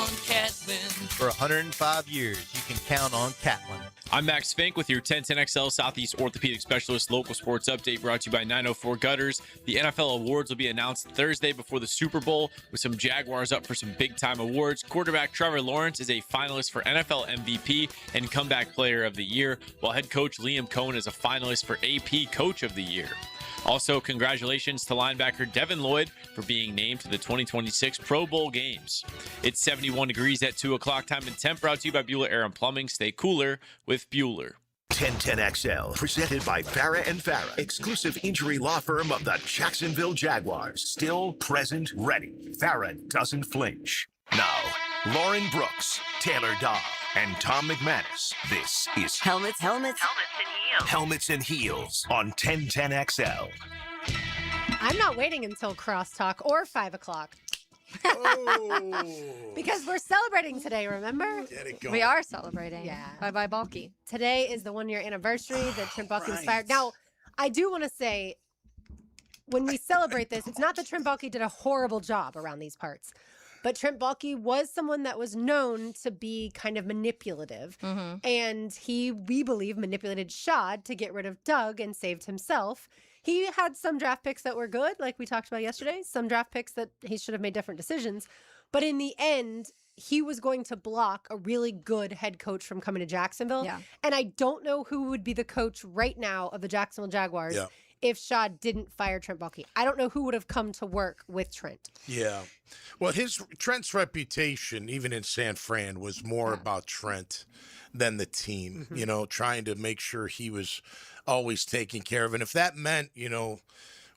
on Catlin. For 105 years, you can count on Catlin. I'm Max Fink with your 1010XL Southeast Orthopedic Specialist local sports update brought to you by 904 Gutters. The NFL awards will be announced Thursday before the Super Bowl with some Jaguars up for some big-time awards. Quarterback Trevor Lawrence is a finalist for NFL MVP and Comeback Player of the Year, while head coach Liam Cohen is a finalist for AP Coach of the Year. Also, congratulations to linebacker Devin Lloyd for being named to the 2026 Pro Bowl games. It's 71 degrees at 2 o'clock time and temp, brought to you by Bueller Air and Plumbing. Stay cooler with Bueller. 1010XL, presented by Farah and Farah, exclusive injury law firm of the Jacksonville Jaguars. Still present, ready. Farah doesn't flinch. Now, Lauren Brooks, Taylor Dahl, and Tom McManus. This is Helmets and Heels. Helmets and Heels on 1010XL. I'm not waiting until crosstalk or 5 o'clock. Oh. Because we're celebrating today, remember? Get it going. We are celebrating. Yeah. Bye-bye, Balky. Today is the 1-year anniversary that Trent Baalke was right. fired. Now, I do want to say, when we celebrate this, it's not that Trent Baalke did a horrible job around these parts. But Trent Baalke was someone that was known to be kind of manipulative. Mm-hmm. And he, we believe, manipulated Shad to get rid of Doug and saved himself. He had some draft picks that were good, like we talked about yesterday, some draft picks that he should have made different decisions. But in the end, he was going to block a really good head coach from coming to Jacksonville. Yeah. And I don't know who would be the coach right now of the Jacksonville Jaguars if Shad didn't fire Trent Baalke. I don't know who would have come to work with Trent. Yeah. Well, Trent's reputation, even in San Fran, was more about Trent than the team, you know, trying to make sure he was always taken care of. And if that meant, you know,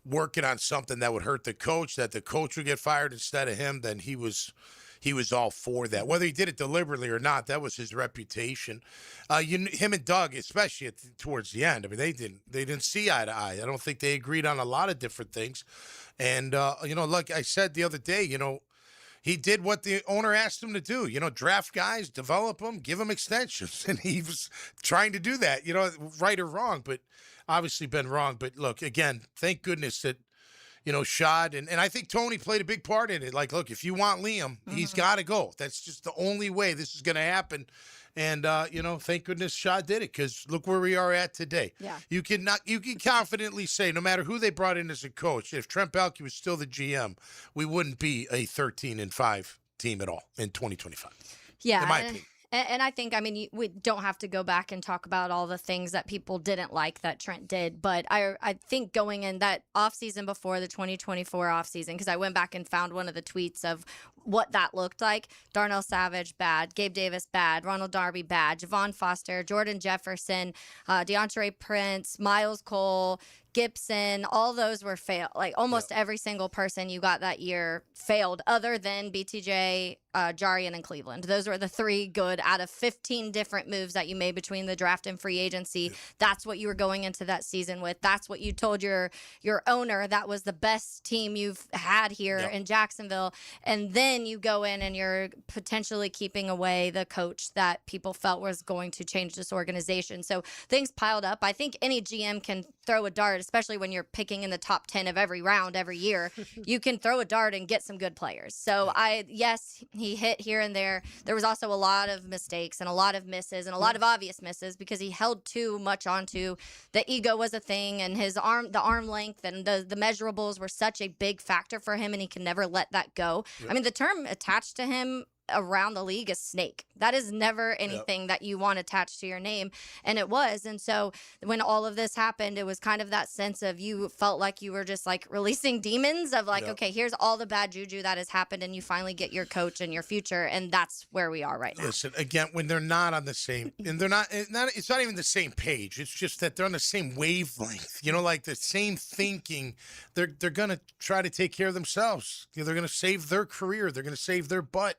working on something that would hurt the coach, that the coach would get fired instead of him, then he was all for that. Whether he did it deliberately or not, that was his reputation. Him and Doug, especially towards the end, I mean, they didn't see eye to eye. I don't think they agreed on a lot of different things. And, you know, like I said the other day, you know, he did what the owner asked him to do, you know, draft guys, develop them, give them extensions. And he was trying to do that, you know, right or wrong, but obviously been wrong. But look, again, thank goodness that, you know, Shad, and I think Tony played a big part in it. Like, look, if you want Liam, he's got to go. That's just the only way this is going to happen. And, you know, thank goodness Shad did it, because look where we are at today. Yeah. You can confidently say, no matter who they brought in as a coach, if Trent Baalke was still the GM, we wouldn't be a 13-5 team at all in 2025. Yeah. In my opinion. And I think, I mean, we don't have to go back and talk about all the things that people didn't like that Trent did. But I think going in that offseason before the 2024 offseason, because I went back and found one of the tweets of what that looked like. Darnell Savage, bad. Gabe Davis, bad. Ronald Darby, bad. Javon Foster, Jordan Jefferson, DeAndre Prince, Miles Cole, Gibson, all those were failed. Like almost every single person you got that year failed, other than BTJ, Jarian, and Cleveland. Those were the 3 good out of 15 different moves that you made between the draft and free agency. That's what you were going into that season with. That's what you told your owner. That was the best team you've had here in Jacksonville. And then you go in and you're potentially keeping away the coach that people felt was going to change this organization. So things piled up. I think any GM can throw a dart, especially when you're picking in the top 10 of every round every year. You can throw a dart and get some good players. So yes, he hit here and there. There was also a lot of mistakes and a lot of misses and a lot of obvious misses because he held too much onto the ego was a thing, and the arm length and the measurables were such a big factor for him, and he can never let that go. I mean, the term attached to him around the league is snake. That is never anything that you want attached to your name, and it was. And so when all of this happened, it was kind of that sense of you felt like you were just like releasing demons of like, okay, here's all the bad juju that has happened, and you finally get your coach and your future, and that's where we are right now. Listen, again, when they're not on the same, and it's not even the same page. It's just that they're on the same wavelength. You know, like the same thinking. They're gonna try to take care of themselves. You know, they're gonna save their career. They're gonna save their butt.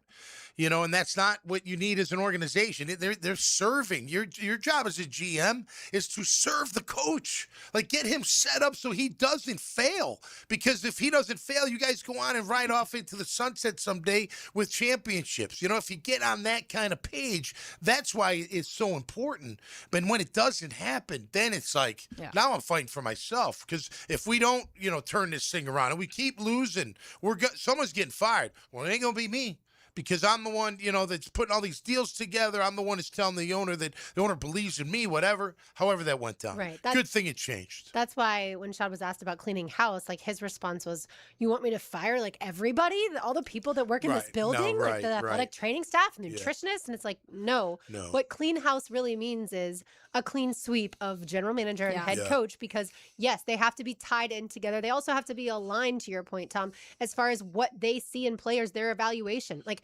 You know, and that's not what you need as an organization. They're serving. Your job as a GM is to serve the coach. Like, get him set up so he doesn't fail. Because if he doesn't fail, you guys go on and ride off into the sunset someday with championships. You know, if you get on that kind of page, that's why it's so important. But when it doesn't happen, then it's like, now I'm fighting for myself. Because if we don't, you know, turn this thing around and we keep losing, someone's getting fired. Well, it ain't going to be me. because I'm the one, that's putting all these deals together. I'm the one that's telling the owner that the owner believes in me, whatever. However that went down. Right. Good thing it changed. That's why when Shad was asked about cleaning house, like his response was, "You want me to fire like everybody, all the people that work in this building, like the athletic training staff and the nutritionists?" And it's like, no. What clean house really means is a clean sweep of general manager and head coach, because yes, they have to be tied in together. They also have to be aligned, to your point, Tom, as far as what they see in players, their evaluation. Like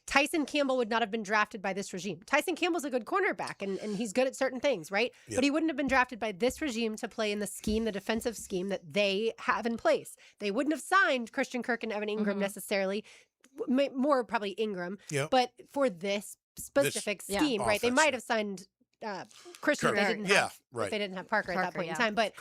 Tyson Campbell would not have been drafted by this regime. Tyson Campbell's a good cornerback and he's good at certain things, right? Yep. But he wouldn't have been drafted by this regime to play in the scheme, the defensive scheme that they have in place. They wouldn't have signed Christian Kirk and Evan Ingram necessarily, more probably Ingram, but for this specific scheme, right? They might have signed Christian. They didn't have, if they didn't have Parker at that point in time. But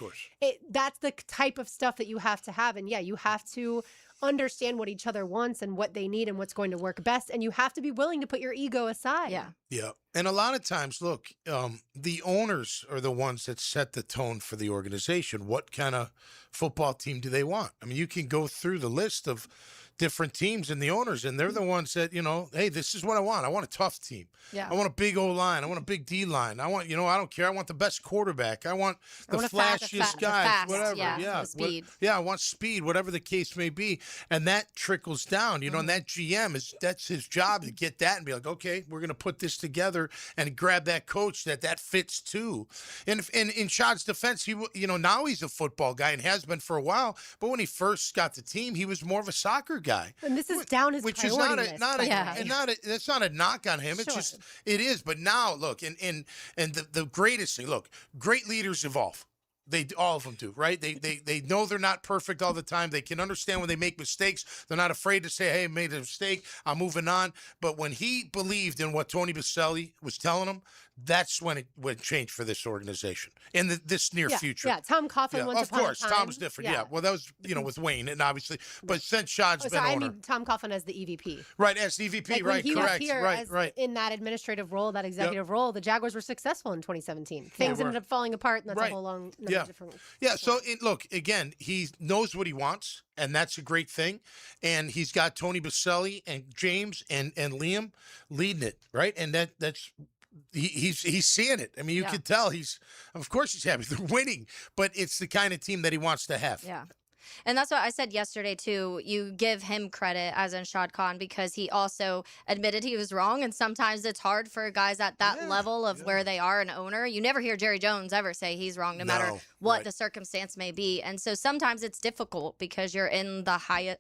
that's the type of stuff that you have to have. And you have to understand what each other wants and what they need and what's going to work best. And you have to be willing to put your ego aside. Yeah. And a lot of times, look, the owners are the ones that set the tone for the organization. What kind of football team do they want? I mean, you can go through the list of different teams and the owners, and they're the ones that, hey, this is what I want. I want a tough team. I want a big O-line. I want a big D-line. I want, I don't care. I want the best quarterback. I want the flashiest guys, whatever. Speed. I want speed, whatever the case may be. And that trickles down, and that GM that's his job to get that and be like, okay, we're going to put this together and grab that coach that fits too. And in Shad's defense, he, now he's a football guy and has been for a while. But when he first got the team, he was more of a soccer guy. And this is down his priority list. That's not a knock on him. It's just, it is. But now, look, and the greatest thing, look, great leaders evolve. All of them do, right? They know they're not perfect all the time. They can understand when they make mistakes. They're not afraid to say, hey, I made a mistake. I'm moving on. But when he believed in what Tony Baselli was telling him, that's when it changed for this organization in this near future. Yeah, Tom Coughlin once upon a time. Of course, Tom was different. Yeah. Well, that was, with Wayne, and obviously, but since Shad's been owner. I mean Tom Coughlin as the EVP. Right, as the EVP, right, he correct. Was here right. In that administrative role, that executive role, the Jaguars were successful in 2017. Things ended up falling apart, and that's a whole long different. Yeah, so look, again, he knows what he wants, and that's a great thing. And he's got Tony Baselli and James and Liam leading it, right? And that's he's seeing it. I mean, you can tell of course he's happy. They're winning, but it's the kind of team that he wants to have. Yeah. And that's what I said yesterday, too. You give him credit, as in Shad Khan, because he also admitted he was wrong. And sometimes it's hard for guys at that level of where they are an owner. You never hear Jerry Jones ever say he's wrong, no matter what the circumstance may be. And so sometimes it's difficult because you're in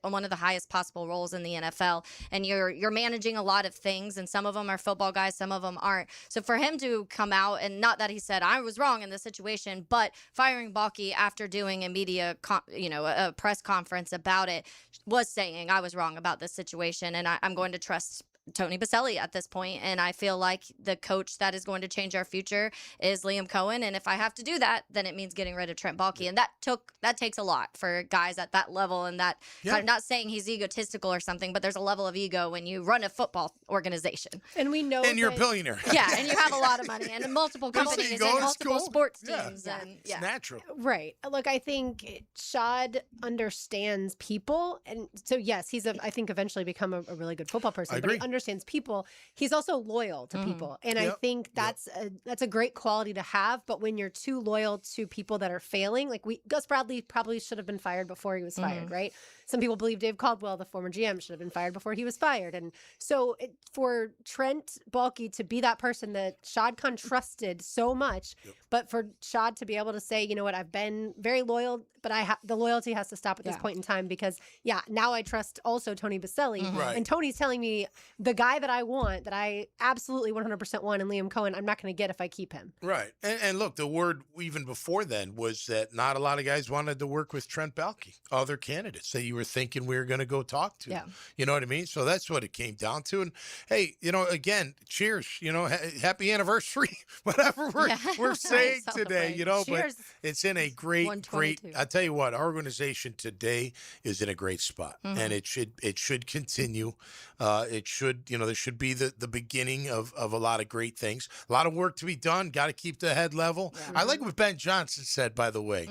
one of the highest possible roles in the NFL. And you're managing a lot of things. And some of them are football guys, some of them aren't. So for him to come out, and not that he said, I was wrong in this situation, but firing Balky after doing a media, a press conference about it, was saying I was wrong about this situation, and I'm going to trust Tony Baselli at this point. And I feel like the coach that is going to change our future is Liam Cohen. And if I have to do that, then it means getting rid of Trent Baalke. And that takes a lot for guys at that level. And that I'm not saying he's egotistical or something, but there's a level of ego when you run a football organization. And we know, and you're a billionaire. Yeah, and you have a lot of money and multiple companies and multiple sports teams. And it's natural. Right. Look, I think Shad understands people, and so yes, he's I think eventually become a really good football person. I agree. But he understands people. He's also loyal to people, and I think that's a great quality to have. But when you're too loyal to people that are failing, like Gus Bradley probably should have been fired before he was fired, right? Some people believe Dave Caldwell, the former GM, should have been fired before he was fired. And so for Trent Baalke to be that person that Shad Khan trusted so much, but for Shad to be able to say, you know what, I've been very loyal, but the loyalty has to stop at this point in time because, now I trust also Tony Baselli. Right. And Tony's telling me the guy that I want, that I absolutely 100% want, and Liam Cohen, I'm not going to get if I keep him. Right. And look, the word even before then was that not a lot of guys wanted to work with Trent Baalke, other candidates that you were thinking we were going to go talk to. Yeah. You know what I mean? So that's what it came down to. And hey, again, cheers, happy anniversary, whatever we're saying today, cheers. But it's in a great, I'll tell you what, our organization today is in a great spot, and it should continue. It should, there should be the beginning of a lot of great things. A lot of work to be done. Got to keep the head level. I like what Ben Johnson said, by the way.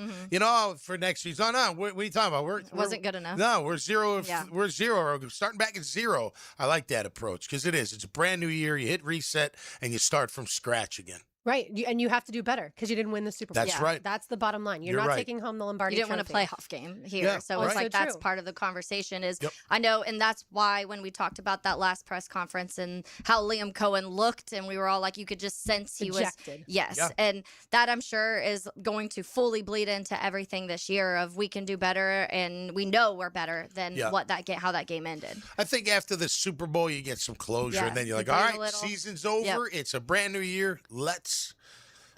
For next season, no, what are you talking about? Wasn't good enough. No, we're zero. Yeah. We're zero. We're starting back at zero. I like that approach because it is. It's a brand new year. You hit reset and you start from scratch again. Right. And you have to do better because you didn't win the Super Bowl. That's right. That's the bottom line. You're not right. taking home the Lombardi You didn't win a Trophy. playoff game here. Yeah, so it's right. like So that's true. part of the conversation is Yep. I know, and that's why when we talked about that last press conference and how Liam Cohen looked, and we were all like, you could just sense he Ejected. was yes. Yeah. And that I'm sure is going to fully bleed into everything this year of we can do better and we know we're better than Yeah. how that game ended. I think after the Super Bowl, you get some closure, Yeah, and then you're you like, all breathe a right, little. season's over. It's a brand new year. Let's.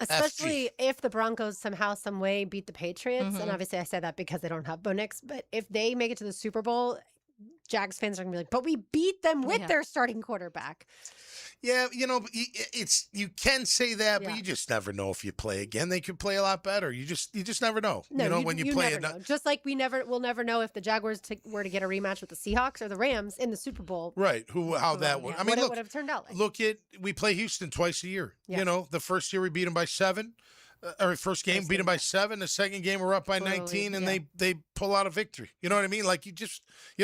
Especially if the Broncos somehow, some way beat the Patriots. Mhm. And obviously I say that because they don't have Bo Nix. But if they make it to the Super Bowl, Jags fans are going to be like, but we beat them with Yeah. their starting quarterback. Yeah, it's you can say that, but Yeah. you just never know if you play again. They could play a lot better. You just never know. No, when you play never know. Just like we'll never know if the Jaguars were to get a rematch with the Seahawks or the Rams in the Super Bowl. right? How that would. I mean, what it look, would have turned out like. look at we play Houston twice a year. Yeah. The first year we beat them by 7. Or first game beat them by 7. The second game we're up by Totally, 19, and yeah. they pull out a victory. You know what I mean? Like you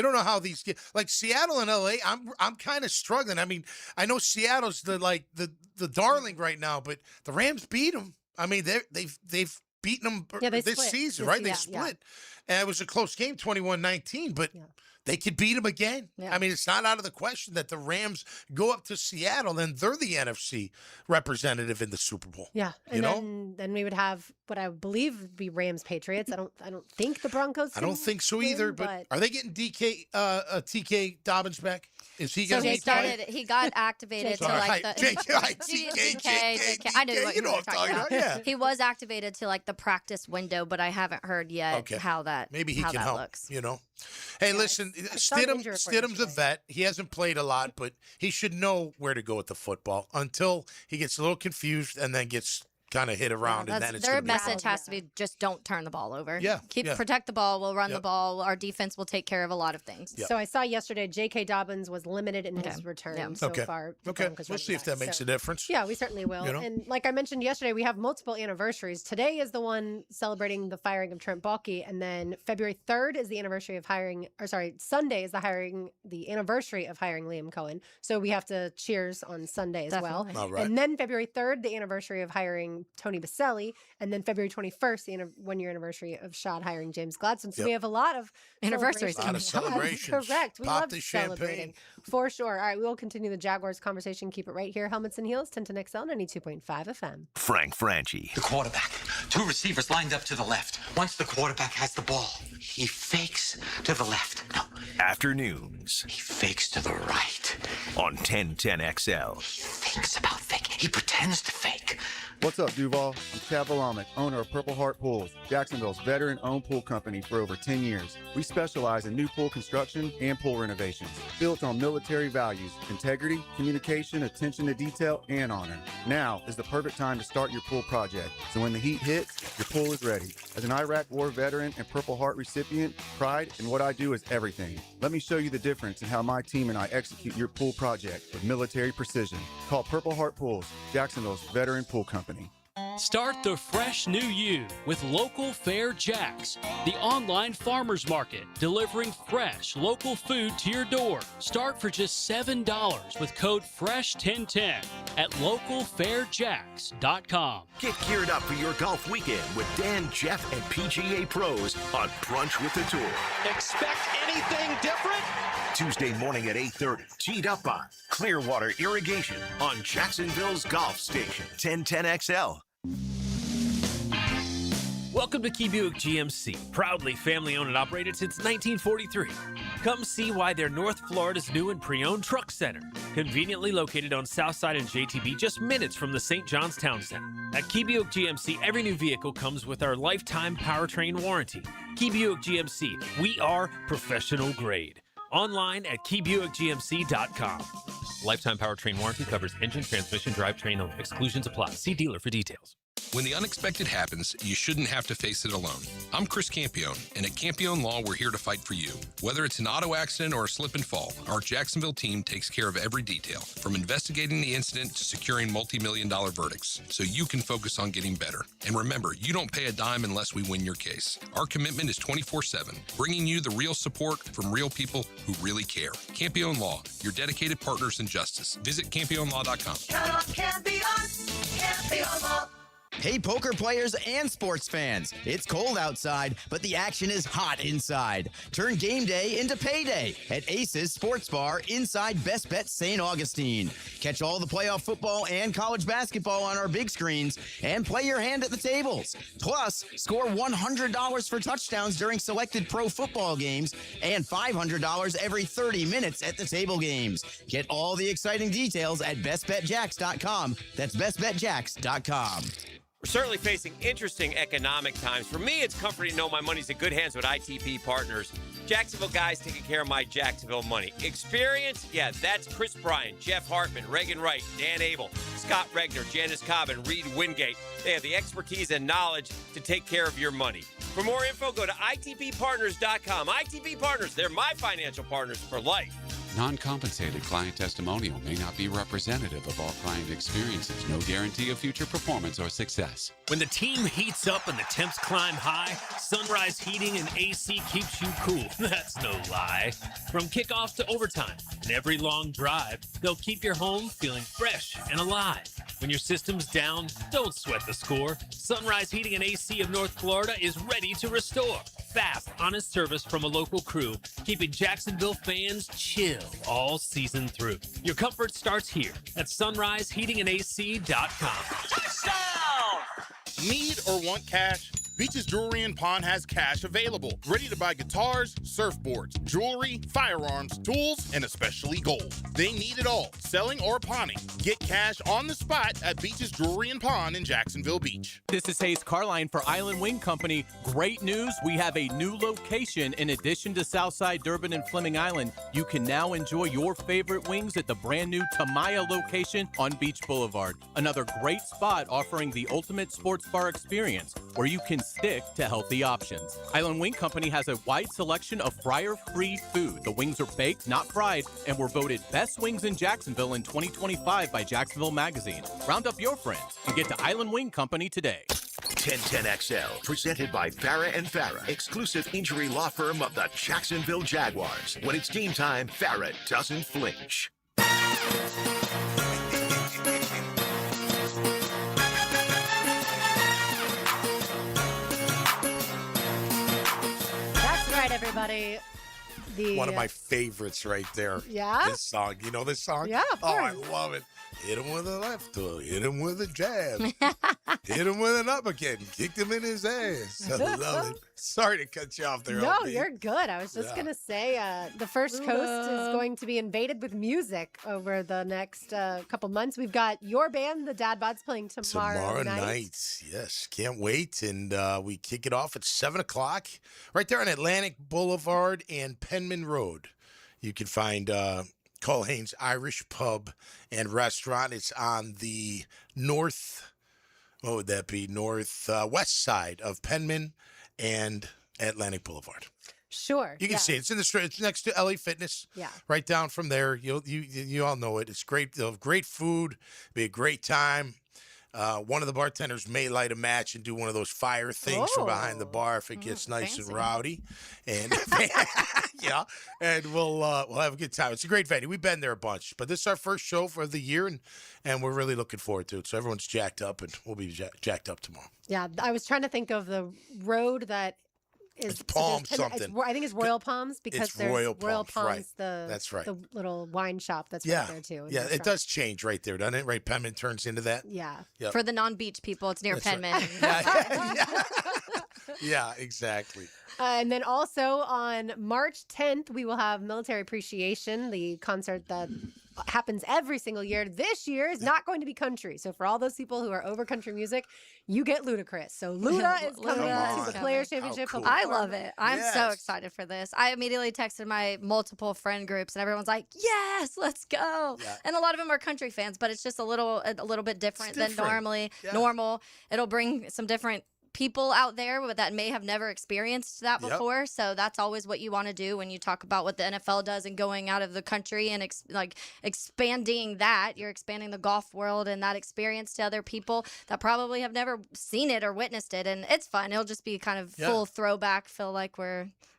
don't know how these get like Seattle and LA. I'm kind of struggling. I mean, I know Seattle's the darling right now, but the Rams beat them. I mean, they've beaten them they this split. season, This- right? They yeah, split, and it was a close game, 21-19, but. Yeah. They could beat them again. Yeah. I mean, it's not out of the question that the Rams go up to Seattle and they're the NFC representative in the Super Bowl. Yeah, and then we would have what I believe would be Rams Patriots. I don't think the Broncos. I don't can think so win, either. But are they getting TK Dobbins back? Is he So going to he got activated to like the TK. I knew what You you know were what I'm talking talking about. about, yeah. He was activated to like the practice window, but I haven't heard yet how that Maybe he how can that help. looks. Hey, listen, I saw an injury report Stidham's a yesterday. vet. He hasn't played a lot, but he should know where to go with the football until he gets a little confused and then gets kind of hit around, and then it's Their going to be message has to be just don't turn the ball over. Yeah, Protect the ball. We'll run the Yep. ball. Our defense will take care of a lot of things. Yep. So I saw yesterday J.K. Dobbins was limited in his return Yeah. so Okay. far. the Okay, Broncos we'll running see if back. that makes So- a difference. Yeah, we certainly will. You know? And like I mentioned yesterday, we have multiple anniversaries. Today is the one celebrating the firing of Trent Baalke, and then February 3rd is the anniversary of Sunday is the anniversary of hiring Liam Cohen. So we have to cheers on Sunday as well. Definitely. All right. And then February 3rd, the anniversary of hiring Tony Baselli, and then February 21st, the 1-year anniversary of Shad hiring James Gladstone. So Yep. we have a lot of Anniversaries celebrations. A lot of celebrations. Correct. We Pop love the celebrating. champagne. For sure. All right, we will continue the Jaguars conversation. Keep it right here. Helmets and Heels, 1010XL, 92.5 FM. Frank Franchi. The quarterback. 2 receivers lined up to the left. Once the quarterback has the ball, he fakes to the left. No, Afternoons he fakes to the right. on 1010XL. He thinks about faking. He pretends to fake. What's up, Duval? I'm Chad Volamic, owner of Purple Heart Pools, Jacksonville's veteran-owned pool company for over 10 years. We specialize in new pool construction and pool renovations, built on military values, integrity, communication, attention to detail, and honor. Now is the perfect time to start your pool project, so when the heat hits, your pool is ready. As an Iraq War veteran and Purple Heart recipient, pride in what I do is everything. Let me show you the difference in how my team and I execute your pool project with military precision. Call Purple Heart Pools, Jacksonville's veteran pool company. Start the fresh new you with Local Fair Jacks, the online farmers market delivering fresh local food to your door. Start for just $7 with code FRESH1010 at localfairjacks.com. Get geared up for your golf weekend with Dan, Jeff, and PGA Pros on Brunch with the Tour. Expect anything different? Tuesday morning at 8:30. Teed up by Clearwater Irrigation on Jacksonville's Golf Station. 1010XL. Welcome to Key Buick GMC, proudly family-owned and operated since 1943. Come see why they're North Florida's new and pre-owned truck center, conveniently located on Southside and JTB, just minutes from the St. John's Town Center. At Key Buick GMC, every new vehicle comes with our lifetime powertrain warranty. Key Buick GMC, we are professional grade. Online at keybuickgmc.com. Lifetime powertrain warranty covers engine, transmission, drivetrain only. Exclusions apply. See dealer for details. When the unexpected happens, you shouldn't have to face it alone. I'm Chris Campione, and at Campione Law, we're here to fight for you. Whether it's an auto accident or a slip and fall, our Jacksonville team takes care of every detail, from investigating the incident to securing multi-million-dollar verdicts, so you can focus on getting better. And remember, you don't pay a dime unless we win your case. Our commitment is 24/7, bringing you the real support from real people who really care. Campione Law, your dedicated partners in justice. Visit CampioneLaw.com. Count on Campione, Campione Law. Hey, poker players and sports fans. It's cold outside, but the action is hot inside. Turn game day into payday at Aces Sports Bar inside Best Bet St. Augustine. Catch all the playoff football and college basketball on our big screens and play your hand at the tables. Plus, score $100 for touchdowns during selected pro football games and $500 every 30 minutes at the table games. Get all the exciting details at bestbetjacks.com. That's bestbetjacks.com. We're certainly facing interesting economic times. For me, it's comforting to know my money's in good hands with ITP Partners. Jacksonville guys taking care of my Jacksonville money. Experience? Yeah, that's Chris Bryan, Jeff Hartman, Reagan Wright, Dan Abel, Scott Regner, Janice Cobb, and Reed Wingate. They have the expertise and knowledge to take care of your money. For more info, go to itppartners.com. ITP Partners, they're my financial partners for life. Non-compensated client testimonial may not be representative of all client experiences. No guarantee of future performance or success. When the team heats up and the temps climb high, Sunrise Heating and AC keeps you cool. That's no lie. From kickoff to overtime and every long drive, they'll keep your home feeling fresh and alive. When your system's down, don't sweat the score. Sunrise Heating and AC of North Florida is ready to restore. Fast, honest service from a local crew, keeping Jacksonville fans chill all season through. Your comfort starts here at sunriseheatingandac.com. Touchdown! Need or want cash? Beaches Jewelry and Pawn has cash available. Ready to buy guitars, surfboards, jewelry, firearms, tools, and especially gold. They need it all, selling or pawning. Get cash on the spot at Beaches Jewelry and Pawn in Jacksonville Beach. This is Hayes Carline for Island Wing Company. Great news, we have a new location. In addition to Southside, Durban, and Fleming Island, you can now enjoy your favorite wings at the brand new Tamaya location on Beach Boulevard. Another great spot offering the ultimate sports bar experience where you can stick to healthy options. Island Wing Company has a wide selection of fryer-free food. The wings are baked, not fried, and were voted best wings in Jacksonville in 2025 by Jacksonville Magazine. Round up your friends and get to Island Wing Company today. 1010XL, presented by Farah and Farah, exclusive injury law firm of the Jacksonville Jaguars. When it's game time, Farah doesn't flinch. Everybody, one of my favorites right there. Yeah? This song. You know this song? Yeah, of I course. love it. Hit him with a left hook. Hit him with a jab. Hit him with an uppercut. Kicked him in his ass. I love it. Sorry to cut you off there. No, LB. you're good. I was just going to say the First Coast is going to be invaded with music over the next couple months. We've got your band, the Dad Bods, playing tomorrow night. Yes, can't wait. And we kick it off at 7 o'clock right there on Atlantic Boulevard and Penman Road. You can find Culhane's Irish Pub and Restaurant. It's on the north, what would that be? Northwest side of Penman and Atlantic Boulevard. Sure. You can see it. It's in the street. It's next to LA Fitness. Yeah. Right down from there. You all know it. It's great. They'll have great food. Be a great time. One of the bartenders may light a match and do one of those fire things from behind the bar if it gets nice and rowdy, and yeah, and we'll have a good time. It's a great venue. We've been there a bunch, but this is our first show for the year, and we're really looking forward to it. So everyone's jacked up, and we'll be jacked up tomorrow. Yeah, I was trying to think of the road that is Palm something. I think it's Royal Palms because it's there's Royal Palms, right. That's right. The little wine shop that's right there too. Yeah, it does change right there, doesn't it? Right, Penman turns into that. Yeah. Yep. For the non-beach people, it's near That's Penman. Right. Yeah, exactly. And then also on March 10th, we will have Military Appreciation, the concert that happens every single year. This year is not going to be country. So for all those people who are over country music, you get Ludacris. So Luda is coming to the Players Championship. Cool. I love it. I'm so Yes. excited for this. I immediately texted my multiple friend groups, and everyone's like, "Yes, let's go!" Yeah. And a lot of them are country fans, but it's just a little bit different than normally normal. It'll bring some different people out there that may have never experienced that Yep. before. So that's always what you want to do when you talk about what the NFL does and going out of the country and expanding that. You're expanding the golf world and that experience to other people that probably have never seen it or witnessed it. And it's fun. It'll just be kind of full throwback. Feel like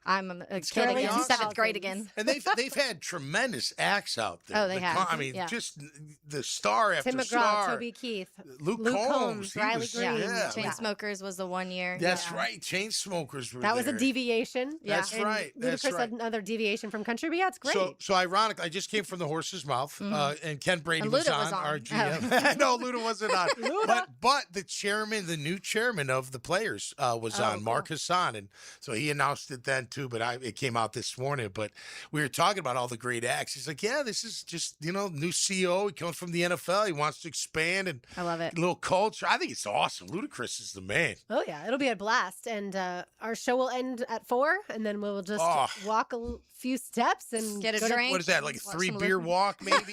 I'm a kid gonna be again, awesome. 7th grade again. And they've had tremendous acts out there. Oh, they have. I mean, Yeah. just the star after Tim McGraw, star. Toby Keith, Luke Combs, he Riley was- Green. Yeah. Chainsmokers was the one year. That's right. Chainsmokers were That was a there. deviation. That's And right. That's Ludacris right. had another deviation from country, but yeah, it's great. So ironic. I just came from the horse's mouth, and Ken Brady And was Luda on, was on. our GM. No, Luda wasn't on. Luda. But the new chairman of the Players was on, Mark Hassan, and so he announced it then too. But it came out this morning. But we were talking about all the great acts. He's like, yeah, this is just new CEO. He comes from the NFL. He wants to expand and I love it. A little culture. I think it's awesome. Ludacris is the man. Oh yeah, it'll be a blast, and our show will end at 4, and then we'll just walk a few steps and Get a go to- drink. What is that? Like a Watch 3 some beer Olympic- walk, maybe?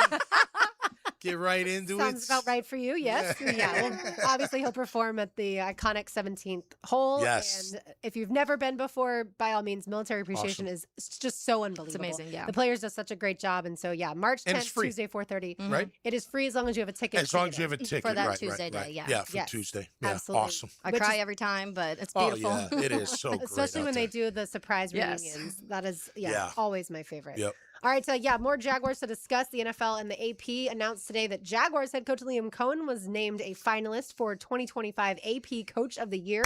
Get right into Sounds it. about right for you, yes. Yeah. Well, obviously, he'll perform at the iconic 17th hole. Yes. And if you've never been before, by all means, military appreciation is it's just so unbelievable. amazing, yeah. The players do such a great job. And so, yeah, March And it's 10th, free. Tuesday, 4:30. Right? It is free as long as you have a ticket. As long as you have a ticket. For that right, Tuesday right, day, right. yeah. Yeah, for Yes. Tuesday. Yeah, Absolutely. awesome. I Which cry is- every time, but it's Oh, beautiful. yeah, it is so great. Especially out when there. they do the surprise Yes. reunions. That is, Yeah. always my favorite. Yep. All right, so more Jaguars to discuss. The NFL and the AP announced today that Jaguars head coach Liam Cohen was named a finalist for 2025 AP Coach of the Year.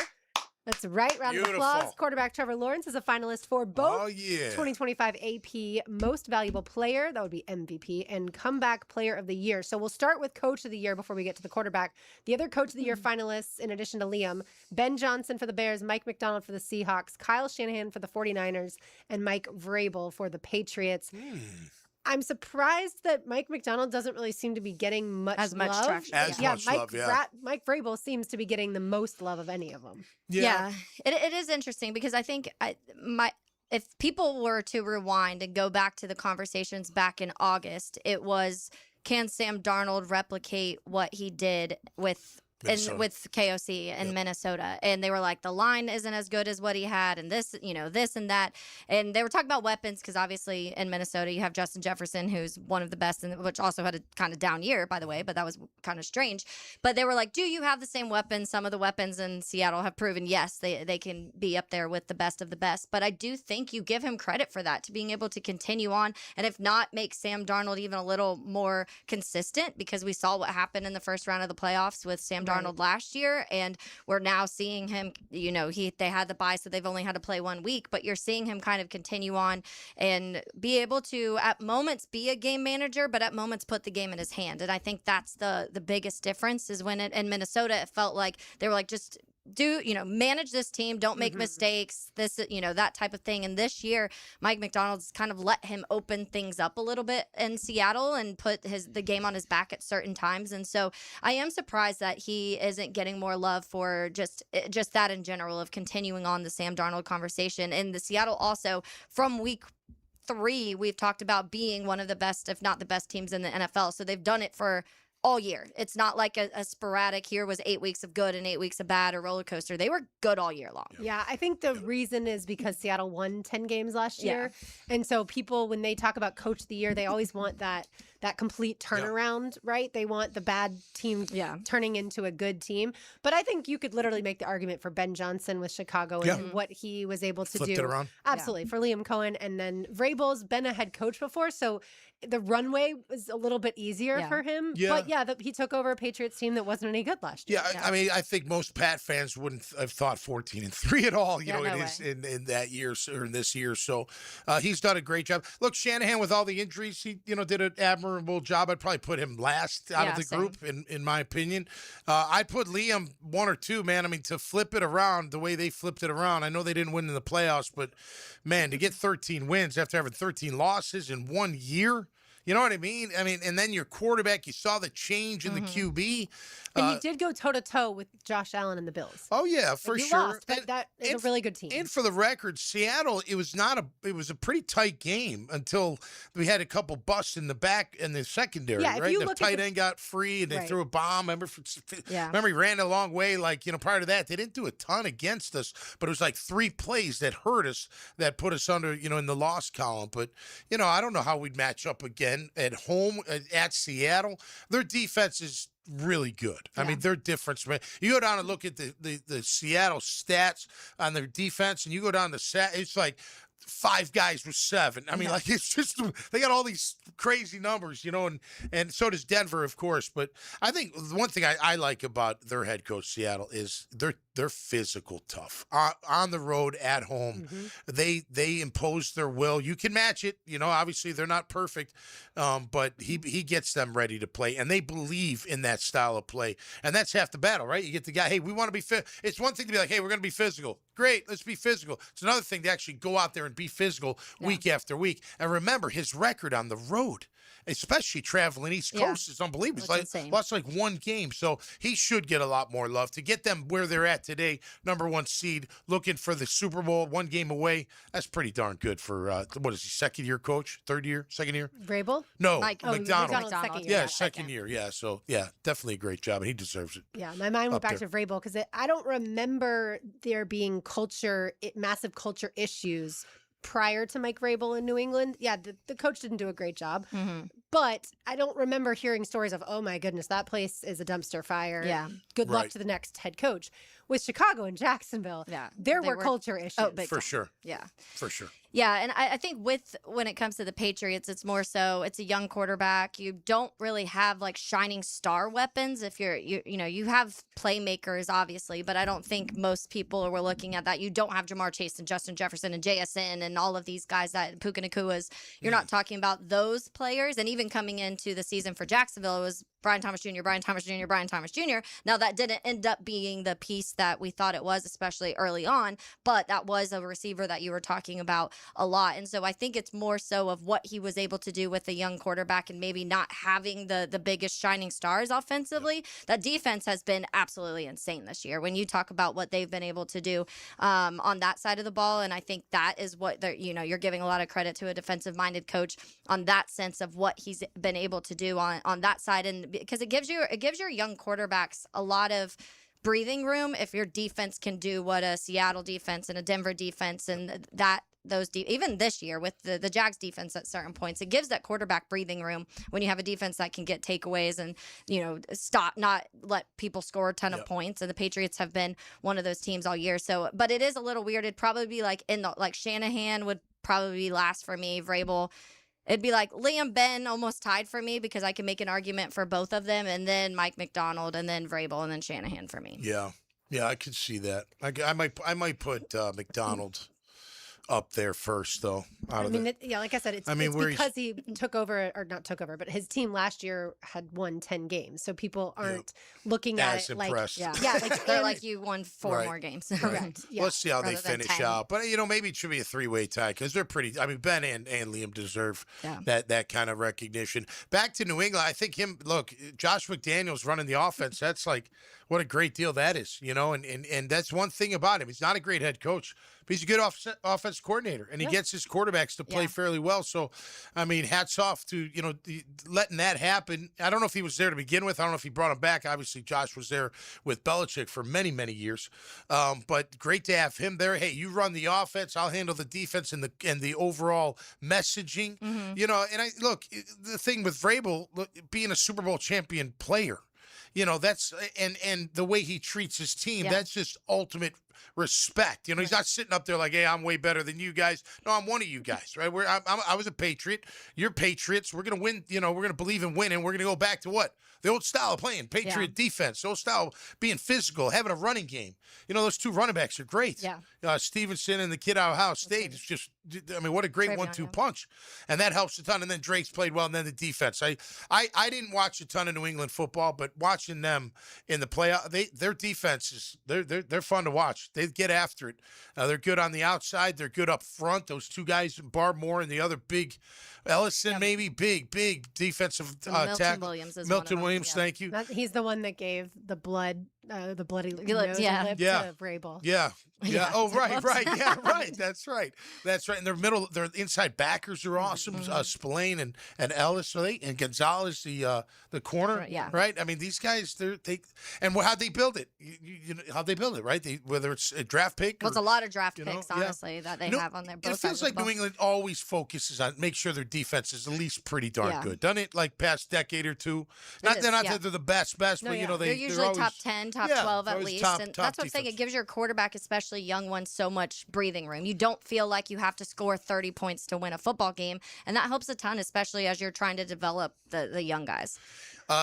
That's right. Round of applause. Beautiful. Quarterback Trevor Lawrence is a finalist for both Oh, yeah. 2025 AP Most Valuable Player, that would be MVP, and Comeback Player of the Year. So we'll start with Coach of the Year before we get to the quarterback. The other Coach of the Year finalists, in addition to Liam, Ben Johnson for the Bears, Mike McDonald for the Seahawks, Kyle Shanahan for the 49ers, and Mike Vrabel for the Patriots. I'm surprised that Mike McDonald doesn't really seem to be getting much As much love. traction. As much love, yeah. Mike Vrabel seems to be getting the most love of any of them. Yeah, it is interesting because I think if people were to rewind and go back to the conversations back in August, it was, can Sam Darnold replicate what he did with KOC in Minnesota? And they were like, the line isn't as good as what he had, and this and that. And they were talking about weapons because obviously in Minnesota you have Justin Jefferson, who's one of the best, which also had a kind of down year, by the way, but that was kind of strange. But they were like, do you have the same weapons? Some of the weapons in Seattle have proven, yes, they can be up there with the best of the best. But I do think you give him credit for that, to being able to continue on, and if not, make Sam Darnold even a little more consistent, because we saw what happened in the first round of the playoffs with Sam Darnold last year, and we're now seeing him, they had the bye, so they've only had to play 1 week, but you're seeing him kind of continue on and be able to at moments be a game manager, but at moments put the game in his hand. And I think that's the biggest difference, is when in Minnesota it felt like they were like, just manage this team, don't make mistakes, that type of thing. And this year, Mike McDonald's kind of let him open things up a little bit in Seattle and put the game on his back at certain times. And so I am surprised that he isn't getting more love for just that in general, of continuing on the Sam Darnold conversation. And the Seattle also, from week 3, we've talked about being one of the best, if not the best teams in the NFL. So they've done it for all year. It's not like a sporadic, here was 8 weeks of good and 8 weeks of bad, or roller coaster. They were good all year long. Yeah, I think the reason is because Seattle won 10 games last year. And so people, when they talk about Coach of the Year, they always want that complete turnaround, right? They want the bad team turning into a good team. But I think you could literally make the argument for Ben Johnson with Chicago and what he was able to Flipped do. it around. Absolutely. For Liam Cohen. And then Vrabel's been a head coach before, so the runway was a little bit easier for him. Yeah. But he took over a Patriots team that wasn't any good last year. Yeah, I mean, I think most Pat fans wouldn't have thought 14-3 at all, in that year or in this year. So he's done a great job. Look, Shanahan, with all the injuries, he did an admirable job. I'd probably put him last out of the group, in my opinion. I'd put Liam 1 or 2, man. I mean, to flip it around the way they flipped it around. I know they didn't win in the playoffs, but man, to get 13 wins after having 13 losses in 1 year. You know what I mean? And then your quarterback, you saw the change in the QB. And you did go toe-to-toe with Josh Allen and the Bills. Oh, yeah, for you sure. Lost, but that is a really good team. And for the record, Seattle, it was a pretty tight game until we had a couple busts in the back in the secondary, Yeah, if right? you The look at tight the- end got free and they Right. threw a bomb. Remember he ran a long way. Like, prior to that, they didn't do a ton against us, but it was like 3 plays that hurt us, that put us under, in the loss column. But, I don't know how we'd match up again at home at Seattle. Their defense is really good. I mean, they're different. You go down and look at the Seattle stats on their defense, and you go down it's like 5 guys with 7. I mean, like, it's just, they got all these crazy numbers, and so does Denver, of course. But I think the one thing I like about their head coach, Seattle, is they're physical tough. On the road, at home, they impose their will. You can match it. Obviously they're not perfect, but he gets them ready to play, and they believe in that style of play. And that's half the battle, right? You get the guy, hey, we want to be fit. It's one thing to be like, hey, we're going to be physical. Great, let's be physical. It's another thing to actually go out there and be physical week after week. And remember, his record on the road, especially traveling East Coast, is unbelievable. It's lost like 1 game. So he should get a lot more love. To get them where they're at today, number 1 seed, looking for the Super Bowl, 1 game away, that's pretty darn good for, what is he, second-year coach? Third year? Second year? Vrabel? No, McDonald. McDonald. Yeah, second year. Yeah, so, definitely a great job, and he deserves it. Yeah, my mind went Up back there. to Vrabel because I don't remember there being massive culture issues prior to Mike Vrabel in New England. Yeah, the coach didn't do a great job. But I don't remember hearing stories of, oh my goodness, that place is a dumpster fire. Yeah. Good luck Right. to the next head coach. With Chicago and Jacksonville, there were culture issues. For sure. Yeah. For sure. Yeah, and I think when it comes to the Patriots, it's more so it's a young quarterback. You don't really have like shining star weapons. If you have playmakers, obviously, but I don't think most people were looking at that. You don't have Jamar Chase and Justin Jefferson and JSN and all of these guys that Puka Nakua's. You're not talking about those players. And even coming into the season for Jacksonville, it was Brian Thomas Jr., Brian Thomas Jr., Brian Thomas Jr. Now, that didn't end up being the piece that we thought it was, especially early on, but that was a receiver that you were talking about a lot. And so I think it's more so of what he was able to do with a young quarterback and maybe not having the biggest shining stars offensively. That defense has been absolutely insane this year when you talk about what they've been able to do on that side of the ball. And I think that is what you're giving a lot of credit to a defensive-minded coach on that sense of what he's been able to do on that side. And because it gives your young quarterbacks a lot of breathing room if your defense can do what a Seattle defense and a Denver defense and even this year with the Jags defense at certain points, it gives that quarterback breathing room when you have a defense that can get takeaways and not let people score a ton of points. And the Patriots have been one of those teams all year. So, but it is a little weird. It'd probably be like Shanahan would probably be last for me. Vrabel. It'd be like Liam Ben almost tied for me because I can make an argument for both of them, and then Mike McDonald, and then Vrabel, and then Shanahan for me. Yeah, I could see that. I might put McDonald up there first, though. Like I said, it's because he took over, or not took over, but his team last year had won 10 games. So people aren't looking at it impressed. like they're like you won 4 more games. Correct. Yeah. Let's see how they Rather than finish 10. out. But maybe it should be a 3-way tie because they're pretty. I mean, Ben and Liam deserve that kind of recognition. Back to New England, I think Josh McDaniels running the offense. That's like what a great deal that is, and that's one thing about him. He's not a great head coach, but he's a good offense coordinator, and he gets his quarterbacks to play fairly well. So, I mean, hats off to, letting that happen. I don't know if he was there to begin with. I don't know if he brought him back. Obviously, Josh was there with Belichick for many, many years. But great to have him there. Hey, you run the offense. I'll handle the defense and the overall messaging. And the thing with Vrabel being a Super Bowl champion player, that's and the way he treats his team, that's just ultimate respect. He's not sitting up there like, hey, I'm way better than you guys. No, I'm one of you guys, right? I was a Patriot. You're Patriots. We're going to win. We're going to believe in winning. We're going to go back to what? The old style of playing, Patriot defense, the old style of being physical, having a running game. Those 2 running backs are great. Yeah. Stevenson and the kid out of Ohio State. It's just, what a great 1-2 punch. And that helps a ton. And then Drake's played well, and then the defense. I didn't watch a ton of New England football, but watching them in the playoff, their defense is they're fun to watch. They get after it. They're good on the outside. They're good up front. Those two guys, Barmore and the other big Ellison, maybe big defensive Milton tackle. Williams is Milton one of Williams, them, thank you. He's the one that gave the bloody nose yeah. and lip Yeah. to Vrabel. Yeah. Yeah. Oh, right. Yeah, right. That's right. And their inside backers are awesome. Spillane and Ellis, and Gonzalez, the corner. Yeah. Right. I mean, these guys, how'd they build it? You know how'd they build it, right? Whether it's a draft pick. Well, it's a lot of draft you know, picks, honestly, that they have on their both It feels sides like of the New ball. England always focuses on make sure their defense is at least pretty darn good. Done it like past decade or two. Not that they're the best, No, but you know they're usually always, top 10, top Yeah, 12 they're at always least. top- And top that's what I'm saying. It gives your quarterback, especially young ones, so much breathing room. You don't feel like you have to score 30 points to win a football game. And that helps a ton, especially as you're trying to develop the young guys.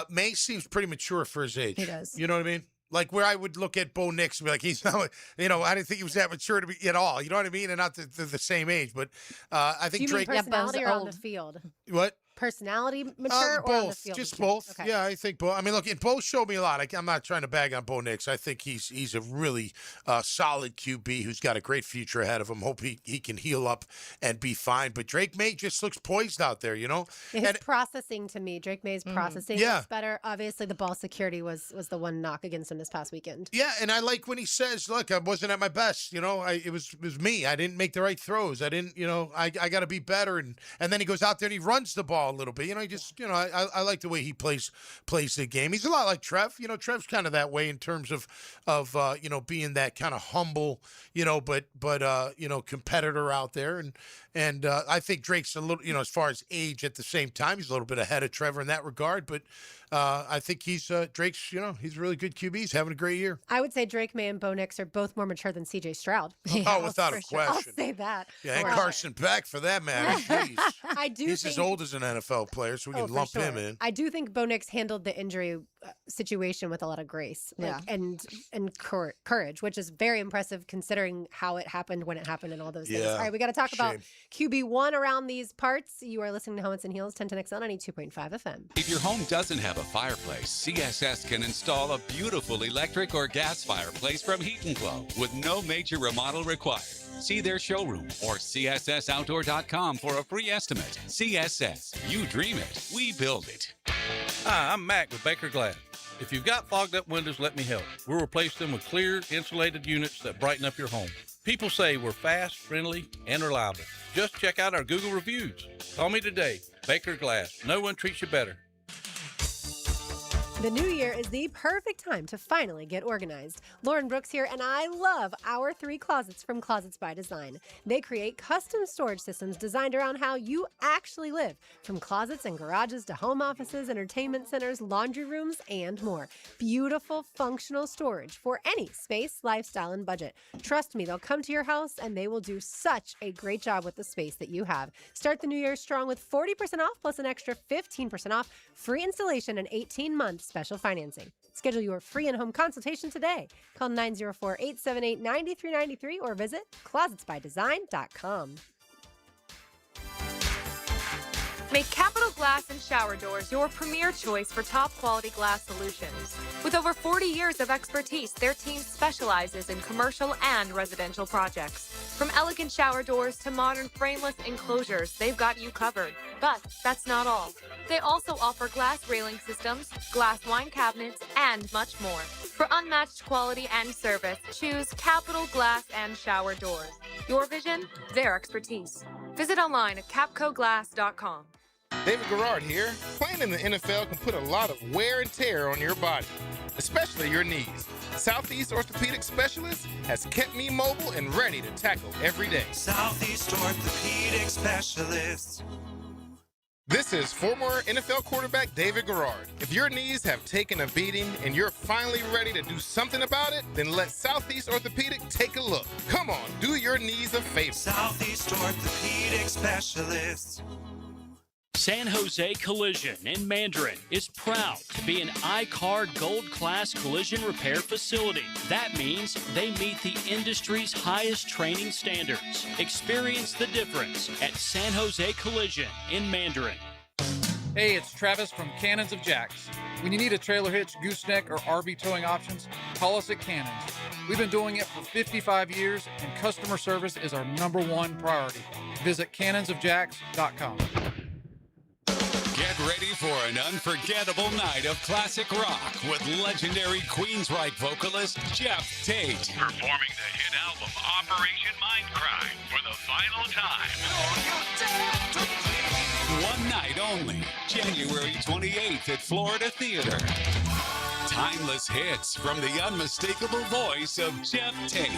May seems pretty mature for his age. He does. You know what I mean? Like where I would look at Bo Nix and be like, he's not, I didn't think he was that mature to be at all. You know what I mean? And not the same age, but I think Do you Drake. mean personality or on the old. field? What? Personality mature or on the Both, field? just mature? both. Okay. Yeah, I think both. I mean, look, and Bo showed me a lot. I'm not trying to bag on Bo Nix. I think he's a really solid QB who's got a great future ahead of him. Hope he can heal up and be fine. But Drake May just looks poised out there, you know. His processing to me, Drake May's processing Yeah. looks better. Obviously, the ball security was the one knock against him this past weekend. Yeah, and I like when he says, "Look, I wasn't at my best. You know, it was me. I didn't make the right throws. I didn't. You know, I got to be better." And then he goes out there and he runs the ball a little bit. You know, he just, you know, I like the way he plays the game. He's a lot like Trev. You know, Trev's kind of that way in terms of you know, being that kind of humble, you know, but you know, competitor out there. And I think Drake's a little, you know, as far as age at the same time, he's a little bit ahead of Trevor in that regard. But I think Drake's, you know, he's a really good QB. He's having a great year. I would say Drake May and Bo Nix are both more mature than CJ Stroud. Oh, without a For sure. I'll question. say that. Yeah, and For Carson Beck for that matter. Jeez. I do He's think, as old as an NFL player, so we can for lump sure. him in. I do think Bo Nix handled the injury situation with a lot of grace and courage, which is very impressive considering how it happened, when it happened, and all those things. Yeah. All right, we got to talk about QB1 around these parts. You are listening to Helmets and Heels, 1010XL 92.5 FM. If your home doesn't have a fireplace, CSS can install a beautiful electric or gas fireplace from Heat & Glow with no major remodel required. See their showroom or CSSOutdoor.com for a free estimate. CSS, you dream it, we build it. Hi, I'm Mac with Baker Glass. If you've got fogged up windows, let me help. We'll replace them with clear, insulated units that brighten up your home. People say we're fast, friendly, and reliable. Just check out our Google reviews. Call me today. Baker Glass. No one treats you better. The new year is the perfect time to finally get organized. Lauren Brooks here, and I love our 3 closets from Closets by Design. They create custom storage systems designed around how you actually live, from closets and garages to home offices, entertainment centers, laundry rooms, and more. Beautiful, functional storage for any space, lifestyle, and budget. Trust me, they'll come to your house and they will do such a great job with the space that you have. Start the new year strong with 40% off plus an extra 15% off, free installation, and 18 months special financing. Schedule your free in-home consultation today. Call 904-878-9393 or visit closetsbydesign.com. Make Capital Glass and Shower Doors your premier choice for top quality glass solutions. With over 40 years of expertise, their team specializes in commercial and residential projects. From elegant shower doors to modern frameless enclosures, they've got you covered. But that's not all. They also offer glass railing systems, glass wine cabinets, and much more. For unmatched quality and service, choose Capital Glass and Shower Doors. Your vision, their expertise. Visit online at capcoglass.com. David Garrard here. Playing in the NFL can put a lot of wear and tear on your body, especially your knees. Southeast Orthopedic Specialist has kept me mobile and ready to tackle every day. Southeast Orthopedic Specialists. This is former NFL quarterback David Garrard. If your knees have taken a beating and you're finally ready to do something about it, then let Southeast Orthopedic take a look. Come on, do your knees a favor. Southeast Orthopedic Specialists. San Jose Collision in Mandarin is proud to be an I-CARD Gold Class collision repair facility. That means they meet the industry's highest training standards. Experience the difference at San Jose Collision in Mandarin. Hey, it's Travis from Cannons of Jacks. When you need a trailer hitch, gooseneck, or RV towing options, call us at Cannons. We've been doing it for 55 years, and customer service is our #1 priority. Visit cannonsofjacks.com. Get ready for an unforgettable night of classic rock with legendary Queensryche vocalist Jeff Tate. Performing the hit album Operation Mindcrime for the final time. One night only, January 28th at Florida Theater. Timeless hits from the unmistakable voice of Jeff Tate.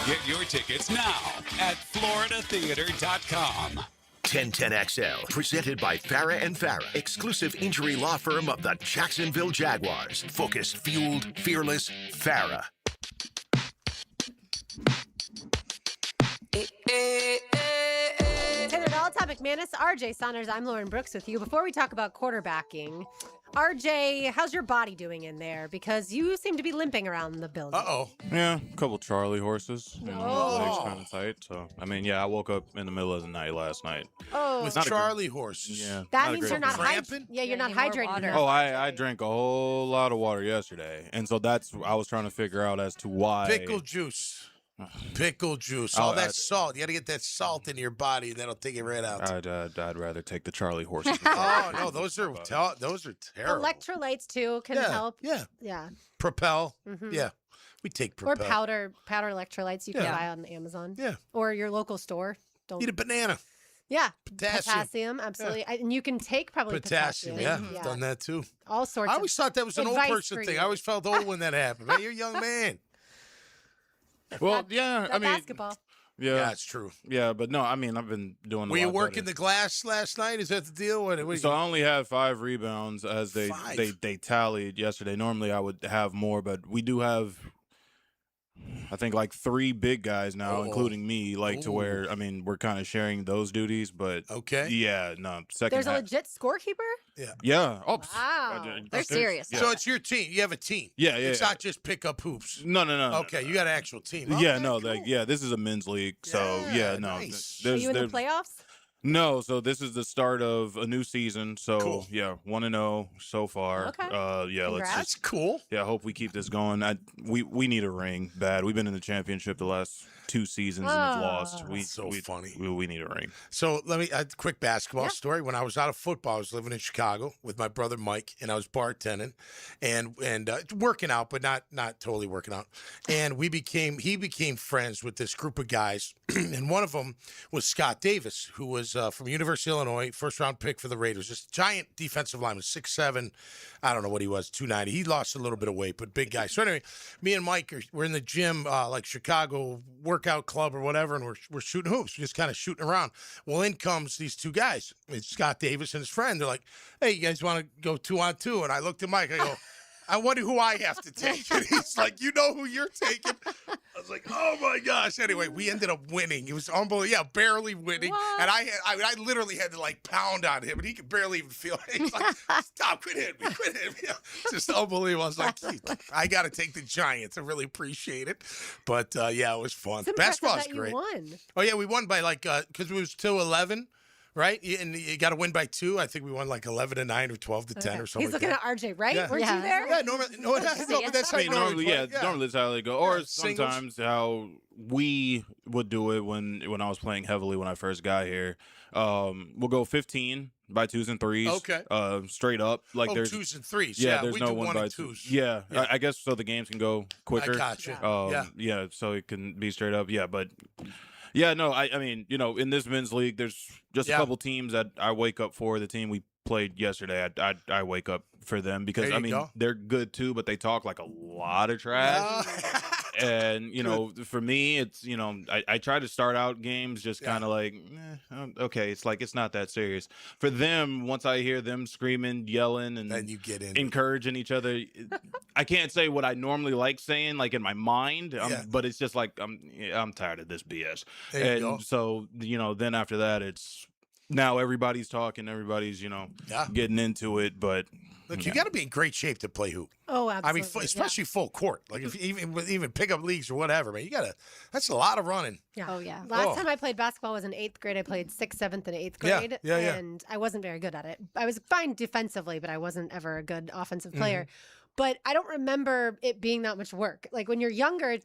Get your tickets now at floridatheater.com. 1010XL, presented by Farah and Farah, exclusive injury law firm of the Jacksonville Jaguars. Focused, fueled, fearless, Farah. Taylor Bell, Tom McManus, RJ Saunders. I'm Lauren Brooks with you. Before we talk about quarterbacking, RJ, how's your body doing in there? Because you seem to be limping around the building. Yeah, a couple Charlie horses. You know, legs Oh. kind of tight. So, I mean, yeah, I woke up in the middle of the night last night. Oh. With Not a great- Charlie horses. Yeah. That not a means great you're not feeling. hydrated. Yeah, you're not hydrated enough. Oh, I drank a whole lot of water yesterday, and so that's I was trying to figure out as to why. Pickle juice. Pickle juice. All Oh, that salt. You got to get that salt in your body, and that'll take it right out. I'd rather take the Charlie horses. Oh no, those are terrible. Electrolytes too can Yeah, help. yeah. Yeah. Propel. Mhm. Yeah, we take Or Propel. powder electrolytes you can Yeah. buy on Amazon. Yeah. Or your local store. Don't Eat a banana. Yeah. Potassium. Absolutely. And you can take probably Potassium. potassium. Yeah, done that too. All sorts. I always thought that was an old advice person for thing. you. I always felt old when that happened. Man, you're a young man. Well, yeah, I mean, basketball. yeah, it's true. Yeah, but no, I mean, I've been doing. Were a you lot working better. the glass last night? Is that the deal? What So I only had 5 rebounds as they Five? they tallied yesterday. Normally I would have more, but we do have, I think, like 3 big guys now, Oh. including me. Like to where I mean we're kind of sharing those duties. But okay, yeah, no, second There's a half. legit scorekeeper? Yeah. Yeah. Oh, Wow. They're serious. So it's your team. You have a team. Yeah, yeah, It's yeah. not just pick up hoops. No. Okay, you got an actual team. Yeah, Okay, no, cool. like yeah, this is a men's league. So yeah, no. nice. Are you in the playoffs? No, so this is the start of a new season. So Cool. yeah, 1-0 so far. Okay. Yeah, Congrats. That's cool. Yeah, I hope we keep this going. We need a ring bad. We've been in the championship the last 2 seasons and have lost. That's so funny. We need a ring. So let me a quick basketball story. When I was out of football, I was living in Chicago with my brother Mike, and I was bartending and working out, but not totally working out. And he became friends with this group of guys, and one of them was Scott Davis, who was from University of Illinois, first round pick for the Raiders. This giant defensive lineman, 6'7", I don't know what he was, 290. He lost a little bit of weight, but big guy. So anyway, me and Mike we're in the gym, like Chicago workout club or whatever, and we're shooting hoops. We're just kind of shooting around. Well, in comes these 2 guys. It's Scott Davis and his friend. They're like, "Hey, you guys want to go 2-on-2?" And I looked at Mike. I go, "I wonder who I have to take." And he's like, "You know who you're taking?" I was like, "Oh my gosh!" Anyway, we ended up winning. It was unbelievable. Yeah, barely winning. And I literally had to like pound on him, and he could barely even feel it. He's like, "Stop! Quit hitting me! Quit hitting me!" It's just unbelievable. I was like, "I got to take the Giants. I really appreciate it." But yeah, it was fun. It's impressive Basketball is that great. you won. Oh yeah, we won by like because it was 2-11. Right? And you got to win by 2. I think we won like 11-9 or 12-10 or something. He's looking like at RJ, right? Yeah. Weren't you there? Yeah, normally, no, but that's how I mean, normally, play. normally that's how they go. Or Yeah, singles. sometimes how we would do it when I was playing heavily when I first got here. We'll go 15 by 2s and 3s. Okay. Straight up. Like Oh, there's 2s and 3s. Yeah, Yeah, there's we no do 1 1 by and 2s. 2s. Yeah, Yeah. I guess so the games can go quicker. gotcha. Yeah, so it can be straight up. Yeah, but yeah, no, I mean, you know, in this men's league, there's just Yeah. a couple teams that I wake up for. The team we played yesterday, I wake up for them because There I you mean go. they're good too, but they talk like a lot of trash. And you know, for me, it's you know, I try to start out games just kind of like, okay, it's like it's not that serious. For them, once I hear them screaming, yelling, and then you get in, encouraging each other, I can't say what I normally like saying, like in my mind, but it's just like I'm tired of this BS. There you And go. so you know, then after that, it's now everybody's talking, everybody's getting into it, but. Look, you got to be in great shape to play hoop. Oh, I absolutely. mean, especially full court. Like if even pickup leagues or whatever, man, you gotta. That's a lot of running. Yeah. Oh, yeah. Last time I played basketball was in 8th grade. I played 6th, 7th, and 8th Yeah, grade. yeah. And I wasn't very good at it. I was fine defensively, but I wasn't ever a good offensive player. but I don't remember it being that much work. Like when you're younger,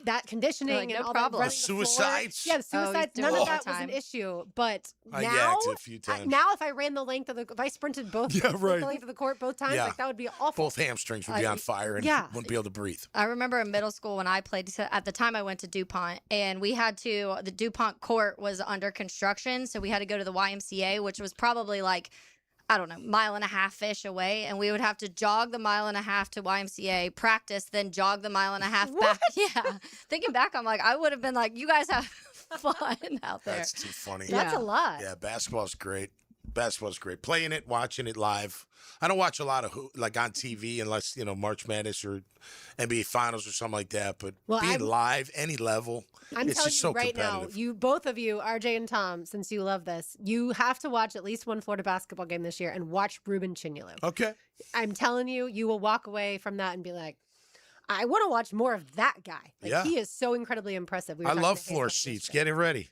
that conditioning Like, and no all problem. that The running the floor. suicides? Yeah, the suicides. do None it of all that the was an time. issue. But I now, yacked it a few times. now if I ran the length of if I sprinted both Yeah, the right. length of the court both times, Yeah. like that would be awful. Both hamstrings would be on fire and yeah. wouldn't be able to breathe. I remember in middle school when I played, at the time I went to DuPont, and we had to, the DuPont court was under construction, so we had to go to the YMCA, which was probably like, I don't know, mile and a half-ish away, and we would have to jog the mile and a half to YMCA, practice, then jog the mile and a half back. Yeah. Thinking back, I'm like, I would have been like, you guys have fun out there. That's too funny. That's a lot. Yeah, basketball's great. Basketball's great. Playing it, watching it live. I don't watch a lot of like on TV unless March Madness or NBA Finals or something like that. But being live, any level, I'm it's telling just you so right now, competitive. both of you, RJ and Tom, since you love this, you have to watch at least one Florida basketball game this year and watch Ruben Chignolo. Okay. I'm telling you, you will walk away from that and be like, I want to watch more of that guy. Like Yeah. he is so incredibly impressive. We were I talking love to Hayes floor about this seats. yesterday. Get it ready.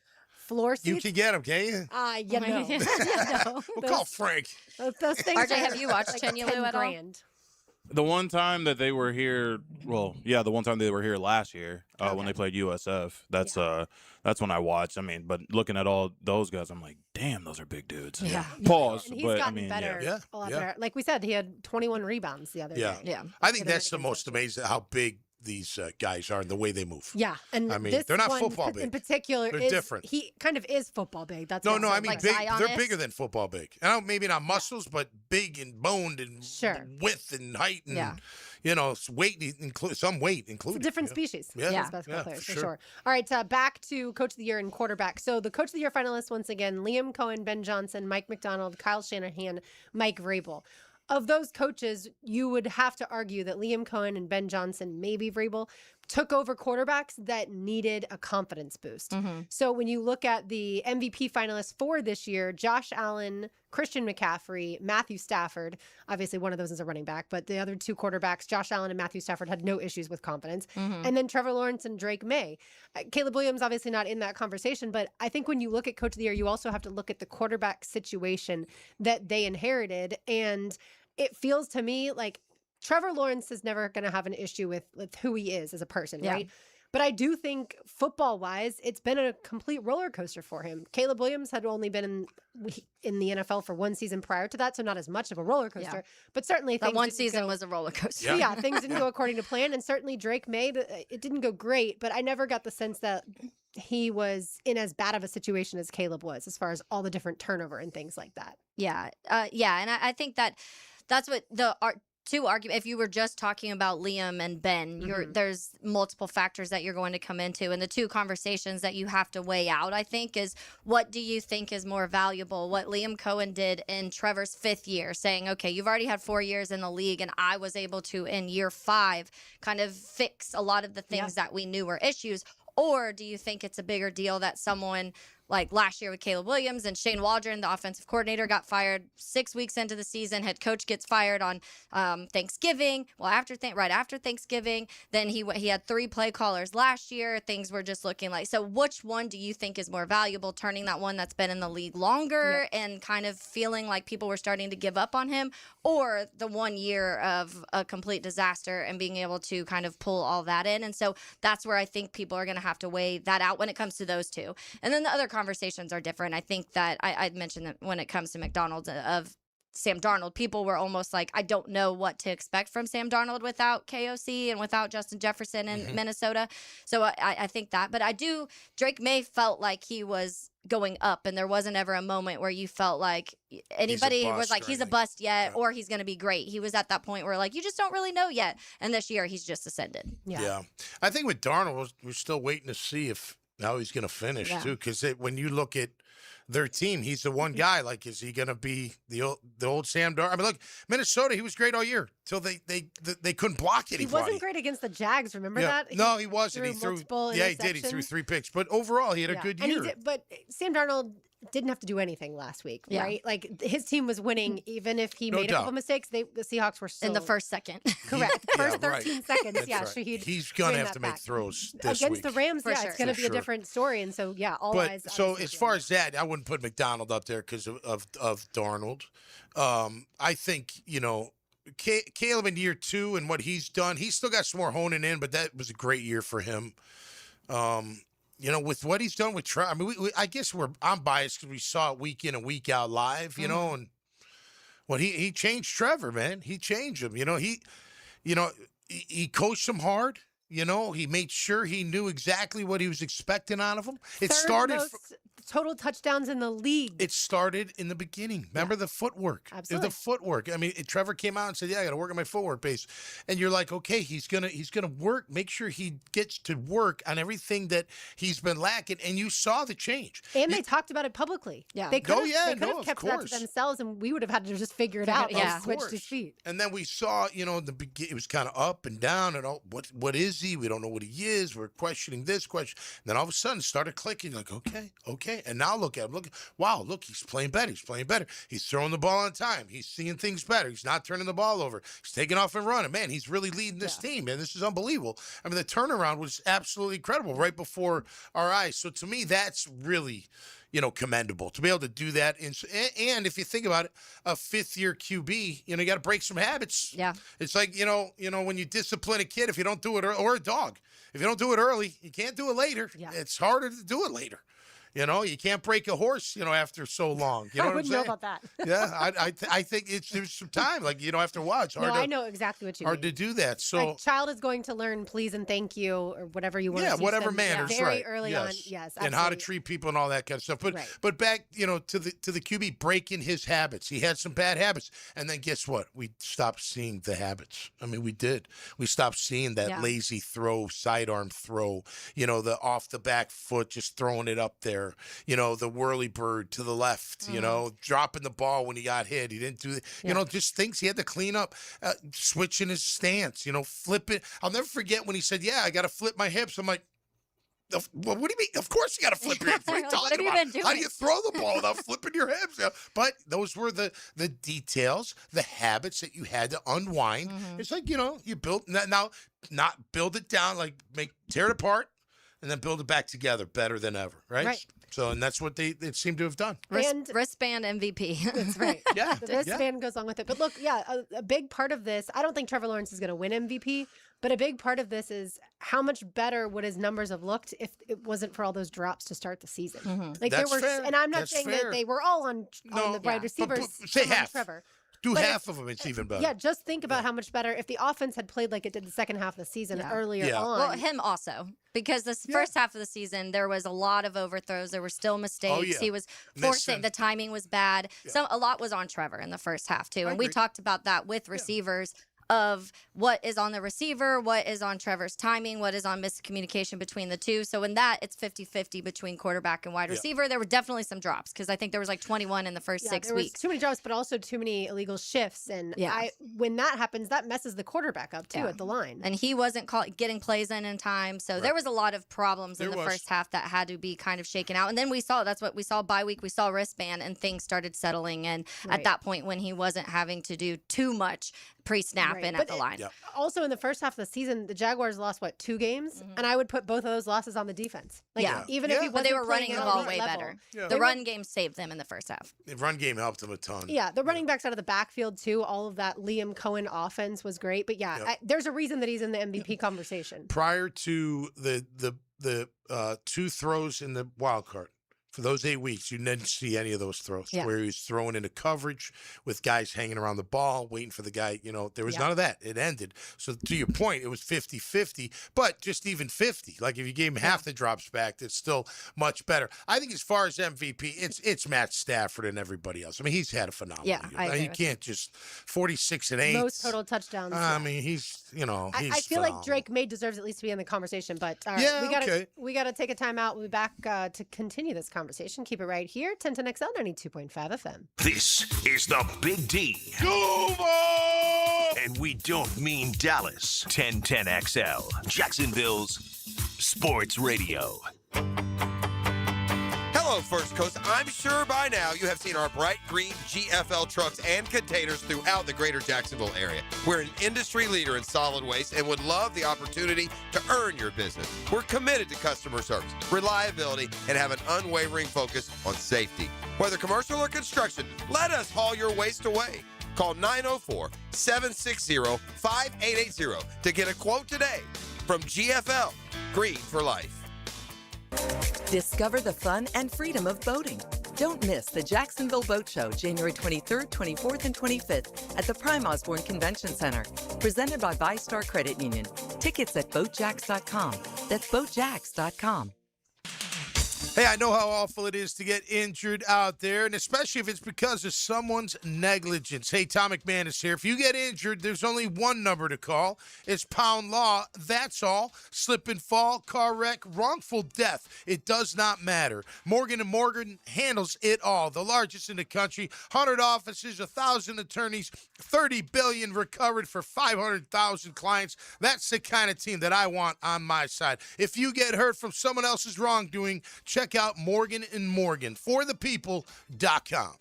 Floor seats. You can get them, can't you? You know. We'll call Frank. Those things RJ, are have you watched like Chignolo 10 at all? grand. The one time that they were here, the one time they were here last year when they played USF. That's when I watched. I mean, but looking at all those guys, I'm like, damn, those are big dudes. Yeah. Pause. And he's but gotten I mean, better. yeah. A lot better. Like we said, he had 21 rebounds the other Yeah. day. Yeah. I think that's the most amazing how big these guys are and the way they move. Yeah, and I mean, this they're not one football in big. particular They're is different. He kind of is football big. That's No, what no, I'm I mean saying. big. Zion They're is? bigger than football big. I don't maybe not muscles, but big and boned and width and height and weight some weight It's a included. different species. Yeah. As basketball Yeah, players, for for sure. sure. All right, back to Coach of the Year and quarterback. So the Coach of the Year finalists, once again, Liam Cohen, Ben Johnson, Mike McDonald, Kyle Shanahan, Mike Vrabel. Of those coaches, you would have to argue that Liam Cohen and Ben Johnson, maybe Vrabel, took over quarterbacks that needed a confidence boost. Mm-hmm. So when you look at the MVP finalists for this year, Josh Allen, Christian McCaffrey, Matthew Stafford, obviously one of those is a running back, but the other two quarterbacks, Josh Allen and Matthew Stafford, had no issues with confidence. Mhm. And then Trevor Lawrence and Drake May. Caleb Williams, obviously not in that conversation, but I think when you look at Coach of the Year, you also have to look at the quarterback situation that they inherited. And it feels to me like Trevor Lawrence is never going to have an issue with who he is as a person, Yeah. right? But I do think football-wise, it's been a complete roller coaster for him. Caleb Williams had only been in the NFL for one season prior to that, so not as much of a roller coaster. But certainly That things one didn't season go- was a roller coaster. So yeah, things didn't go according to plan, and certainly Drake May, it didn't go great. But I never got the sense that he was in as bad of a situation as Caleb was, as far as all the different turnover and things like that. Yeah. And I think that's what the two argument. If you were just talking about Liam and Ben, there's multiple factors that you're going to come into, and the two conversations that you have to weigh out, I think, is what do you think is more valuable? What Liam Cohen did in Trevor's 5th year, saying, okay, you've already had 4 years in the league, and I was able to, in year 5, kind of fix a lot of the things that we knew were issues. Or do you think it's a bigger deal that someone like last year with Caleb Williams and Shane Waldron, the offensive coordinator, got fired 6 weeks into the season. Head coach gets fired on Thanksgiving. Well, right after Thanksgiving, then he had 3 play callers last year. Things were just looking like. So which one do you think is more valuable? Turning that one that's been in the league longer and kind of feeling like people were starting to give up on him, or the 1 year of a complete disaster and being able to kind of pull all that in? And so that's where I think people are going to have to weigh that out when it comes to those two. And then the other conversations are different. I think that I'd mentioned that when it comes to McDonald's of Sam Darnold, people were almost like, I don't know what to expect from Sam Darnold without KOC and without Justin Jefferson in Minnesota. So I think that. But Drake May felt like he was going up, and there wasn't ever a moment where you felt like anybody was like, he's a bust yet, or he's going to be great. He was at that point where like, you just don't really know yet. And this year he's just ascended. Yeah. I think with Darnold, we're still waiting to see how he's going to finish too, because when you look at their team, he's the one guy. Like, is he going to be the old Sam Darnold? I mean, look, Minnesota, he was great all year till they couldn't block anybody. He wasn't great against the Jags. Remember that? No, he wasn't. He threw multiple he did. He threw interceptions. 3 picks, but overall, he had a good And year. but Sam Darnold didn't have to do anything last week, right? Like his team was winning, even if he No made a doubt. couple mistakes. The Seahawks were still In the first second. correct. First 13 seconds. That's Yeah, right. Shahid. He's going to bring have that to make back. throws this Against week. the Rams. For Yeah, sure. it's going to For be a sure. different story. And so, all But eyes. so obviously, as far as that, I wouldn't put McDonald up there because of Darnold. I think Caleb in year 2 and what he's done, he's still got some more honing in, but that was a great year for him. With what he's done with Trevor, I mean, I guess I'm biased because we saw it week in and week out live, and what he changed Trevor, man. He changed him. He coached him hard. He made sure he knew exactly what he was expecting out of him. Total touchdowns in the league. It started in the beginning. Remember the footwork. Absolutely. The footwork. I mean, Trevor came out and said, "Yeah, I got to work on my footwork pace." And you're like, "Okay, he's gonna work. Make sure he gets to work on everything that he's been lacking." And you saw the change. And they talked about it publicly. Yeah. They could have kept it up to themselves, and we would have had to just figure it out. Yeah. Switch his feet. And then we saw, it was kind of up and down, and what is he? We don't know what he is. We're questioning this question. And then all of a sudden, it started clicking. Like, okay. And now look at him. Look, he's playing better. He's throwing the ball on time. He's seeing things better. He's not turning the ball over. He's taking off and running. Man, he's really leading this team, man. This is unbelievable. I mean, the turnaround was absolutely incredible right before our eyes. So to me, that's really, commendable to be able to do that. And if you think about it, a fifth-year QB, you got to break some habits. Yeah. It's like, when you discipline a kid, if you don't do it, or a dog, if you don't do it early, you can't do it later. Yeah. It's harder to do it later. You can't break a horse, after so long. You know I wouldn't know about that. Yeah, I think there's some time. Like, after a while, it's hard. I know exactly what you mean. Hard to do that. So a child is going to learn please and thank you or whatever you want to teach whatever them manners, very early on. Yes, absolutely. And how to treat people and all that kind of stuff. But back, to the QB breaking his habits. He had some bad habits, and then guess what? We stopped seeing the habits. I mean, we did. We stopped seeing that lazy throw, sidearm throw. The off the back foot, just throwing it up there. The whirly bird to the left, dropping the ball when he got hit. He didn't do just things he had to clean up, switching his stance, flipping. I'll never forget when he said, "Yeah, I got to flip my hips." I'm like, well, what do you mean? Of course you got to flip your hips. What are you talking about? How do you throw the ball without flipping your hips? But those were the details, the habits that you had to unwind. It's like, you built, now not build it down, like tear it apart and then build it back together better than ever, right? So, and that's what they seem to have done. Wristband MVP. That's right. Yeah. The wristband goes along with it. But look, a big part of this, I don't think Trevor Lawrence is going to win MVP, but a big part of this is how much better would his numbers have looked if it wasn't for all those drops to start the season. Like That's there were, fair. and I'm not That's saying fair. that they were all on the wide receivers. But say half. Trevor. Do But half of them, it's even better. Yeah, just think about how much better if the offense had played like it did the second half of the season earlier on. Well, him also. Because this first half of the season, there was a lot of overthrows. There were still mistakes. He was forcing. The timing was bad. A lot was on Trevor in the first half, too. And we talked about that with receivers of what is on the receiver, what is on Trevor's timing, what is on miscommunication between the two. So in that, it's 50-50 between quarterback and wide receiver. There were definitely some drops because I think there was like 21 in the first 6 there weeks. Was too many drops, but also too many illegal shifts. And when that happens, that messes the quarterback up, too, at the line. And he wasn't getting plays in time. So there was a lot of problems in the first half that had to be kind of shaken out. And then that's what we saw bye week. We saw wristband and things started settling in at that point when he wasn't having to do too much pre-snap and at the line. Also, in the first half of the season, the Jaguars lost, 2 games? And I would put both of those losses on the defense. Even if he wasn't they were running the ball way level, better. The run game saved them in the first half. The run game helped them a ton. Yeah, the running backs out of the backfield, too. All of that Liam Cohen offense was great. But, there's a reason that he's in the MVP conversation. Prior to the 2 throws in the wild card, for those 8 weeks, you didn't see any of those throws where he was throwing into coverage with guys hanging around the ball, waiting for the guy. There was none of that. It ended. So to your point, it was 50-50, but just even 50. Like if you gave him half the drops back, it's still much better. I think as far as MVP, it's Matt Stafford and everybody else. I mean, he's had a phenomenal year. You can't just 46-8. Most total touchdowns. I mean, he's I feel like Drake May deserves at least to be in the conversation, but all right, we gotta take a time out. We'll be back to continue this conversation. Keep it right here. 1010XL 92.5 FM. This is the Big D. Duval! And we don't mean Dallas. 1010XL, Jacksonville's sports radio. Hello, First Coast. I'm sure by now you have seen our bright green GFL trucks and containers throughout the greater Jacksonville area. We're an industry leader in solid waste and would love the opportunity to earn your business. We're committed to customer service, reliability, and have an unwavering focus on safety. Whether commercial or construction, let us haul your waste away. Call 904-760-5880 to get a quote today from GFL, Green for Life. Discover the fun and freedom of boating. Don't miss the Jacksonville Boat Show, January 23rd, 24th, and 25th at the Prime Osborne Convention Center. Presented by ViStar Credit Union. Tickets at boatjacks.com. That's boatjacks.com. Hey, I know how awful it is to get injured out there, and especially if it's because of someone's negligence. Hey, Tom McManus here. If you get injured, there's only one number to call. It's Pound Law. That's all. Slip and fall, car wreck, wrongful death. It does not matter. Morgan & Morgan handles it all. The largest in the country. 100 offices, 1,000 attorneys, $30 billion recovered for 500,000 clients. That's the kind of team that I want on my side. If you get hurt from someone else's wrongdoing, check out Morgan & Morgan, forthepeople.com.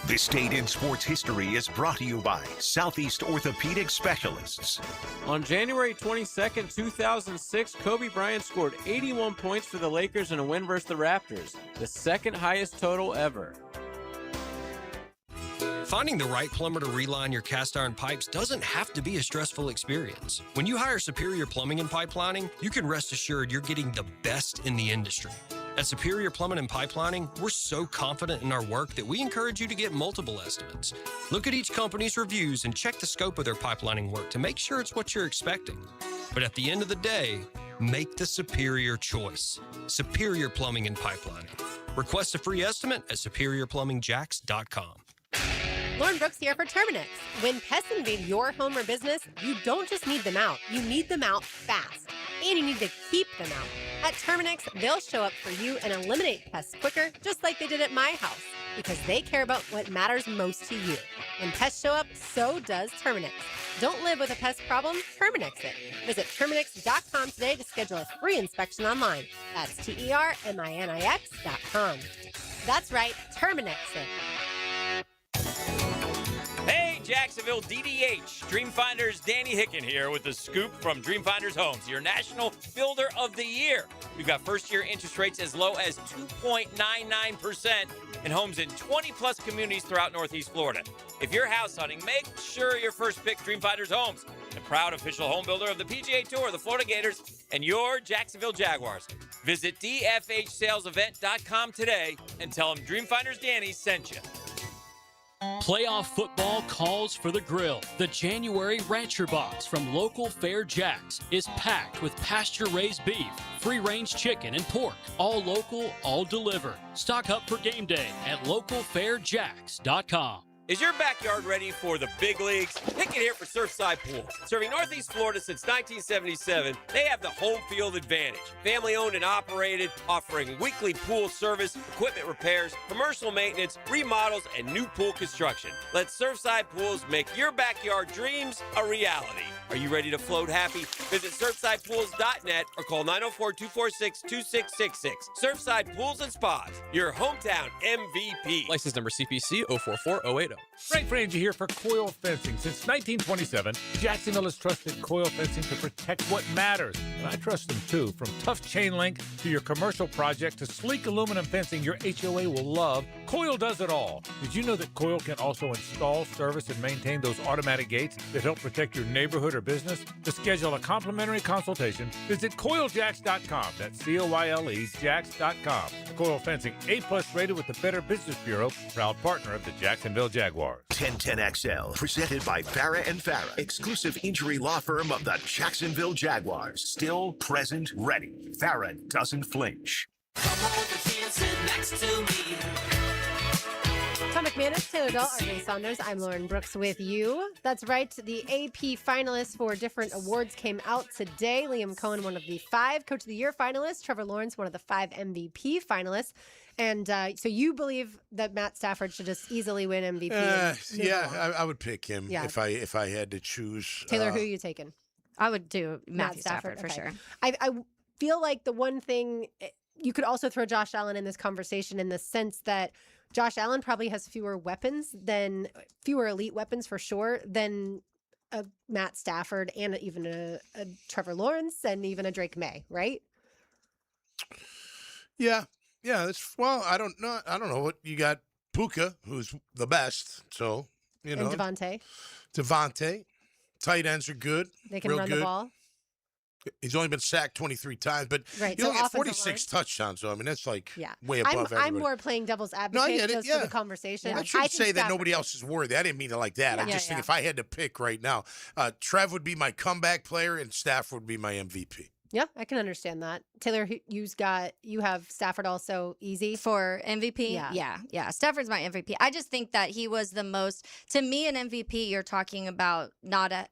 This Date in Sports History is brought to you by Southeast Orthopedic Specialists. On January 22nd, 2006, Kobe Bryant scored 81 points for the Lakers in a win versus the Raptors, the second highest total ever. Finding the right plumber to reline your cast iron pipes doesn't have to be a stressful experience. When you hire Superior Plumbing and Pipelining, you can rest assured you're getting the best in the industry. At Superior Plumbing and Pipelining, we're so confident in our work that we encourage you to get multiple estimates. Look at each company's reviews and check the scope of their pipelining work to make sure it's what you're expecting. But at the end of the day, make the superior choice. Superior Plumbing and Pipelining. Request a free estimate at superiorplumbingjacks.com. Lauren Brooks here for Terminix. When pests invade your home or business, you don't just need them out. You need them out fast. And you need to keep them out. At Terminix, they'll show up for you and eliminate pests quicker, just like they did at my house, because they care about what matters most to you. When pests show up, so does Terminix. Don't live with a pest problem, Terminix it. Visit Terminix.com today to schedule a free inspection online. That's TERMINIX.com. That's right, Terminix it. Hey, Jacksonville DDH. Dreamfinders Danny Hicken here with the scoop from Dreamfinders Homes, your National Builder of the Year. We've got first-year interest rates as low as 2.99% in homes in 20-plus communities throughout Northeast Florida. If you're house hunting, make sure your first pick Dreamfinders Homes, the proud official home builder of the PGA Tour, the Florida Gators, and your Jacksonville Jaguars. Visit dfhsalesevent.com today and tell them Dreamfinders Danny sent you. Playoff football calls for the grill. The January Rancher Box from local Fair Jacks is packed with pasture-raised beef, free-range chicken, and pork. All local, all delivered. Stock up for game day at localfairjacks.com. Is your backyard ready for the big leagues? Pick it here for Surfside Pools. Serving Northeast Florida since 1977, they have the home field advantage. Family owned and operated, offering weekly pool service, equipment repairs, commercial maintenance, remodels, and new pool construction. Let Surfside Pools make your backyard dreams a reality. Are you ready to float happy? Visit surfsidepools.net or call 904-246-2666. Surfside Pools and Spas, your hometown MVP. License number CPC 044080. Frank Frangie here for Coil Fencing. Since 1927, Jacksonville has trusted Coil Fencing to protect what matters. And I trust them too. From tough chain link to your commercial project to sleek aluminum fencing your HOA will love, Coil does it all. Did you know that Coil can also install, service, and maintain those automatic gates that help protect your neighborhood or business? To schedule a complimentary consultation, visit CoilJacks.com. That's COYLE Jacks.com. Coil Fencing, A+ rated with the Better Business Bureau, proud partner of the Jacksonville Jaguars. 1010XL, presented by Farah and Farah, exclusive injury law firm of the Jacksonville Jaguars. Still, present, ready. Farah doesn't flinch. Tom McManus, Taylor Dahl, RJ Saunders. I'm Lauren Brooks with you. That's right. The AP finalists for different awards came out today. Liam Cohen, one of the 5 Coach of the Year finalists. Trevor Lawrence, one of the 5 MVP finalists. And so you believe that Matt Stafford should just easily win MVP? I would pick him if I had to choose. Taylor, who are you taking? I would do Matthew Stafford for sure. I feel like the one thing, you could also throw Josh Allen in this conversation in the sense that Josh Allen probably has fewer elite weapons for sure, than a Matt Stafford and even a Trevor Lawrence and even a Drake May, right? Yeah. Yeah, well, I don't know what you got. Puka, who's the best, so And Devontae. Tight ends are good. They can real run good. the ball. He's only been sacked 23 times, but Right, you so look at offensive 46 touchdowns. So I mean, that's like Yeah. way above everybody. I'm more playing devil's advocate No, I get it. just Yeah. for the conversation. I shouldn't say that Stafford- nobody else is worthy. I didn't mean it like that. I Yeah. just think Yeah. if I had to pick right now, Trev would be my comeback player and Stafford would be my MVP. Yeah, I can understand that. Taylor, you have Stafford also easy for MVP. Yeah. Stafford's my MVP. I just think that he was the most. To me, an MVP, you're talking about not a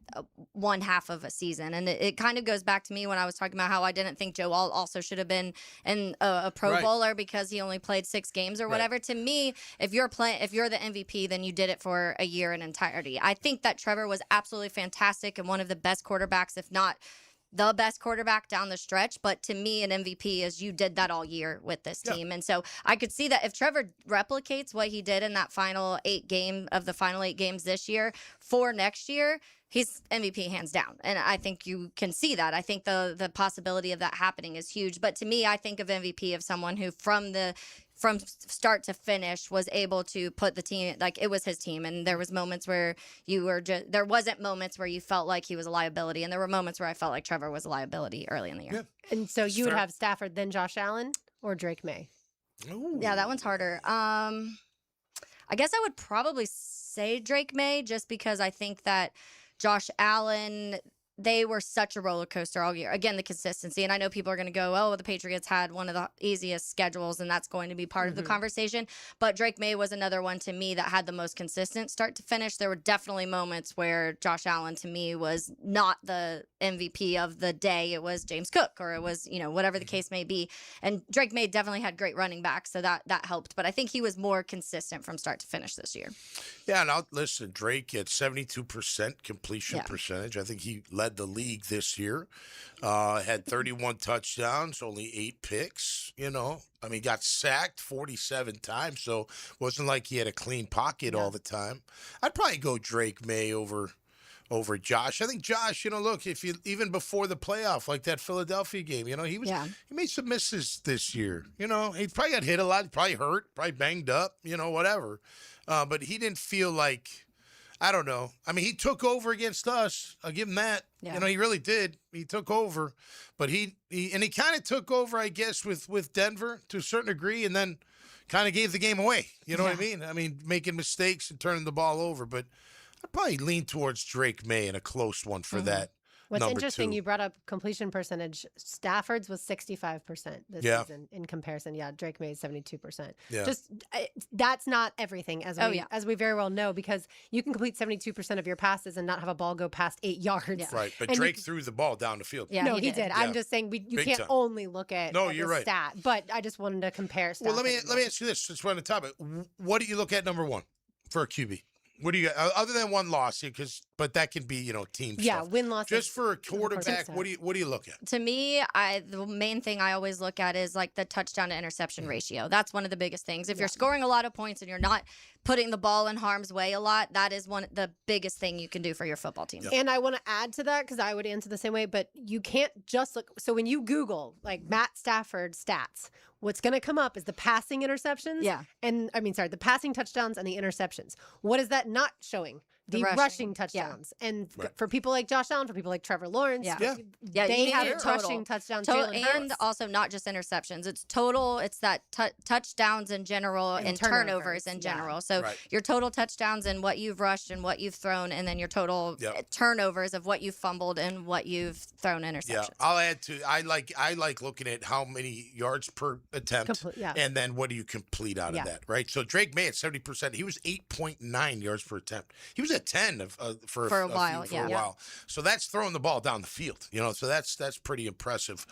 one half of a season, and it kind of goes back to me when I was talking about how I didn't think Joe Alt also should have been a Pro Right. Bowler because he only played 6 games or whatever. To me, if you're the MVP, then you did it for a year in entirety. I think that Trevor was absolutely fantastic and one of the best quarterbacks, if not the best quarterback down the stretch. But to me, an MVP is you did that all year with this team. And so I could see that if Trevor replicates what he did in that final 8 games this year for next year, he's MVP hands down. And I think you can see that. I think the possibility of that happening is huge. But to me, I think of MVP of someone who from start to finish was able to put the team, like it was his team. And there was moments where there wasn't moments where you felt like he was a liability. And there were moments where I felt like Trevor was a liability early in the year. And so you would have Stafford, then Josh Allen, or Drake May? Yeah, that one's harder. I guess I would probably say Drake May just because I think that Josh Allen, they were such a roller coaster all year. Again, the consistency. And I know people are going to go, oh, the Patriots had one of the easiest schedules, and that's going to be part of the conversation. But Drake May was another one to me that had the most consistent start to finish. There were definitely moments where Josh Allen, to me, was not the MVP of the day. It was James Cook, or it was, whatever the case may be. And Drake May definitely had great running backs, so that helped. But I think he was more consistent from start to finish this year. Yeah, and listen, Drake at 72% completion percentage. I think he led the league this year. Had 31 touchdowns, only 8 picks. Got sacked 47 times, so it wasn't like he had a clean pocket all the time. I'd probably go Drake May over Josh. I think Josh, look, if you even before the playoff, like that Philadelphia game, he made some misses this year. He probably got hit a lot, probably hurt, probably banged up, whatever. But he didn't feel like, I don't know. I mean, he took over against us. I'll give him that. Yeah. He really did. He took over, but he kind of took over, I guess, with Denver to a certain degree, and then kind of gave the game away. You know what I mean? I mean, making mistakes and turning the ball over. But I'd probably lean towards Drake May in a close one for that. What's number interesting, 2. you brought up completion percentage. Stafford's was 65% this season in comparison. Yeah, Drake May's 72%. Yeah. Just that's not everything, as we very well know, because you can complete 72% of your passes and not have a ball go past 8 yards. Right, but Drake threw the ball down the field. Yeah, no, he did. I'm just saying you Big can't time. only look at you're the right. stat. But I just wanted to compare stats. Well, let me ask you this. Since we're on the topic, what do you look at number 1 for a QB? What do you got other than one loss? But that can be team stuff. Win-loss. Just for a quarterback, what do you look at? To me, the main thing I always look at is like the touchdown to interception ratio. That's one of the biggest things. If you're scoring a lot of points and you're not putting the ball in harm's way a lot, that is the biggest thing you can do for your football team. And I want to add to that because I would answer the same way, but you can't just look. So when you Google like Matt Stafford stats, what's going to come up is the passing interceptions. Yeah. And the passing touchdowns and the interceptions. What is that not showing? The rushing touchdowns. And for people like Josh Allen, for people like Trevor Lawrence, they have rushing touchdowns. And also not just interceptions. It's total. It's that touchdowns in general and turnovers in general. So your total touchdowns and what you've rushed and what you've thrown, and then your total turnovers of what you've fumbled and what you've thrown interceptions. Yeah, I'll add to. I like looking at how many yards per attempt, and then what do you complete out of that, right? So Drake May at 70%, he was 8.9 yards per attempt. He was at 10 for a while. So that's throwing the ball down the field, so that's pretty impressive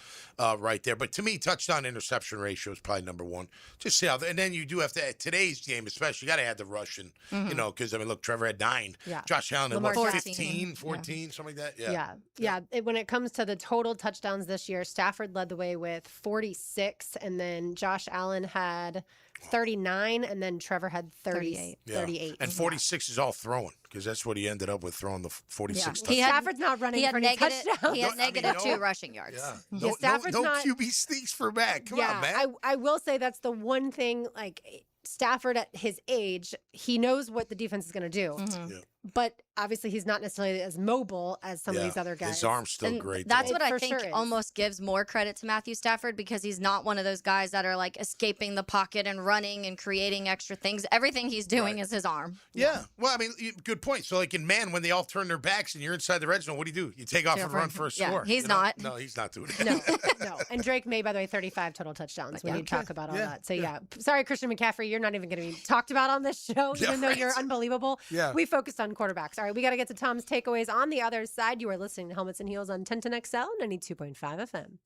right there. But to me, touchdown interception ratio is probably number 1. Just see how, and then you do have to, today's game especially, you got to add the rushing, because look, Trevor had 9. Josh Allen had what, 15, 14, something like that. Yeah. When it comes to the total touchdowns this year, Stafford led the way with 46, and then Josh Allen had 39, and then Trevor had 38. Yeah. 38. And 46 is all throwing because that's what he ended up with, throwing the 46 touchdowns. Stafford's not running He had for any negative, touchdowns. he had negative 2 rushing yards. Yeah. Stafford's no not- QB sneaks for Mac. Come on, man. I will say that's the one thing, like, Stafford at his age, he knows what the defense is going to do. Yeah. But obviously, he's not necessarily as mobile as some of these other guys. His arm's still And great. That's though. what I For think sure is. almost gives more credit to Matthew Stafford because he's not one of those guys that are like escaping the pocket and running and creating extra things. Everything he's doing is his arm. Yeah. Well, I mean, good point. So, like in man, when they all turn their backs and you're inside the red zone, what do? You take off and run for a Yeah, score. he's you know? not. No, he's not doing it. No, no. And Drake May, by the way, 35 total touchdowns. We need to talk about all Yeah, that. So, yeah. Sorry, Christian McCaffrey, you're not even going to be talked about on this show, Yeah, even though right. you're unbelievable. Yeah. We focused on quarterbacks. All right, we got to get to Tom's takeaways on the other side. You are listening to Helmets and Heels on 1010XL, 92.5 FM.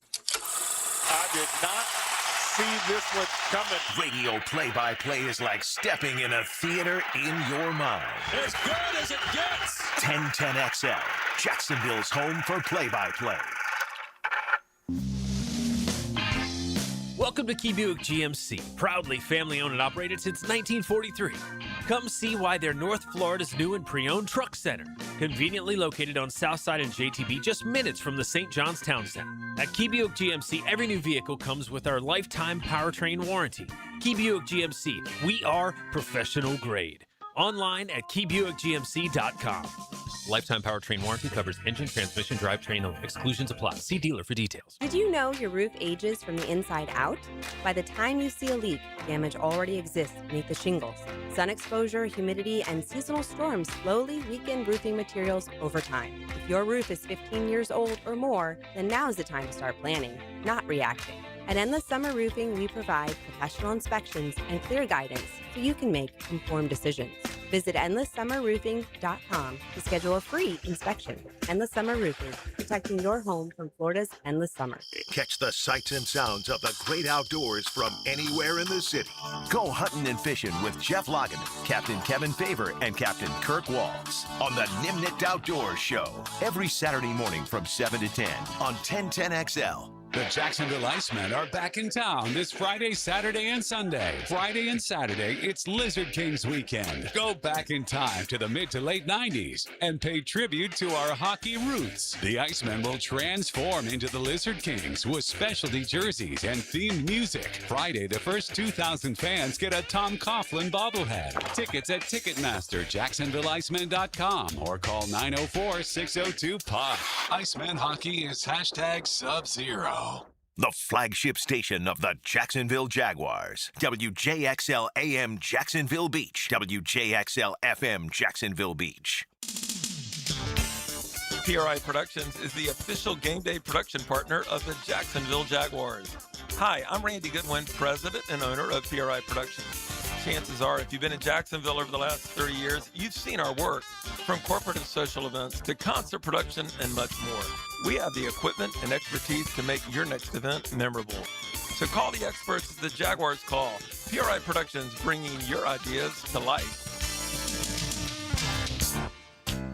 I did not see this one coming. Radio play-by-play is like stepping in a theater in your mind. As good as it gets. 1010XL, Jacksonville's home for play-by-play. Welcome to Key Buick GMC, proudly family-owned and operated since 1943. Come see why they're North Florida's new and pre-owned truck center, conveniently located on Southside and JTB, just minutes from the St. John's Town Center. At Key Buick GMC, every new vehicle comes with our lifetime powertrain warranty. Key Buick GMC, we are professional grade. Online at keybuickgmc.com. Lifetime powertrain warranty covers engine, transmission, drivetrain only. Exclusions apply. See dealer for details. Did you know your roof ages from the inside out? By the time you see a leak, damage already exists beneath the shingles. Sun exposure, humidity, and seasonal storms slowly weaken roofing materials over time. If your roof is 15 years old or more, then now's the time to start planning, not reacting. At Endless Summer Roofing, we provide professional inspections and clear guidance so you can make informed decisions. Visit EndlessSummerRoofing.com to schedule a free inspection. Endless Summer Roofing, protecting your home from Florida's endless summer. Catch the sights and sounds of the great outdoors from anywhere in the city. Go hunting and fishing with Jeff Lageman, Captain Kevin Favor, and Captain Kirk Walls on the Nimnicht Outdoors Show every Saturday morning from 7 to 10 on 1010XL. The Jacksonville Icemen are back in town this Friday, Saturday, and Sunday. Friday and Saturday, it's Lizard Kings weekend. Go back in time to the mid to late 90s and pay tribute to our hockey roots. The Icemen will transform into the Lizard Kings with specialty jerseys and themed music. Friday, the first 2,000 fans get a Tom Coughlin bobblehead. Tickets at Ticketmaster, JacksonvilleIcemen.com, or call 904-602-POP. Iceman hockey is #Sub-Zero. The flagship station of the Jacksonville Jaguars. WJXL AM Jacksonville Beach. WJXL FM Jacksonville Beach. PRI Productions is the official game day production partner of the Jacksonville Jaguars. Hi, I'm Randy Goodwin, president and owner of PRI Productions. Chances are, if you've been in Jacksonville over the last 30 years, you've seen our work, from corporate and social events to concert production and much more. We have the equipment and expertise to make your next event memorable. So call the experts at the Jaguars Call. PRI Productions, bringing your ideas to life.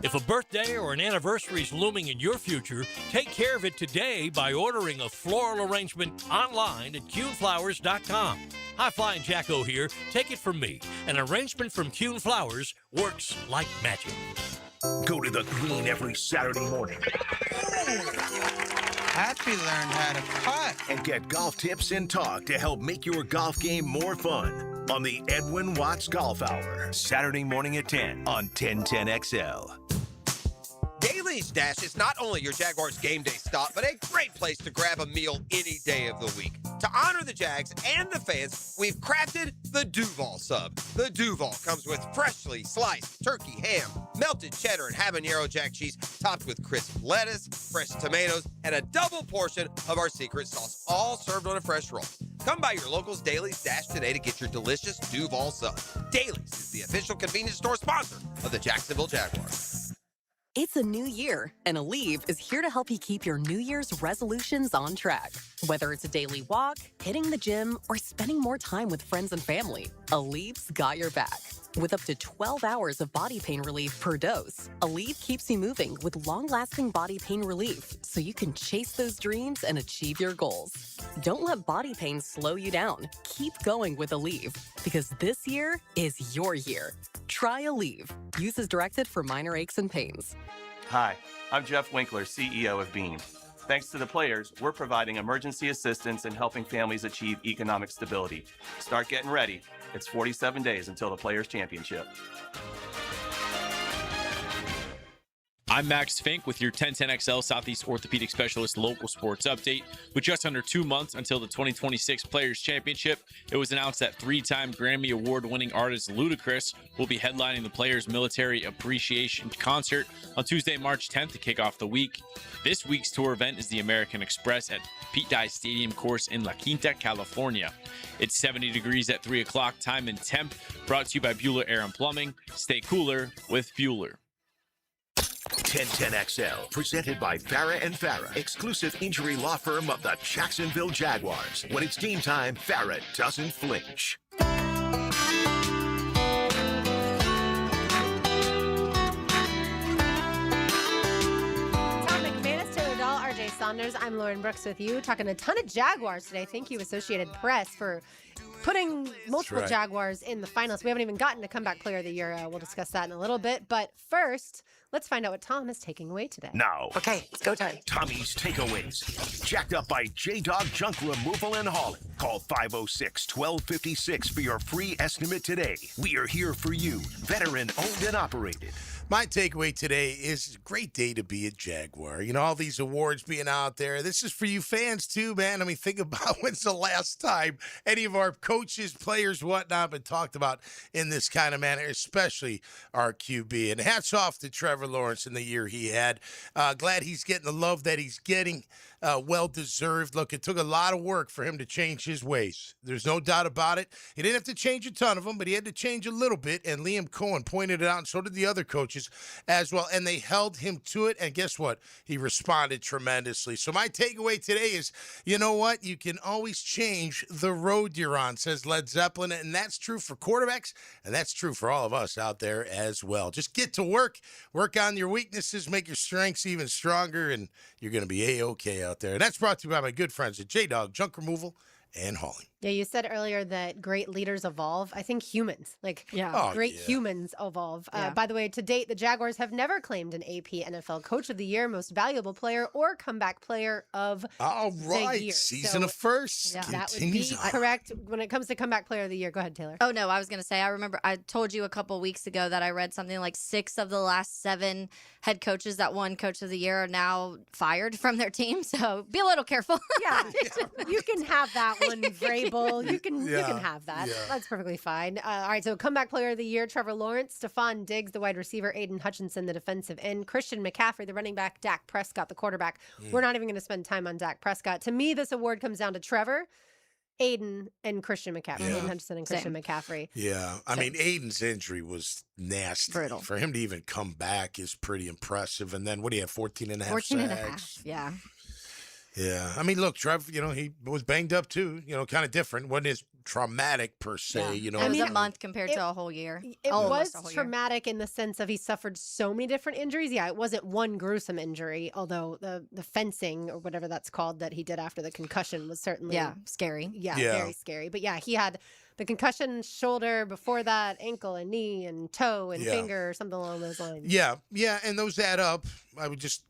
If a birthday or an anniversary is looming in your future, take care of it today by ordering a floral arrangement online at CuneFlowers.com. Hi, Flying Jacko here. Take it from me. An arrangement from Cune Flowers works like magic. Go to the green every Saturday morning. Happy learned how to putt. And get golf tips and talk to help make your golf game more fun on the Edwin Watts Golf Hour. Saturday morning at 10 on 1010XL. Daly's Dash is not only your Jaguars game day stop, but a great place to grab a meal any day of the week. To honor the Jags and the fans, we've crafted the Duval Sub. The Duval comes with freshly sliced turkey, ham, melted cheddar, and habanero jack cheese, topped with crisp lettuce, fresh tomatoes, and a double portion of our secret sauce, all served on a fresh roll. Come by your local's Daly's Dash today to get your delicious Duval Sub. Daly's is the official convenience store sponsor of the Jacksonville Jaguars. It's a new year, and Aleve is here to help you keep your New Year's resolutions on track. Whether it's a daily walk, hitting the gym, or spending more time with friends and family, Aleve's got your back. With up to 12 hours of body pain relief per dose, Aleve keeps you moving with long-lasting body pain relief so you can chase those dreams and achieve your goals. Don't let body pain slow you down. Keep going with Aleve, because this year is your year. Try Aleve. Use as directed for minor aches and pains. Hi, I'm Jeff Winkler, CEO of Beam. Thanks to the players, we're providing emergency assistance and helping families achieve economic stability. Start getting ready. It's 47 days until the Players' Championship. I'm Max Fink with your 1010XL Southeast Orthopedic Specialist local sports update. With just under 2 months until the 2026 Players' Championship, it was announced that 3-time Grammy Award-winning artist Ludacris will be headlining the Players' Military Appreciation Concert on Tuesday, March 10th to kick off the week. This week's tour event is the American Express at Pete Dye Stadium course in La Quinta, California. It's 70 degrees at 3 o'clock, time and temp, brought to you by Bueller Air and Plumbing. Stay cooler with Bueller. 1010XL, presented by Farah and Farah, exclusive injury law firm of the Jacksonville Jaguars. When it's game time, Farah doesn't flinch. Saunders. I'm Lauren Brooks with you, talking a ton of Jaguars today. Thank you, Associated Press, for putting multiple Jaguars in the finals. We haven't even gotten to Comeback Player of the Year. We'll discuss that in a little bit. But first, let's find out what Tom is taking away today. Now. Okay, it's go time. Tommy's Takeaways. Jacked up by J-Dog Junk Removal and Hauling. Call 506-1256 for your free estimate today. We are here for you. Veteran owned and operated. My takeaway today is a great day to be a Jaguar. You know, all these awards being out there. This is for you fans, too, man. I mean, think about when's the last time any of our coaches, players, whatnot, been talked about in this kind of manner, especially our QB. And hats off to Trevor Lawrence in the year he had. Glad he's getting the love that he's getting. Well-deserved. Look, it took a lot of work for him to change his ways. There's no doubt about it. He didn't have to change a ton of them, but he had to change a little bit, and Liam Cohen pointed it out, and so did the other coaches as well, and they held him to it, and guess what? He responded tremendously. So my takeaway today is, you know what? You can always change the road you're on, says Led Zeppelin, and that's true for quarterbacks, and that's true for all of us out there as well. Just get to work on your weaknesses, make your strengths even stronger, and you're going to be A-OK out there. And that's brought to you by my good friends at J-Dog Junk Removal and Hauling. Yeah, you said earlier that great leaders evolve. I think humans, humans evolve. By the way, to date, the Jaguars have never claimed an AP NFL Coach of the Year, Most Valuable Player, or Comeback Player of the Year. Season of first. Yeah, that would be correct. When it comes to Comeback Player of the Year, go ahead, Taylor. Oh, no, I was going to say, I remember I told you a couple weeks ago that I read something like 6 of the last 7 head coaches that won Coach of the Year are now fired from their team. So be a little careful. Yeah, you can have that one, Vrabel. You can have that. Yeah. That's perfectly fine. All right, so Comeback Player of the Year, Trevor Lawrence, Stephon Diggs, the wide receiver, Aiden Hutchinson, the defensive end, Christian McCaffrey, the running back, Dak Prescott, the quarterback. We're not even going to spend time on Dak Prescott. To me, this award comes down to Trevor, Aiden, and Christian McCaffrey. Yeah. Aiden Hutchinson and Christian McCaffrey. Yeah, I mean, Aiden's injury was nasty. Brutal. For him to even come back is pretty impressive. And then what do you have, 14 and a half 14 and a sacks? half, yeah. Yeah. I mean, look, Trev, he was banged up too, kind of different. Wasn't as traumatic per se, It was a month compared to a whole year. It Almost was a whole year. traumatic in the sense of he suffered so many different injuries. Yeah, it wasn't one gruesome injury, although the fencing or whatever that's called that he did after the concussion was certainly scary. Yeah, very scary. But yeah, he had the concussion, shoulder, before that, ankle and knee and toe and finger or something along those lines. Yeah, and those add up. I would just,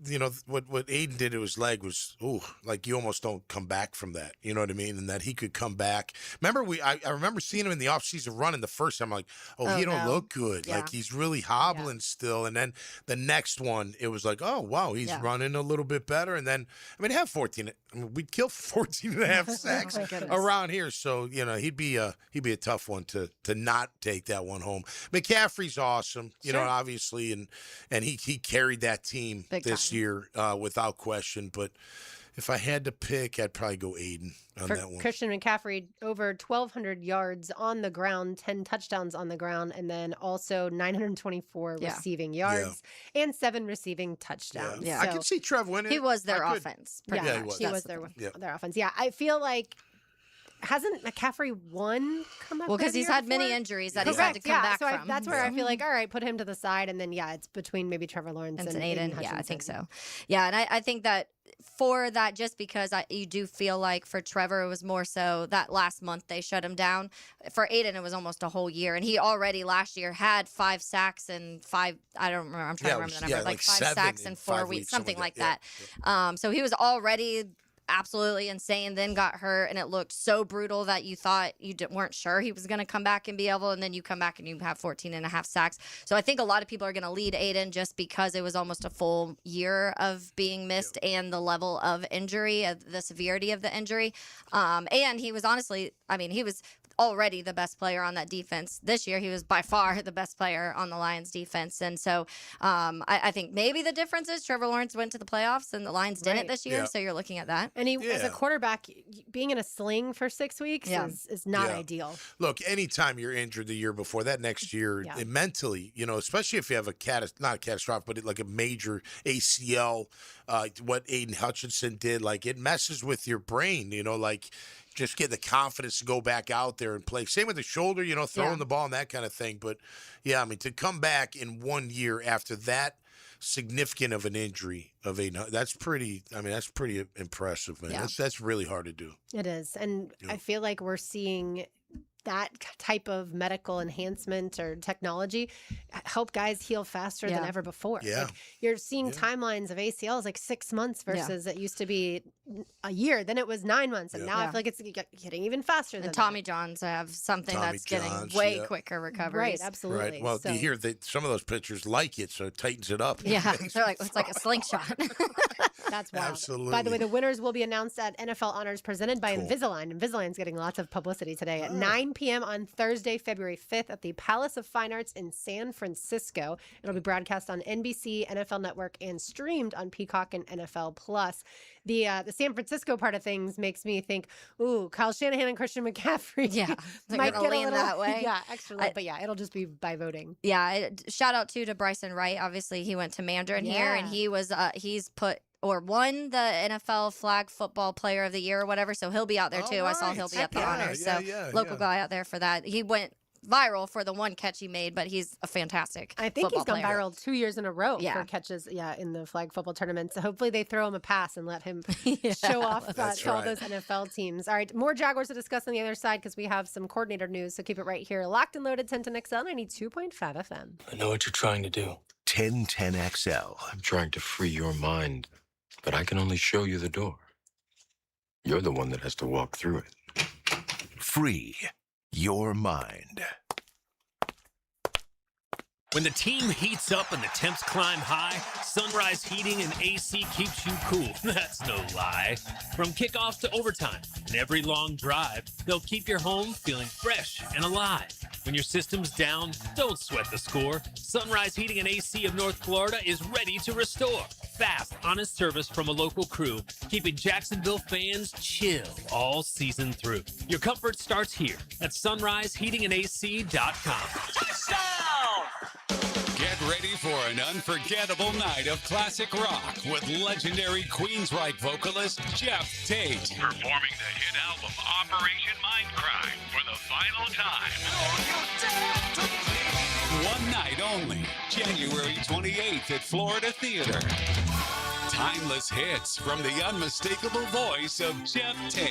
what Aiden did to his leg was, like you almost don't come back from that. You know what I mean? And that he could come back. Remember, I remember seeing him in the offseason running the first time. I'm like, he don't look good. Yeah. Like he's really hobbling still. And then the next one, it was like, oh, wow, he's running a little bit better. And then, we'd kill 14 and a half sacks around here. So, he'd be a tough one to not take that one home. McCaffrey's awesome, obviously, and he carried that team this year without question. But If I had to pick, I'd probably go Aiden on For that one. Christian McCaffrey, over 1,200 yards on the ground, 10 touchdowns on the ground, and then also 924 receiving yards and 7 receiving touchdowns. I could see Trev winning. He was their I could. offense. Yeah, pretty he much. was. He That's was the their, thing. their offense. Yeah, I feel like hasn't McCaffrey won comeback? Well, because player he's of the year had many before? injuries that he's had to Correct, come back so from. that's where I feel like, all right, put him to the side, and then it's between maybe Trevor Lawrence and Aiden Hutchinson. Yeah, I think so. Yeah, and I think that for that, just because you do feel like for Trevor it was more so that last month they shut him down. For Aiden, it was almost a whole year, and he already last year had 5 sacks and 5. I don't remember. I'm trying to remember the number. Like 5 sacks in 4 weeks, something like that. So he was already absolutely insane, then got hurt, and it looked so brutal that you thought you weren't sure he was going to come back and be able, and then you come back and you have 14.5 sacks. So I think a lot of people are going to lead Aiden just because it was almost a full year of being missed and the level of injury, the severity of the injury. And he was honestly, he was already the best player on that defense. This year, he was by far the best player on the Lions defense. And so I think maybe the difference is Trevor Lawrence went to the playoffs and the Lions didn't this year. So you're looking at that. And he, as a quarterback, being in a sling for 6 weeks is not ideal. Look, anytime you're injured the year before, that next year, it mentally, especially if you have not a catastrophic, but like a major ACL, what Aiden Hutchinson did, like it messes with your brain, just get the confidence to go back out there and play. Same with the shoulder, throwing the ball and that kind of thing. But, to come back in 1 year after that significant of an injury of that's pretty impressive, man. Yeah. That's really hard to do. It is. And I feel like we're seeing that type of medical enhancement or technology help guys heal faster than ever before. Yeah. Like you're seeing timelines of ACLs like 6 months versus it used to be a year. Then it was 9 months. And now I feel like it's getting even faster than Tommy Johns have something that's getting way quicker recoveries. Right, absolutely. Right. Well, you hear that some of those pitchers like it, so it tightens it up. Yeah. They're like, it's like a slingshot. That's wild. Absolutely. By the way, the winners will be announced at NFL Honors presented by Invisalign. Invisalign's getting lots of publicity today at 9 p.m. on Thursday, February 5th at the Palace of Fine Arts in San Francisco. It'll be broadcast on NBC, NFL Network, and streamed on Peacock and NFL Plus. The San Francisco part of things makes me think, ooh, Kyle Shanahan and Christian McCaffrey might get a little that way. Yeah, extra low, but it'll just be by voting. Yeah, shout out to Bryson Wright. Obviously, he went to Mandarin here, and he was he's won the NFL Flag Football Player of the Year or whatever, so he'll be out there too. I saw he'll be at the honors. Local guy out there for that. He went viral for the one catch he made, but he's a fantastic I think he's gone player. viral 2 years in a row for catches in the flag football tournament. So hopefully they throw him a pass and let him show off to all those NFL teams. All right, more Jaguars to discuss on the other side because we have some coordinator news, so keep it right here. Locked and loaded, 1010XL 92.5 FM. I know what you're trying to do. 1010XL. I'm trying to free your mind, but I can only show you the door. You're the one that has to walk through it. Free your mind. When the team heats up and the temps climb high, Sunrise Heating and AC keeps you cool. That's no lie. From kickoff to overtime and every long drive, they'll keep your home feeling fresh and alive. When your system's down, don't sweat the score. Sunrise Heating and AC of North Florida is ready to restore. Fast, honest service from a local crew, keeping Jacksonville fans chill all season through. Your comfort starts here at sunriseheatingandac.com. Touchdown! Get ready for an unforgettable night of classic rock with legendary Queensryche vocalist Jeff Tate. Performing the hit album Operation Mindcrime for the final time. One night only, January 28th at Florida Theater. Timeless hits from the unmistakable voice of Jeff Tate.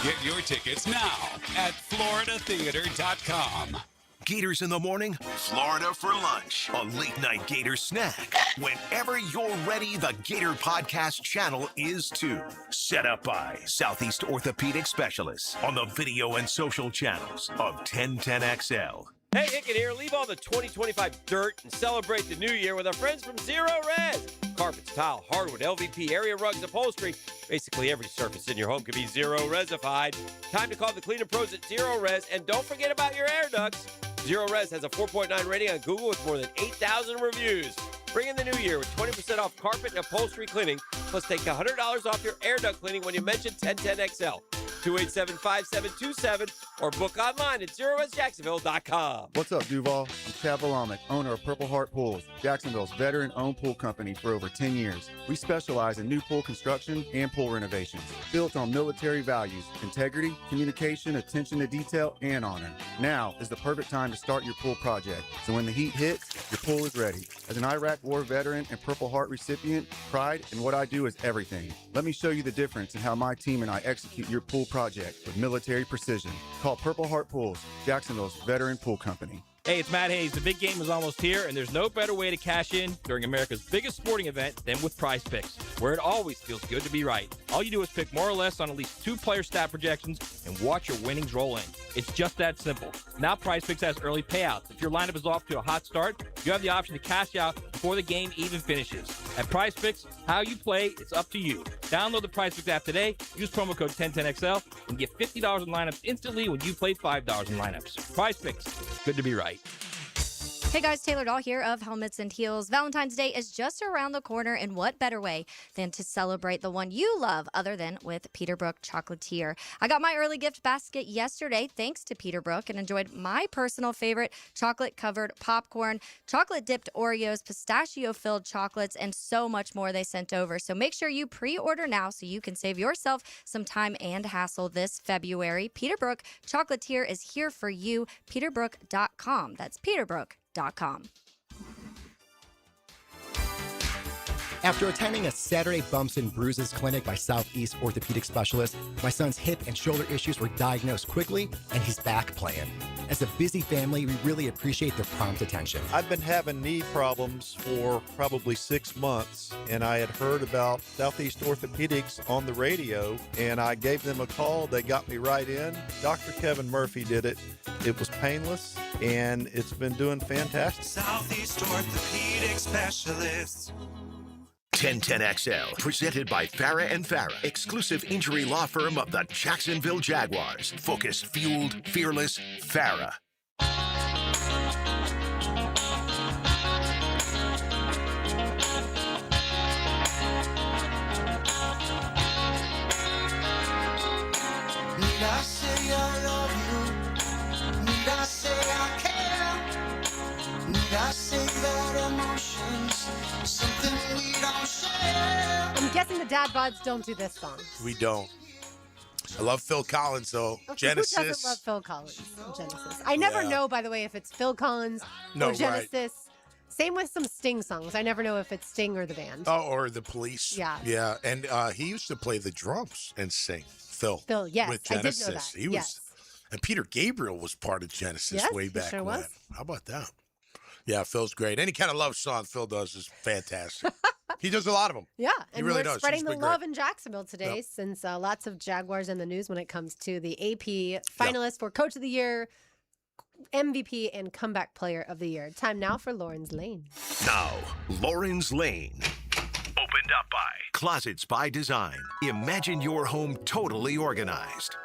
Get your tickets now at floridatheater.com. Gators in the morning, Florida for lunch, a late night Gator snack. Whenever you're ready, the Gator Podcast channel is too. Set up by Southeast Orthopedic Specialists on the video and social channels of 1010XL. Hey, Hicken here. Leave all the 2025 dirt and celebrate the new year with our friends from Zero Res. Carpets, tile, hardwood, LVP, area rugs, upholstery. Basically every surface in your home can be Zero Resified. Time to call the cleaning pros at Zero Res, and don't forget about your air ducts. Zero Res has a 4.9 rating on Google with more than 8,000 reviews. Bring in the new year with 20% off carpet and upholstery cleaning, plus take $100 off your air duct cleaning when you mention 1010XL. 287-5727 or book online at ZeroWestJacksonville.com. What's up, Duval? I'm Chad Valamek, owner of Purple Heart Pools, Jacksonville's veteran-owned pool company for over 10 years. We specialize in new pool construction and pool renovations, built on military values, integrity, communication, attention to detail, and honor. Now is the perfect time to start your pool project, so when the heat hits, your pool is ready. As an Iraq War veteran and Purple Heart recipient, pride in what I do is everything. Let me show you the difference in how my team and I execute your pool project with military precision. Call Purple Heart Pools, Jacksonville's veteran pool company. Hey, it's Matt Hayes. The big game is almost here, and there's no better way to cash in during America's biggest sporting event than with Prize Picks, where it always feels good to be right. All you do is pick more or less on at least 2 player stat projections and watch your winnings roll in. It's just that simple. Now Prize Picks has early payouts. If your lineup is off to a hot start, you have the option to cash out before the game even finishes. At Prize Picks, how you play, it's up to you. Download the Prize Picks app today, use promo code 1010XL, and get $50 in lineups instantly when you play $5 in lineups. Prize Picks, good to be right. Hey guys, Taylor Dahl here of Helmets and Heels. Valentine's Day is just around the corner, and what better way than to celebrate the one you love other than with Peterbrook Chocolatier. I got my early gift basket yesterday thanks to Peterbrook and enjoyed my personal favorite chocolate-covered popcorn, chocolate-dipped Oreos, pistachio-filled chocolates, and so much more they sent over. So make sure you pre-order now so you can save yourself some time and hassle this February. Peterbrook Chocolatier is here for you. Peterbrook.com. That's Peterbrook.com. After attending a Saturday Bumps and Bruises clinic by Southeast orthopedic specialist, my son's hip and shoulder issues were diagnosed quickly, and he's back playing. As a busy family, we really appreciate their prompt attention. I've been having knee problems for probably 6 months, and I had heard about Southeast Orthopedics on the radio, and I gave them a call. They got me right in. Dr. Kevin Murphy did it. It was painless, and it's been doing fantastic. Southeast Orthopedic Specialists. 1010XL, presented by Farah and Farah, exclusive injury law firm of the Jacksonville Jaguars. Focused, fueled, fearless, Farah. Need I say I love you? Need I say I care? Need I say that emotions something we don't share? I'm guessing the dad bods don't do this song. We don't. I love Phil Collins, though. Okay, Genesis. Who doesn't love Phil Collins? Genesis. I never know, by the way, if it's Phil Collins No, or right. Genesis. Same with some Sting songs. I never know if it's Sting or the band. Oh, or the Police. Yeah. Yeah, and he used to play the drums and sing. Phil. Phil, yes, With I did know Genesis. that. He was, Yes. and Peter Gabriel was part of Genesis Yes, way he back sure when. was. How about that? Yeah, Phil's great. Any kind of love song Phil does is fantastic. He does a lot of them. Yeah, He and really we're does. spreading He's the been love great. in Jacksonville today since lots of Jaguars in the news when it comes to the AP finalists for Coach of the Year, MVP, and Comeback Player of the Year. Time now for Lauren's Lane. Now, Lauren's Lane. Opened up by Closets by Design. Imagine your home totally organized.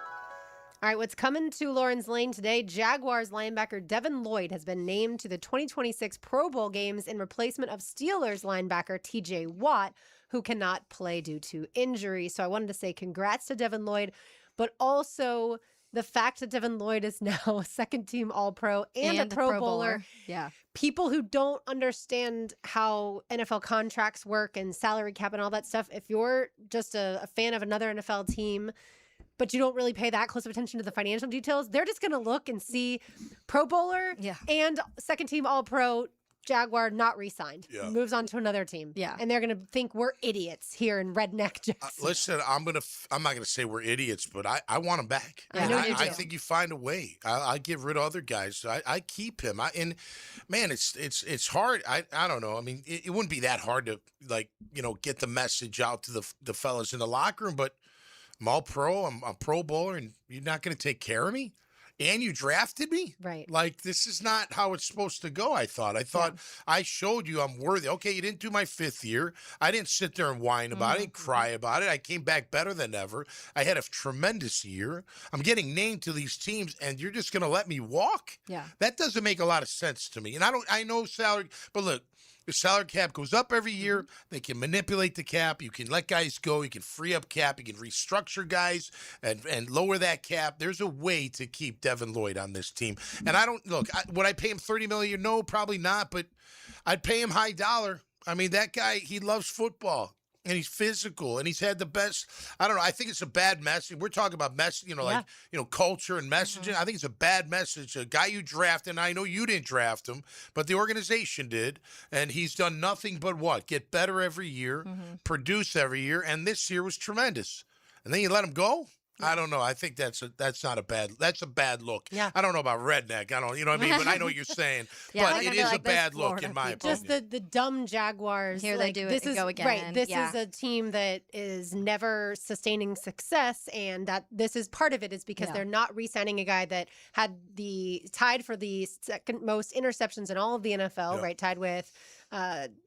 All right, what's coming to Lauren's Lane today? Jaguars linebacker Devin Lloyd has been named to the 2026 Pro Bowl games in replacement of Steelers linebacker TJ Watt, who cannot play due to injury. So I wanted to say congrats to Devin Lloyd, but also the fact that Devin Lloyd is now a second-team All-Pro and a Pro Bowler. Yeah. People who don't understand how NFL contracts work and salary cap and all that stuff, if you're just a fan of another NFL team, but you don't really pay that close of attention to the financial details, they're just going to look and see Pro Bowler and second-team All-Pro Jaguar not re-signed. Yeah. Moves on to another team. Yeah. And they're going to think we're idiots here in Redneck Jackson. Listen, I'm not gonna say we're idiots, but I want him back. I And know you do. I think you find a way. I get rid of other guys. I keep him. And man, it's hard. I don't know. I mean, it wouldn't be that hard to get the message out to the fellas in the locker room. But I'm all pro. I'm a Pro Bowler, and you're not gonna take care of me. And you drafted me? Right. Like, this is not how it's supposed to go, I thought. I showed you I'm worthy. Okay, you didn't do my 5th year. I didn't sit there and whine about it and cry about it. I came back better than ever. I had a tremendous year. I'm getting named to these teams, and you're just going to let me walk? Yeah. That doesn't make a lot of sense to me. And I know salary, but look, The salary cap goes up every year. They can manipulate the cap. You can let guys go. You can free up cap. You can restructure guys and lower that cap. There's a way to keep Devin Lloyd on this team. And I don't look. Would I pay him $30 million? No, probably not. But I'd pay him high dollar. I mean, that guy, he loves football. And he's physical, and he's had the best. I don't know. I think it's a bad message. We're talking about culture and messaging. I think it's a bad message. A guy you drafted, and I know you didn't draft him, but the organization did, and he's done nothing but what? Get better every year, produce every year, and this year was tremendous. And then you let him go? I don't know. I think that's a bad look. Yeah. I don't know about redneck. I don't, you know what I mean? But I know what you're saying. But it is a bad look in my opinion. Just the dumb Jaguars. Here they do it and go again. Right. This is a team that is never sustaining success, and that this is part of it is because they're not re-signing a guy that had tied for the second most interceptions in all of the NFL, right? Tied with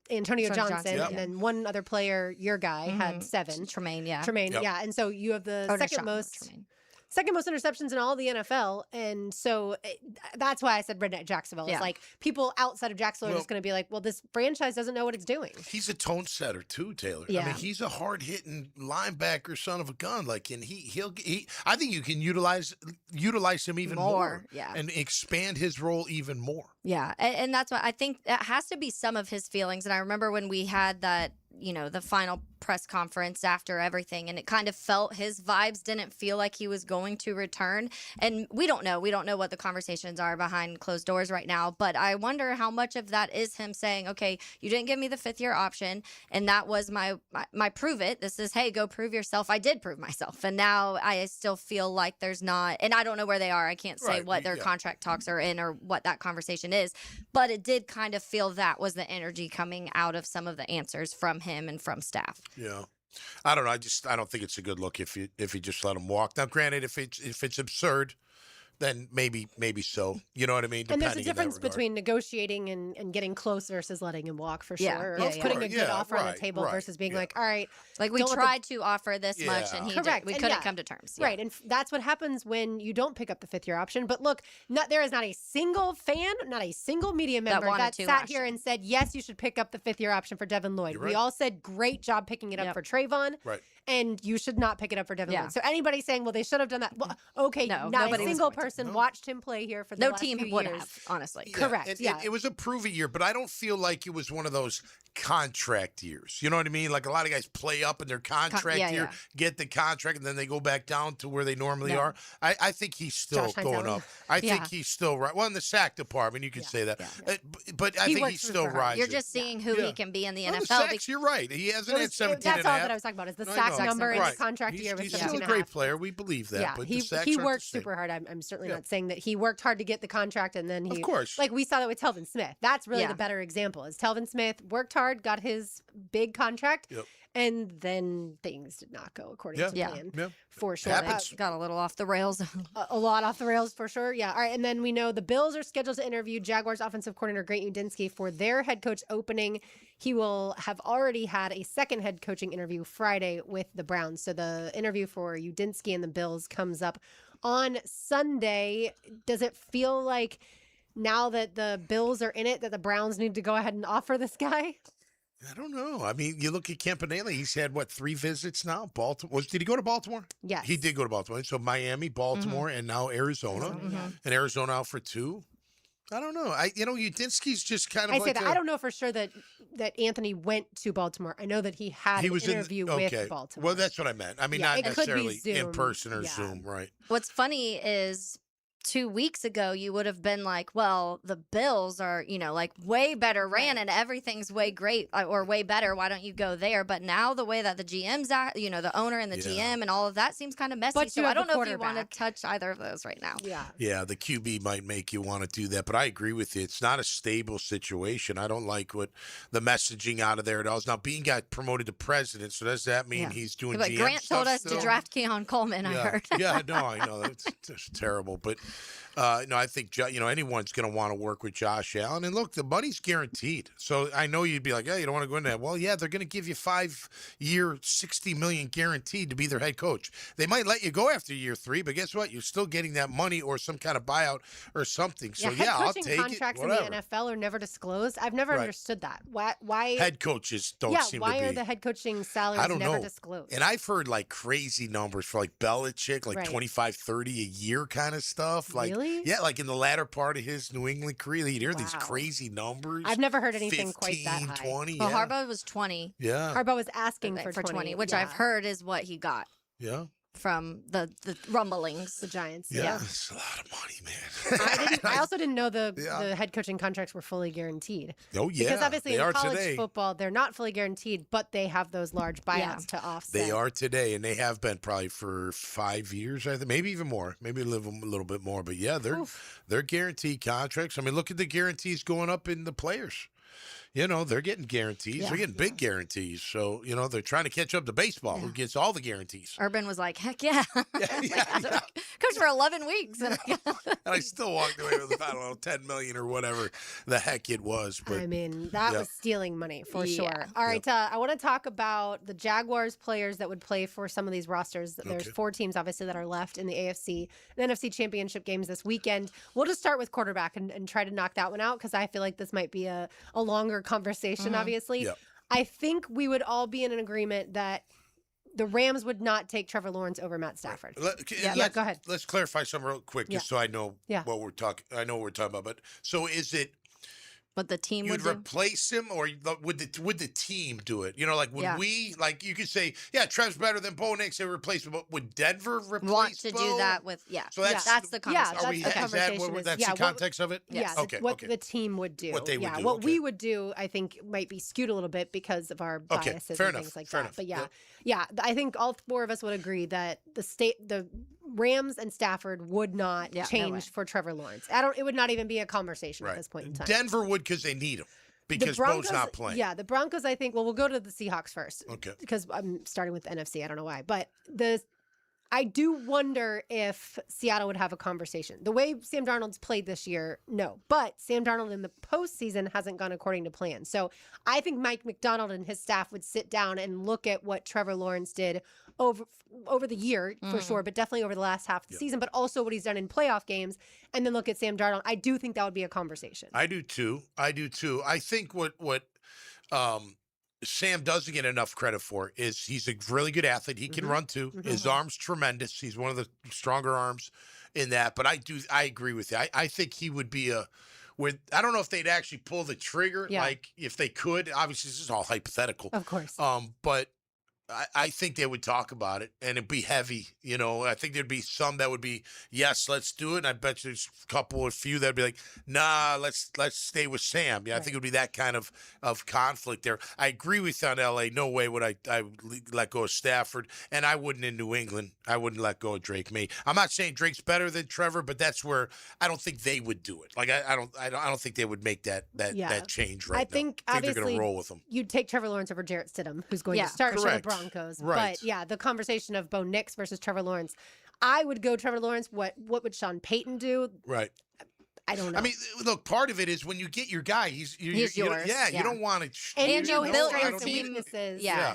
Antonio Johnson, and then one other player, your guy, had 7. Tremaine, and so you have the second most interceptions in all the NFL, and so that's why I said redneck Jacksonville. It's like people outside of Jacksonville are just going to be like, well, this franchise doesn't know what it's doing. He's a tone setter too, Taylor. I mean, he's a hard hitting linebacker, son of a gun. Like, and he'll I think you can utilize him even more, and expand his role even more. Yeah, and that's why I think that has to be some of his feelings. And I remember when we had that, the final press conference after everything, and it kind of felt his vibes didn't feel like he was going to return. And we don't know what the conversations are behind closed doors right now, but I wonder how much of that is him saying, okay, you didn't give me the 5th-year option, and that was my prove it. This is, hey, go prove yourself. I did prove myself, and now I still feel like there's not, and I don't know where they are. I can't say what their contract talks are in or what that conversation is, but it did kind of feel that was the energy coming out of some of the answers from him and from staff. Yeah. I don't know. I don't think it's a good look if you just let him walk. Now, granted, if it's absurd, then maybe so. You know what I mean? And there's a difference between negotiating and getting close versus letting him walk, for sure. Or putting a good offer on the table versus being like, all right. Like, we tried to offer this much, and we couldn't come to terms. Right, and that's what happens when you don't pick up the 5th-year option. But look, there is not a single fan, not a single media member that sat here and said, yes, you should pick up the 5th-year option for Devin Lloyd. We all said, great job picking it up for Trayvon. Right. And you should not pick it up for Devin Lloyd. So anybody saying, well, they should have done that. Well, okay, not a single person watched him play here for the last few years. No team would have, honestly. Correct. It was a prove-it year, but I don't feel like it was one of those contract years. You know what I mean? Like, a lot of guys play up in their contract year, get the contract, and then they go back down to where they normally are. I think he's still going up. I think he's still right. Well, in the sack department, you could say that. But I think he's still rising. You're just seeing who he can be in the NFL. The sacks, you're right. He hasn't had 17 That's all that I was talking about is the sack number in his contract year was 17 He's still a great player. We believe that. Yeah, but he worked super hard. I'm certainly not saying that he worked hard to get the contract and then he, of course, like we saw that with Telvin Smith. That's really the better example. Is Telvin Smith worked hard, got his big contract, and then things did not go according to plan. For sure, got a little off the rails. a lot off the rails for sure. Yeah. All right, and then we know the Bills are scheduled to interview Jaguars offensive coordinator Grant Udinski for their head coach opening. He will have already had a second head coaching interview Friday with the Browns. So the interview for Udinski and the Bills comes up on Sunday. Does it feel like now that the Bills are in it that the Browns need to go ahead and offer this guy? I don't know. I mean, you look at Campanella. He's had, 3 visits now? Baltimore. Did he go to Baltimore? Yes. He did go to Baltimore. So Miami, Baltimore, and now Arizona. And Arizona out for 2. I don't know. Udinski's just kind of I don't know for sure that Anthony went to Baltimore. I know that he had an interview with Baltimore. Well, that's what I meant. I mean, not necessarily in person or Zoom, right? What's funny is 2 weeks ago, you would have been like, well, the Bills are, way better ran and everything's way great or way better. Why don't you go there? But now the way that the GM's at, the owner and the GM and all of that seems kind of messy. But so I don't know if you want to touch either of those right now. Yeah, the QB might make you want to do that. But I agree with you. It's not a stable situation. I don't like what the messaging out of there at all. Now, Bean got promoted to president, so does that mean he's doing GM Grant stuff told us still? to draft Keon Coleman, I heard. I know. That's just terrible. But No, I think anyone's going to want to work with Josh Allen. And look, the money's guaranteed. So I know you'd be like, "Oh, you don't want to go into that." Well, yeah, they're going to give you 5-year, $60 million guaranteed to be their head coach. They might let you go after year 3, but guess what? You're still getting that money or some kind of buyout or something. So head I'll coaching take contracts it. in Whatever. the NFL are never disclosed. I've never Right. understood that. Why Head coaches don't seem to be. why are the head coaching salaries I don't never know. disclosed? And I've heard like crazy numbers for like Belichick, like Right. 25, 30 a year kind of stuff. Like, Really? yeah, like in the latter part of his New England career, you'd hear these Wow. crazy numbers. I've never heard anything quite that 15, high. 20, Well, yeah. Harbaugh was 20. Yeah. Harbaugh was asking for 20, which yeah. I've heard is what he got Yeah. from the rumblings. The Giants. Yeah. It's a lot of money, man. I also didn't know the Yeah. head coaching contracts were fully guaranteed. Oh, yeah. Because obviously they in are college today. football, they're not fully guaranteed, but they have those large buyouts to offset. They are today, and they have been probably for 5 years, I think, maybe even more, maybe a little bit more. But yeah, they're guaranteed contracts. I mean, look at the guarantees going up in the players. They're getting guarantees. Yeah. They're getting big guarantees. So, they're trying to catch up to baseball, who gets all the guarantees. Urban was like, heck yeah. Coach for 11 weeks. And And I still walked away with, I don't know, 10 million or whatever the heck it was. But I mean, that yeah. was stealing money for Yeah. sure. All right, I want to talk about the Jaguars players that would play for some of these rosters. There's 4 teams, obviously, that are left in the AFC and NFC championship games this weekend. We'll just start with quarterback and try to knock that one out because I feel like this might be a longer conversation, obviously. Yep. I think we would all be in an agreement that the Rams would not take Trevor Lawrence over Matt Stafford. Go ahead. Let's clarify something real quick, just so I know what we're talking. I know what we're talking about. But so is it? What the team You'd would do? replace him, or would the team do it? Like would Yeah. we? Like you could say, yeah, Trev's better than Bo Nix. They replace him, but would Denver replace Want to Bo? do that with, So that's the conversation. Are we, that's is that what, that's the context of it? Yeah, Okay. what the team would do. What they would do, What okay. we would do, I think, might be skewed a little bit because of our biases fair and enough, things like fair that. enough. But Yep. yeah, I think all 4 of us would agree that the Rams and Stafford would not no way. change for Trevor Lawrence. It would not even be a conversation at this point in time. Denver would because they need him because Bo's not playing. Yeah, the Broncos, I think, we'll go to the Seahawks first. Okay. Because I'm starting with the NFC. I don't know why. But I do wonder if Seattle would have a conversation. The way Sam Darnold's played this year, no. But Sam Darnold in the postseason hasn't gone according to plan. So I think Mike McDonald and his staff would sit down and look at what Trevor Lawrence did over the year, for sure, but definitely over the last half of the season, but also what he's done in playoff games, and then look at Sam Darnold. I do think that would be a conversation. I do too. I think what Sam doesn't get enough credit for is he's a really good athlete. He can run too. His arm's tremendous. He's one of the stronger arms in that. But I agree with you. I think he would be I don't know if they'd actually pull the trigger, like if they could. Obviously, this is all hypothetical. Of course. But I think they would talk about it, and it'd be heavy. I think there'd be some that would be, yes, let's do it. And I bet you there's a few that'd be like, nah, let's stay with Sam. Yeah, I think it would be that kind of conflict there. I agree with you on LA. No way would I let go of Stafford, and I wouldn't in New England. I wouldn't let go of Drake May. I'm not saying Drake's better than Trevor, but that's where I don't think they would do it. Like I don't think they would make that change right now. I think they're obviously going to roll with him. You'd take Trevor Lawrence over Jarrett Stidham, who's going to start for the Broncos. Right. But yeah, the conversation of Bo Nix versus Trevor Lawrence, I would go Trevor Lawrence. What would Sean Payton do? Right. I don't know. I mean, look, part of it is when you get your guy, he's yours. You don't want to. And you built your team.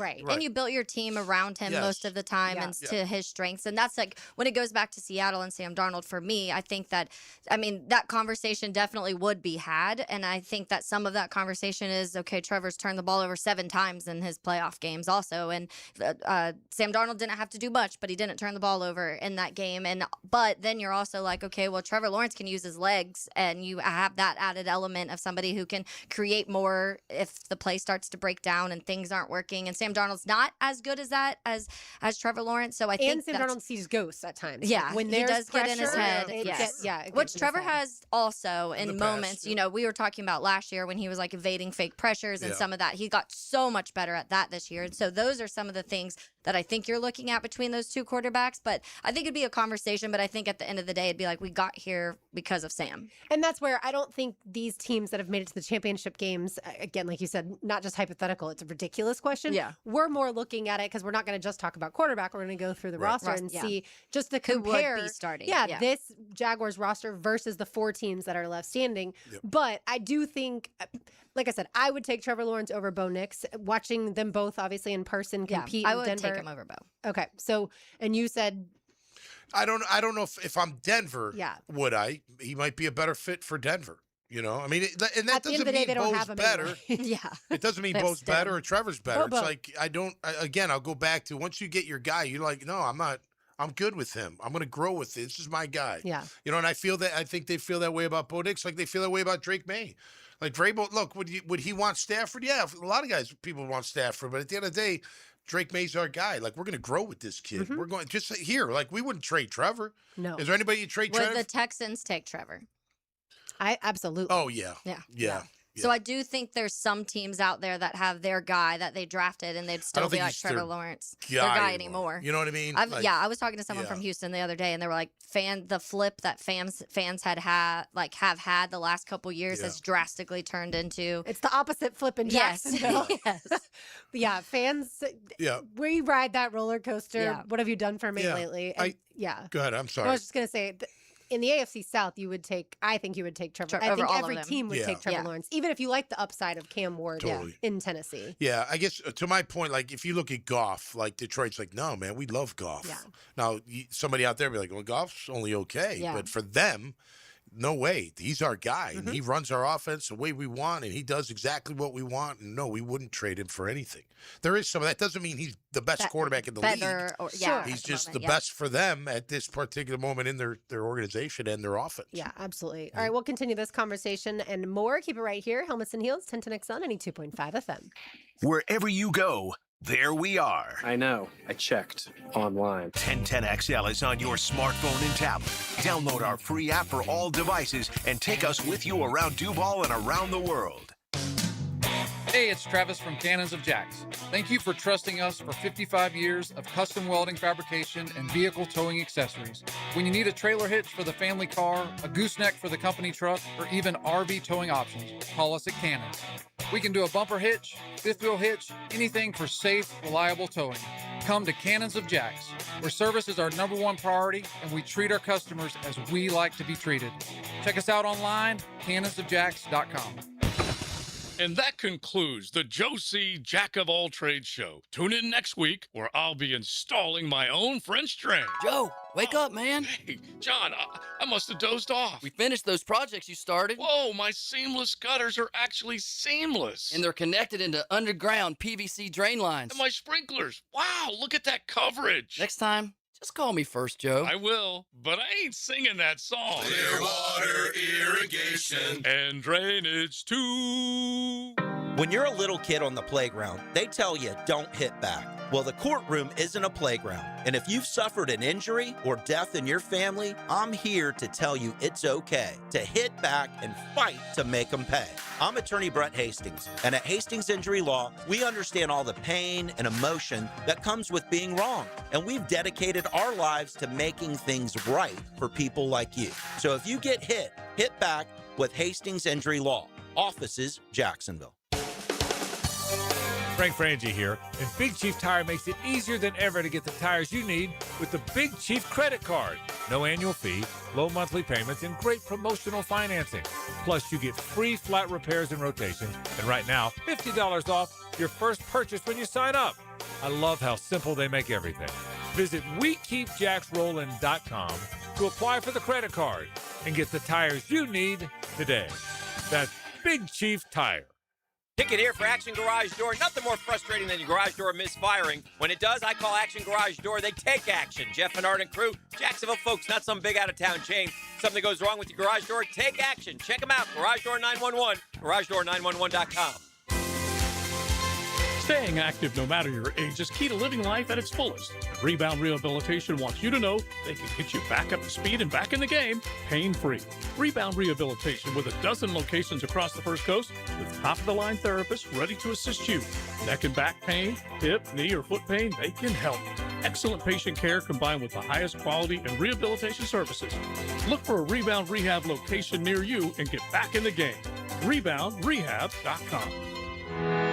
Right. And you built your team around him most of the time and to his strengths. And that's like when it goes back to Seattle and Sam Darnold, for me, I think that conversation definitely would be had. And I think that some of that conversation is, okay, Trevor's turned the ball over 7 times in his playoff games also. And Sam Darnold didn't have to do much, but he didn't turn the ball over in that game. But then you're also like, okay, well, Trevor Lawrence can use his legs, and you have that added element of somebody who can create more if the play starts to break down and things aren't working. And Sam Darnold's not as good as that as Trevor Lawrence. So I think Sam Darnold sees ghosts at times. Yeah, when he does pressure, get in his head. it Yes, gets which in Trevor his head. has also in the moments. past, We were talking about last year when he was like evading fake pressures and some of that. He got so much better at that this year. And so those are some of the things that I think you're looking at between those two quarterbacks. But I think it'd be a conversation. But I think at the end of the day, it'd be like, we got here because of Sam. And that's where I don't think these teams that have made it to the championship games, again, like you said, not just hypothetical, it's a ridiculous question. Yeah. We're more looking at it because we're not going to just talk about quarterback. We're going to go through the roster and see just to compare. Who would be starting. Yeah, this Jaguars roster versus the 4 teams that are left standing. Yep. But I do think, like I said, I would take Trevor Lawrence over Bo Nix. Watching them both, obviously, in person compete I in would Denver. take him over Bo. Okay, so, and you said... I don't know if I'm Denver, Yeah. would I? He might be a better fit for Denver. You know, I mean, and that At the end doesn't of the day, mean they don't Bo's have him better. anyway. Yeah. It doesn't mean That's Bo's dumb. better or Trevor's better. Bo. It's like, again, I'll go back to once you get your guy, you're like, no, I'm not. I'm good with him. I'm going to grow with this. This is my guy. Yeah. You know, and I think they feel that way about Bo Nix, like they feel that way about Drake May. Like Vrabel, look, would he want Stafford? Yeah, a lot of guys, people want Stafford, but at the end of the day, Drake May's our guy. Like, we're going to grow with this kid. We're going just here. Like, we wouldn't trade Trevor. No. Is there anybody you trade Would Trevor? the Texans take Trevor? I absolutely. Oh, yeah. Yeah. So I do think there's some teams out there that have their guy that they drafted and they'd still be think like he's Trevor their Lawrence. guy Their guy anymore. anymore. You know what I mean? Like, I was talking to someone yeah. from Houston the other day and they were like, the flip that fans have had the last couple years has drastically turned into. It's the opposite flip in Yes. Jacksonville. Yes. Yeah, fans. Yeah. We ride that roller coaster. Yeah. What have you done for me Yeah. lately? And, yeah. Go ahead. I'm sorry. I was just gonna say, in the AFC South, I think you would take Trevor. I over think all of every them. team would Yeah. take Trevor Yeah. Lawrence, even if you like the upside of Cam Ward Totally. in Tennessee. Yeah, I guess to my point, like if you look at Goff, like Detroit's like, no, man, we love Goff. Yeah. Now, somebody out there be like, well, Goff's only okay. Yeah. But for them, no way. He's our guy. And he runs our offense the way we want, and he does exactly what we want. And no, we wouldn't trade him for anything. There is some of that. Doesn't mean he's the best quarterback in the league. He's just the best for them at this particular moment in their organization and their offense. Yeah, absolutely. All right, we'll continue this conversation and more. Keep it right here. Helmets and Heels, 1010XL, 92.5 FM. Wherever you go, there we are. I know. I checked online. 1010XL is on your smartphone and tablet. Download our free app for all devices and take us with you around Duval and around the world. Hey, it's Travis from Cannons of Jacks. Thank you for trusting us for 55 years of custom welding fabrication and vehicle towing accessories. When you need a trailer hitch for the family car, a gooseneck for the company truck, or even RV towing options, call us at Cannons. We can do a bumper hitch, fifth wheel hitch, anything for safe, reliable towing. Come to Cannons of Jacks, where service is our #1 priority and we treat our customers as we like to be treated. Check us out online, cannonsofjacks.com. And that concludes the Joe C. Jack of All Trades show. Tune in next week where I'll be installing my own French drain. Joe, wake up, man. Hey, John, I must have dozed off. We finished those projects you started. Whoa, my seamless gutters are actually seamless. And they're connected into underground PVC drain lines. And my sprinklers. Wow, look at that coverage. Next time, just call me first, Joe. I will, but I ain't singing that song. Clearwater irrigation and drainage too. When you're a little kid on the playground, they tell you don't hit back. Well, the courtroom isn't a playground. And if you've suffered an injury or death in your family, I'm here to tell you it's okay to hit back and fight to make them pay. I'm attorney Brett Hastings, and at Hastings Injury Law, we understand all the pain and emotion that comes with being wrong. And we've dedicated our lives to making things right for people like you. So if you get hit back with Hastings Injury Law. Offices, Jacksonville. Frank Frangie here, and Big Chief Tire makes it easier than ever to get the tires you need with the Big Chief credit card. No annual fee, low monthly payments, and great promotional financing. Plus, you get free flat repairs and rotations, and right now, $50 off your first purchase when you sign up. I love how simple they make everything. Visit WeKeepJacksRollin.com to apply for the credit card and get the tires you need today. That's Big Chief Tire. Ticket here for Action Garage Door. Nothing more frustrating than your garage door misfiring. When it does, I call Action Garage Door. They take action. Jeff and Art and crew, Jacksonville folks, not some big out-of-town chain. Something goes wrong with your garage door, take action. Check them out. Garage Door 911, GarageDoor911.com. Staying active no matter your age is key to living life at its fullest. Rebound Rehabilitation wants you to know they can get you back up to speed and back in the game pain-free. Rebound Rehabilitation with a dozen locations across the First Coast with top-of-the-line therapists ready to assist you. Neck and back pain, hip, knee, or foot pain, they can help. Excellent patient care combined with the highest quality and rehabilitation services. Look for a Rebound Rehab location near you and get back in the game. ReboundRehab.com.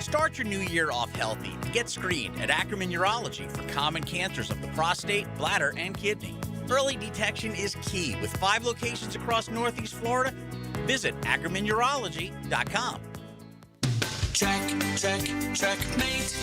Start your new year off healthy. Get screened at Ackerman Urology for common cancers of the prostate, bladder, and kidney. Early detection is key with 5 locations across Northeast Florida. Visit AckermanUrology.com. Checkmate.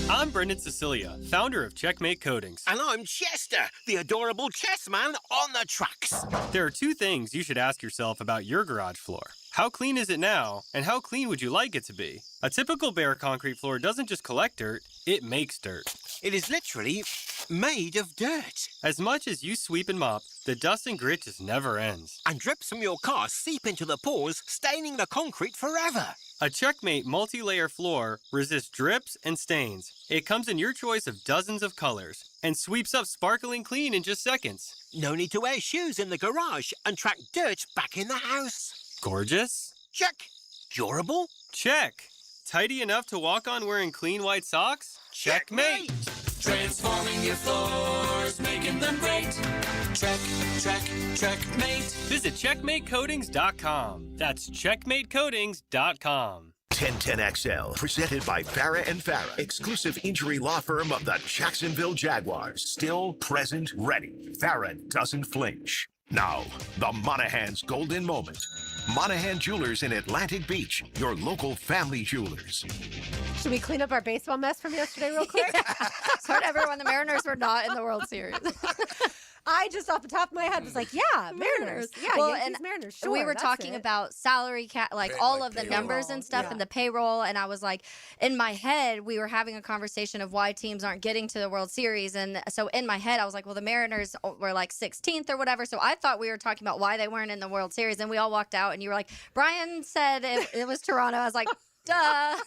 I'm Brendan Cecilia, founder of Checkmate Coatings. And I'm Chester, the adorable chess man on the tracks. There are 2 things you should ask yourself about your garage floor. How clean is it now, and how clean would you like it to be? A typical bare concrete floor doesn't just collect dirt, it makes dirt. It is literally made of dirt. As much as you sweep and mop, the dust and grit just never ends. And drips from your car seep into the pores, staining the concrete forever. A Checkmate multi-layer floor resists drips and stains. It comes in your choice of dozens of colors and sweeps up sparkling clean in just seconds. No need to wear shoes in the garage and track dirt back in the house. Gorgeous? Check. Durable? Check. Tidy enough to walk on wearing clean white socks? Checkmate! Transforming your floors, making them great. Checkmate. Visit CheckmateCoatings.com. That's CheckmateCoatings.com. 1010XL, presented by Farah and Farah, exclusive injury law firm of the Jacksonville Jaguars. Still present, ready. Farah doesn't flinch. Now, the Monahan's golden moment. Monahan Jewelers in Atlantic Beach, your local family jewelers. Should we clean up our baseball mess from yesterday real quick? So whatever, when the Mariners were not in the World Series. I just off the top of my head was like, yeah, Mariners. Yeah, well, Yankees, and Mariners. Sure, we were that's talking it. about salary cap, like all of the numbers and stuff, yeah. and the payroll. And I was like, in my head, we were having a conversation of why teams aren't getting to the World Series. And so in my head, I was like, well, the Mariners were like 16th or whatever. So I thought we were talking about why they weren't in the World Series. And we all walked out, and you were like, Brian said it was Toronto. I was like, duh.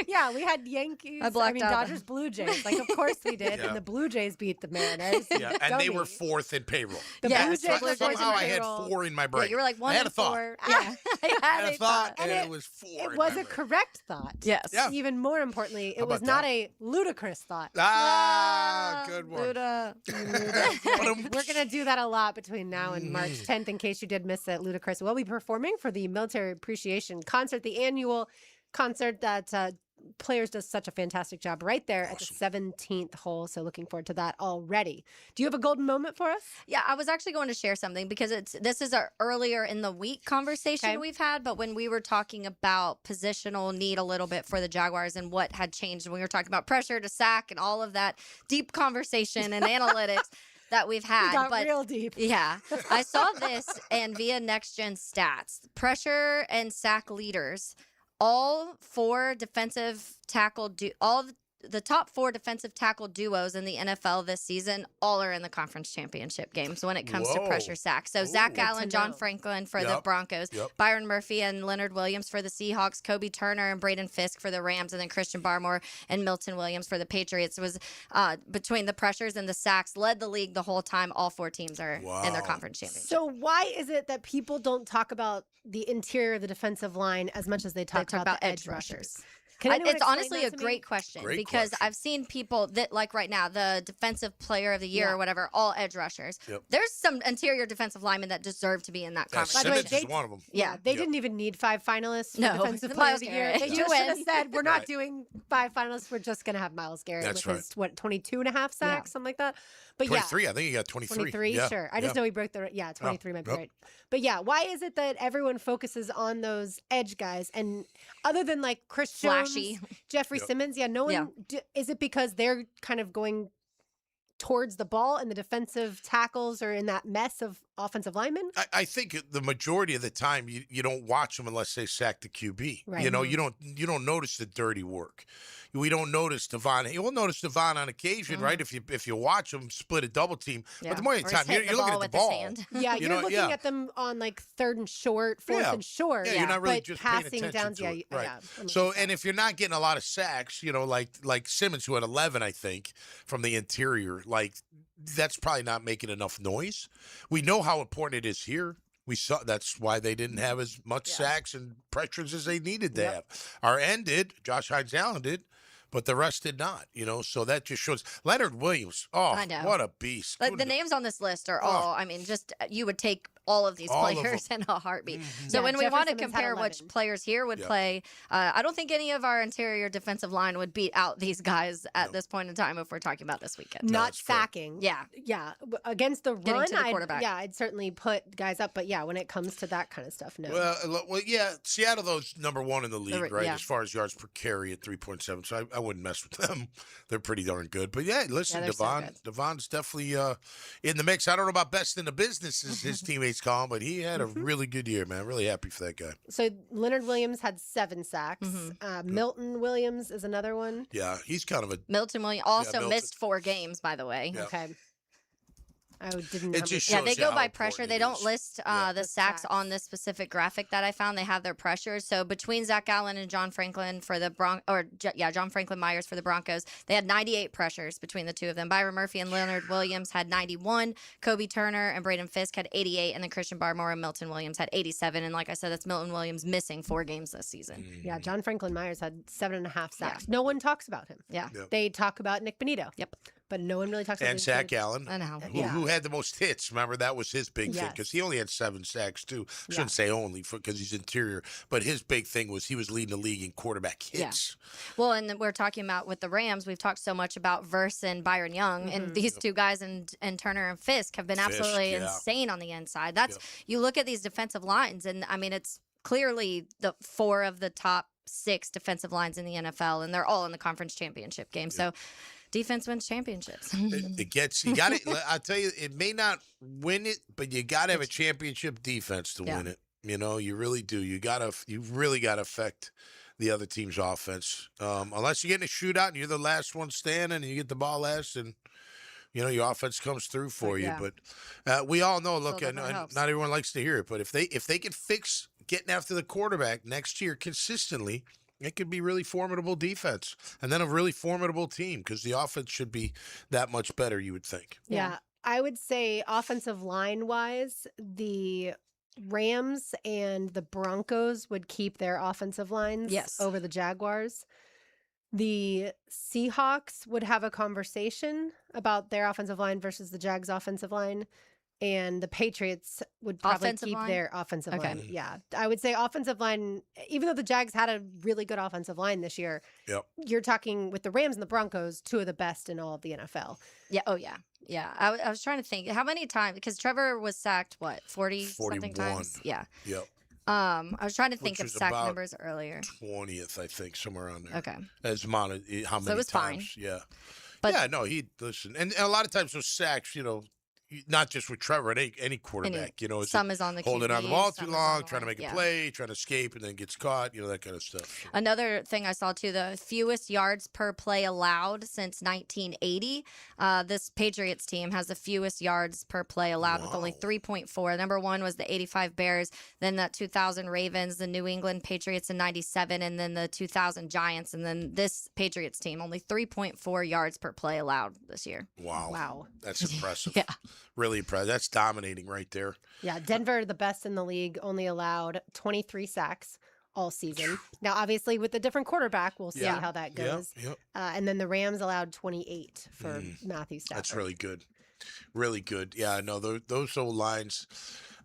Yeah, we had Yankees. I blacked out. Dodgers, Blue Jays. Like, of course we did. Yeah. And the Blue Jays beat the Mariners. Yeah, and they were 4th in payroll. The Yeah, Blue that's Jays right. were Somehow I had payroll. 4 in my brain. Yeah, you were like 1 I had and a thought. 4. Yeah. I had a thought, and And it was 4. It in was my a brain. correct thought. Yes. Yeah. Even more importantly, How it was about not that? a ludicrous thought. Ah, good one. Luda. We're going to do that a lot between now and March 10th. In case you did miss it, Ludacris will be performing for the Military Appreciation Concert, the annual concert that Players does such a fantastic job right there at the 17th hole. So looking forward to that already. Do you have a golden moment for us? Yeah, I was actually going to share something because this is our earlier in the week conversation we've had, but when we were talking about positional need a little bit for the Jaguars and what had changed, when we were talking about pressure to sack and all of that deep conversation and analytics that we've had. We got but real deep. Yeah. I saw this and via Next Gen Stats, pressure and sack leaders, all 4 defensive tackle the top 4 defensive tackle duos in the NFL this season all are in the conference championship games when it comes to pressure sacks. So Zach Allen, John Franklin for the Broncos, Byron Murphy and Leonard Williams for the Seahawks, Kobe Turner and Braden Fisk for the Rams, and then Christian Barmore and Milton Williams for the Patriots. It was between the pressures and the sacks, led the league the whole time. All 4 teams are in their conference championship. So why is it that people don't talk about the interior of the defensive line as much as they talk about the edge rushers? It's honestly a great question because I've seen people that, like right now, the defensive player of the year or whatever, all edge rushers. There's some interior defensive linemen that deserve to be in that conversation. Simmons is one of them. Yeah, they didn't even need 5 finalists for defensive player Miles of the year. Garrett. They You just should win. have said, we're not doing 5 finalists. We're just going to have Miles Garrett That's with his, 22 and a half sacks, something like that. But 23, I think he got 23. 23, yeah. sure. I just know he broke the, 23 might be right. But yeah, why is it that everyone focuses on those edge guys? And other than like Chris Jones, Flashy. Jeffrey Simmons, no one, is it because they're kind of going towards the ball and the defensive tackles are in that mess of offensive linemen? I think the majority of the time you don't watch them unless they sack the QB. Right. You know, you don't notice the dirty work. We don't notice Devon. You will notice Devon on occasion, right? If you watch him split a double team, but the more of the time you're looking at the ball. Yeah, you're looking at them on like 3rd and short, 4th and short. Yeah, you're not really but just paying passing attention downs. to Yeah, it. yeah. Right. So, and if you're not getting a lot of sacks, you know, like Simmons, who had 11, I think, from the interior, like that's probably not making enough noise. We know how important it is here. We saw that's why they didn't have as much sacks and pressures as they needed to have. Our end did, Josh Hines-Allen did, but the rest did not, you know, so that just shows. Leonard Williams, I know. what a beast. The names on this list are all, I mean, just you would take all of these players in a heartbeat. So when we want to compare which players here would play, I don't think any of our interior defensive line would beat out these guys at this point in time if we're talking about this weekend. Not sacking. Yeah. Yeah. Against the Getting run, to the quarterback. I'd certainly put guys up. But yeah, when it comes to that kind of stuff, no. Well, yeah, Seattle, tho's number 1 in the league, right? yeah. As far as yards per carry at 3.7. So I wouldn't mess with them. They're pretty darn good. But yeah, listen, they're so good. Devon's definitely in the mix. I don't know about best in the business, as his teammates call him, but he had a really good year, man. Really happy for that guy. So Leonard Williams had 7 sacks. Milton Williams is another one. Yeah, he's kind of a Milton Williams also Milton. missed 4 games, by the way. Yeah. Okay. I didn't. It just Yeah, shows they you go how by important pressure. it They don't is. list the sacks on this specific graphic that I found. They have their pressures. So between Zach Allen and John Franklin for the John Franklin Myers for the Broncos, they had 98 pressures between the two of them. Byron Murphy and Leonard Williams had 91. Kobe Turner and Braden Fisk had 88, and then Christian Barmore and Milton Williams had 87. And like I said, that's Milton Williams missing 4 games this season. Yeah, John Franklin Myers had 7.5 sacks. No one talks about him. Yeah. They talk about Nick Benito. Yep. But no one really talks about And Zach Allen, I know. who had the most hits. Remember, that was his big thing Yes. because he only had 7 sacks, too. I shouldn't say only because he's interior, but his big thing was he was leading the league in quarterback hits. Well, and we're talking about with the Rams, we've talked so much about Verse and Byron Young, and these two guys and Turner and Fisk have been absolutely insane on the inside. That's you look at these defensive lines, and I mean, it's clearly the 4 of the top 6 defensive lines in the NFL, and they're all in the conference championship game. So defense wins championships. It gets you got it. I'll tell you, it may not win it, but you got to have a championship defense to win it. You know, you really do. You really got to affect the other team's offense. Unless you get in a shootout and you're the last one standing and you get the ball last, and you know your offense comes through for you. But we all know. Look, and not everyone likes to hear it, but if they can fix getting after the quarterback next year consistently, it could be really formidable defense and then a really formidable team because the offense should be that much better, you would think. Yeah. I would say offensive line wise, the Rams and the Broncos would keep their offensive lines over the Jaguars. The Seahawks would have a conversation about their offensive line versus the Jags offensive line. And the Patriots would probably keep their offensive line. Yeah. I would say offensive line, even though the Jags had a really good offensive line this year, you're talking with the Rams and the Broncos, 2 of the best in all of the NFL. Yeah. Oh, yeah. Yeah. I was trying to think how many times, because Trevor was sacked, 40-something times? Yeah. Yep. I was trying to think Which of was sack about numbers earlier. 20th, I think, somewhere around there. Okay. As how many So it was times? fine. Yeah. But yeah, no, he listen. And a lot of times those sacks, you know, not just with Trevor, any quarterback, you know, some is on the holding on the QB, ball some too is on long, the trying to line. make a play, trying to escape, and then gets caught, you know, that kind of stuff. So. Another thing I saw too, the fewest yards per play allowed since 1980. This Patriots team has the fewest yards per play allowed with only 3.4. Number 1 was the 85 Bears, then that 2000 Ravens, the New England Patriots in 97, and then the 2000 Giants, and then this Patriots team, only 3.4 yards per play allowed this year. Wow. That's impressive. Yeah. Really impressive. That's dominating right there. Yeah, Denver, the best in the league, only allowed 23 sacks all season. Now, obviously, with a different quarterback, we'll see how that goes. And then the Rams allowed 28 for Matthew Stafford. That's really good. Really good. Yeah, no, those old lines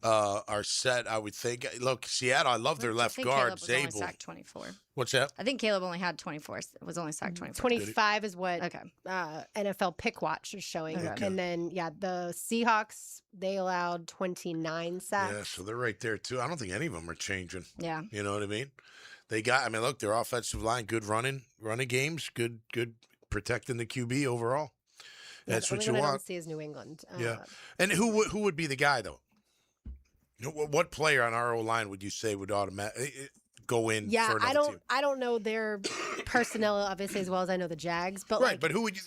are set, I would think. Look, Seattle, I love their left guard, Caleb was only Zabel. sacked 24. What's that? I think Caleb only had 24. It was only sacked 24. 25 is what NFL Pick Watch is showing. Okay. And then, the Seahawks, they allowed 29 sacks. Yeah, so they're right there, too. I don't think any of them are changing. Yeah. You know what I mean? Look, their offensive line, good running games, good protecting the QB overall. That's what you I want. don't see is New England. Yeah. And who would be the guy, though? What player on our O-line would you say would automatically go in for another team? I don't know their personnel obviously as well as I know the Jags, but Right, but who would you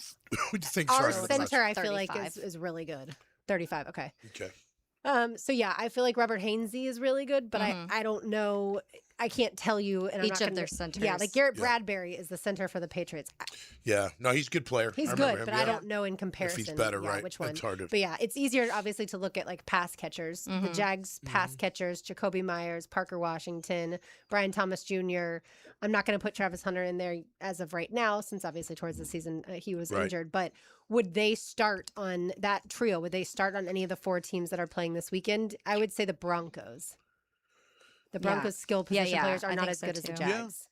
think? our started? center I feel like 35. is really good. 35, okay. Okay. So yeah, I feel like Robert Hainsey is really good, but Mhm. I don't know. I can't tell you. And I'm Each not of gonna- their centers. Yeah, like Garrett Bradbury is the center for the Patriots. Yeah, no, he's a good player. He's I remember good, him, but yeah. I don't know in comparison. better, yeah, right. Which one? It's hard to- But yeah, it's easier obviously to look at like pass catchers. The Mhm. Jags pass catchers: Jacoby Myers, Parker Washington, Brian Thomas Jr. I'm not going to put Travis Hunter in there as of right now, since obviously towards the season he was Right. injured. But would they start on that trio? Would they start on any of the 4 teams that are playing this weekend? I would say the Broncos. The Broncos' skill position players are I not think as so good as the too. Jags.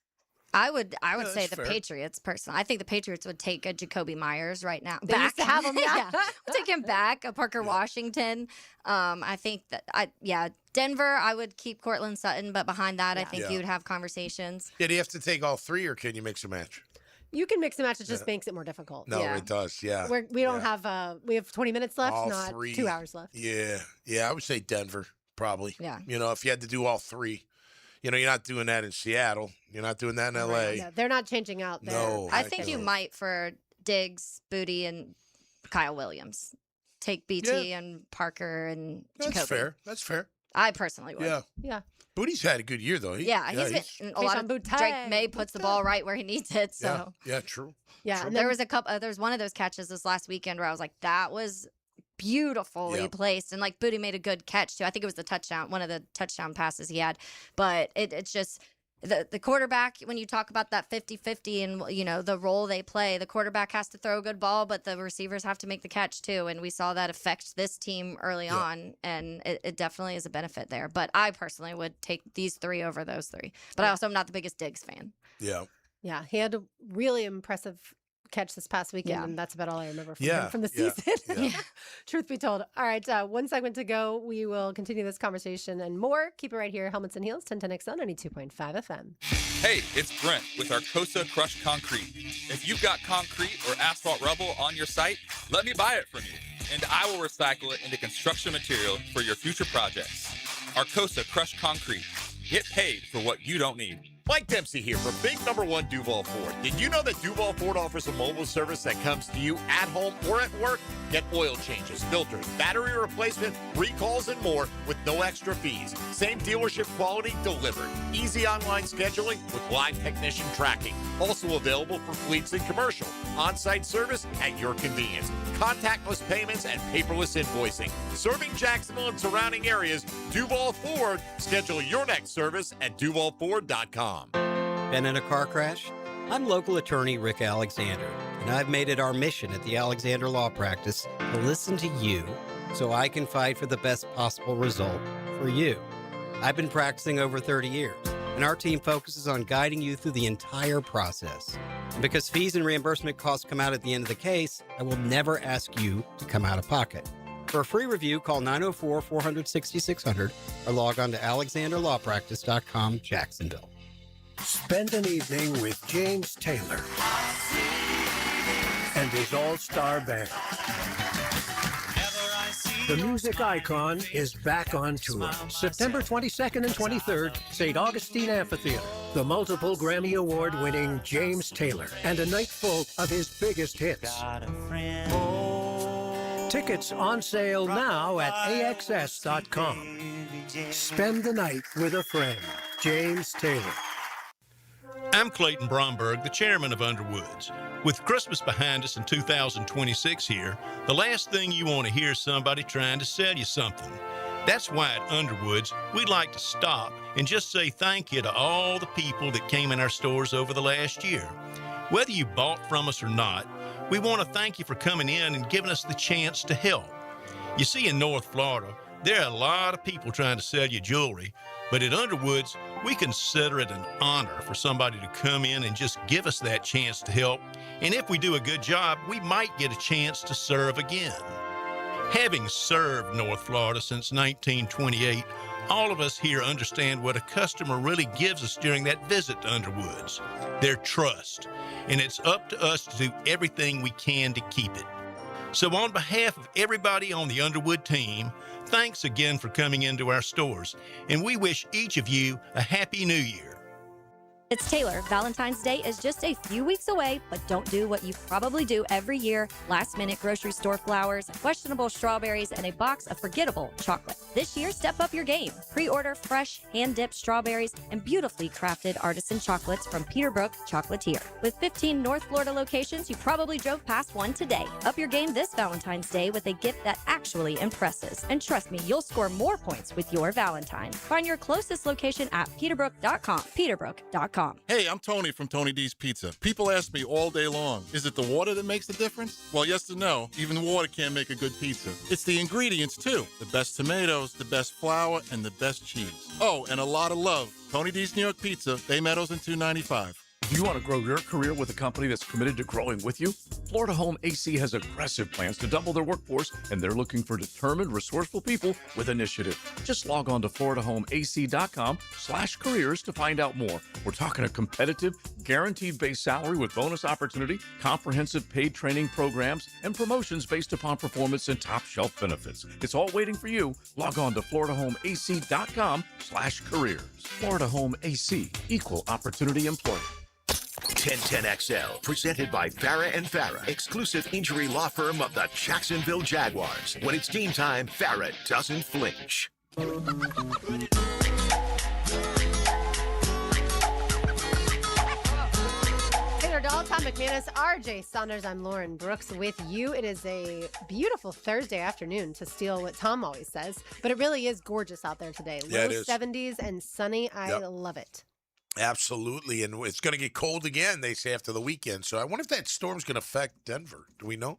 I would say that's the fair. Patriots personally. I think the Patriots would take a Jacoby Myers right now. They used to have him, yeah. We'll take him back. A Parker Washington. I think that Denver. I would keep Cortland Sutton, but behind that, I think Yeah. you would have conversations. Yeah, do you have to take all 3, or can you mix a match? You can mix and match. It just makes it more difficult. No, it does. Yeah. We don't have. We have 20 minutes left, All not 3. 2 hours left. Yeah, I would say Denver probably. Yeah. If you had to do all 3, you're not doing that in Seattle. You're not doing that in L.A. No, they're not changing out there. No, I think you might for Diggs, Booty, and Kyle Williams. Take BT and Parker and That's Jacoby. fair. That's fair. I personally would. Yeah. Yeah. Booty's had a good year though. He's been a lot of Boutte. Drake May puts the ball right where he needs it. So Yeah, true. Yeah, True. and There was a couple. There's one of those catches this last weekend where I was like, that was beautifully Yep. placed, and like Booty made a good catch too. I think it was the touchdown, one of the touchdown passes he had. But it's just the quarterback, when you talk about that 50-50 and the role they play, the quarterback has to throw a good ball, but the receivers have to make the catch too. And we saw that affect this team early on, and it definitely is a benefit there. But I personally would take these 3 over those 3. But I also am not the biggest Diggs fan. Yeah. Yeah, he had a really impressive catch this past weekend, Yeah. and that's about all I remember from Yeah, him from the yeah, season. yeah. Truth be told. All right, 1 segment to go. We will continue this conversation and more. Keep it right here. Helmets and Heels, 1010X on 92.5 FM. Hey, it's Brent with Arcosa Crushed Concrete. If you've got concrete or asphalt rubble on your site, let me buy it from you, and I will recycle it into construction material for your future projects. Arcosa Crushed Concrete. Get paid for what you don't need. Mike Dempsey here for Big Number 1 Duval Ford. Did you know that Duval Ford offers a mobile service that comes to you at home or at work? Get oil changes, filters, battery replacement, recalls, and more with no extra fees. Same dealership quality delivered. Easy online scheduling with live technician tracking. Also available for fleets and commercial. On-site service at your convenience. Contactless payments and paperless invoicing. Serving Jacksonville and surrounding areas, Duval Ford. Schedule your next service at duvalford.com. Been in a car crash? I'm local attorney Rick Alexander, and I've made it our mission at the Alexander Law Practice to listen to you so I can fight for the best possible result for you. I've been practicing over 30 years, and our team focuses on guiding you through the entire process. And because fees and reimbursement costs come out at the end of the case, I will never ask you to come out of pocket. For a free review, call 904-400-6600 or log on to alexanderlawpractice.com, Jacksonville. Spend an evening with James Taylor and his all-star band. The music icon is back on tour. September 22nd and 23rd, St. Augustine Amphitheater. The multiple Grammy Award-winning James Taylor and a night full of his biggest hits. Tickets on sale now at AXS.com. Spend the night with a friend. James Taylor. I'm Clayton Bromberg, the chairman of Underwoods. With Christmas behind us in 2026 here, the last thing you want to hear is somebody trying to sell you something. That's why at Underwoods, we'd like to stop and just say thank you to all the people that came in our stores over the last year. Whether you bought from us or not, we want to thank you for coming in and giving us the chance to help. You see, in North Florida, there are a lot of people trying to sell you jewelry, but at Underwoods, we consider it an honor for somebody to come in and just give us that chance to help. And if we do a good job, we might get a chance to serve again. Having served North Florida since 1928, all of us here understand what a customer really gives us during that visit to Underwoods, their trust. And it's up to us to do everything we can to keep it. So on behalf of everybody on the Underwood team, thanks again for coming into our stores, and we wish each of you a Happy New Year. It's Taylor. Valentine's Day is just a few weeks away, but don't do what you probably do every year. Last-minute grocery store flowers, questionable strawberries, and a box of forgettable chocolate. This year, step up your game. Pre-order fresh, hand-dipped strawberries and beautifully crafted artisan chocolates from Peterbrook Chocolatier. With 15 North Florida locations, you probably drove past one today. Up your game this Valentine's Day with a gift that actually impresses. And trust me, you'll score more points with your Valentine. Find your closest location at peterbrook.com. Peterbrook.com. Hey, I'm Tony from Tony D's Pizza. People ask me all day long, is it the water that makes the difference? Well, yes and no. Even water can't make a good pizza. It's the ingredients, too. The best tomatoes, the best flour, and the best cheese. Oh, and a lot of love. Tony D's New York Pizza, Bay Meadows and 295. Do you want to grow your career with a company that's committed to growing with you? Florida Home AC has aggressive plans to double their workforce, and they're looking for determined, resourceful people with initiative. Just log on to floridahomeac.com/careers to find out more. We're talking a competitive, guaranteed base salary with bonus opportunity, comprehensive paid training programs, and promotions based upon performance and top shelf benefits. It's all waiting for you. Log on to floridahomeac.com/careers. Florida Home AC, equal opportunity employer. 1010XL, presented by Farah and Farah, exclusive injury law firm of the Jacksonville Jaguars. When it's game time, Farah doesn't flinch. Taylor Dahl, Tom McManus, RJ Saunders. I'm Lauren Brooks with you. It is a beautiful Thursday afternoon, to steal what Tom always says, but it really is gorgeous out there today. Yeah, Low it is. 70s and sunny. I love it. Absolutely, and it's going to get cold again, they say, after the weekend. So I wonder if that storm's going to affect Denver. Do we know?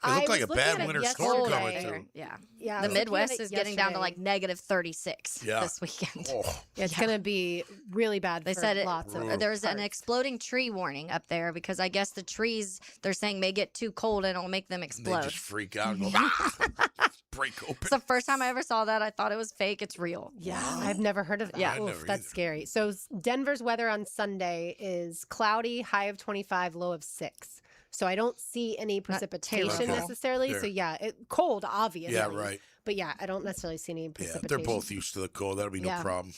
It looked like a bad winter storm coming through. Yeah. Yeah, The Midwest is getting down to like -36 Yeah. this weekend. It's going to be really bad. They for said lots of there's an parts. exploding tree warning up there because I guess the trees, they're saying, may get too cold and it'll make them They explode. just freak out and go, "Ah!" break open. It's the first time I ever saw that. I thought it was fake. It's real. Yeah, I've never heard of that. Yeah. Oof, that's scary. So Denver's weather on Sunday is cloudy, high of 25, low of 6. So I don't see any precipitation terrible. necessarily. There. So yeah, cold, obviously. Yeah, right. But yeah, I don't necessarily see any Yeah, precipitation. they're both used to the cold. That'll be no Yeah. problem.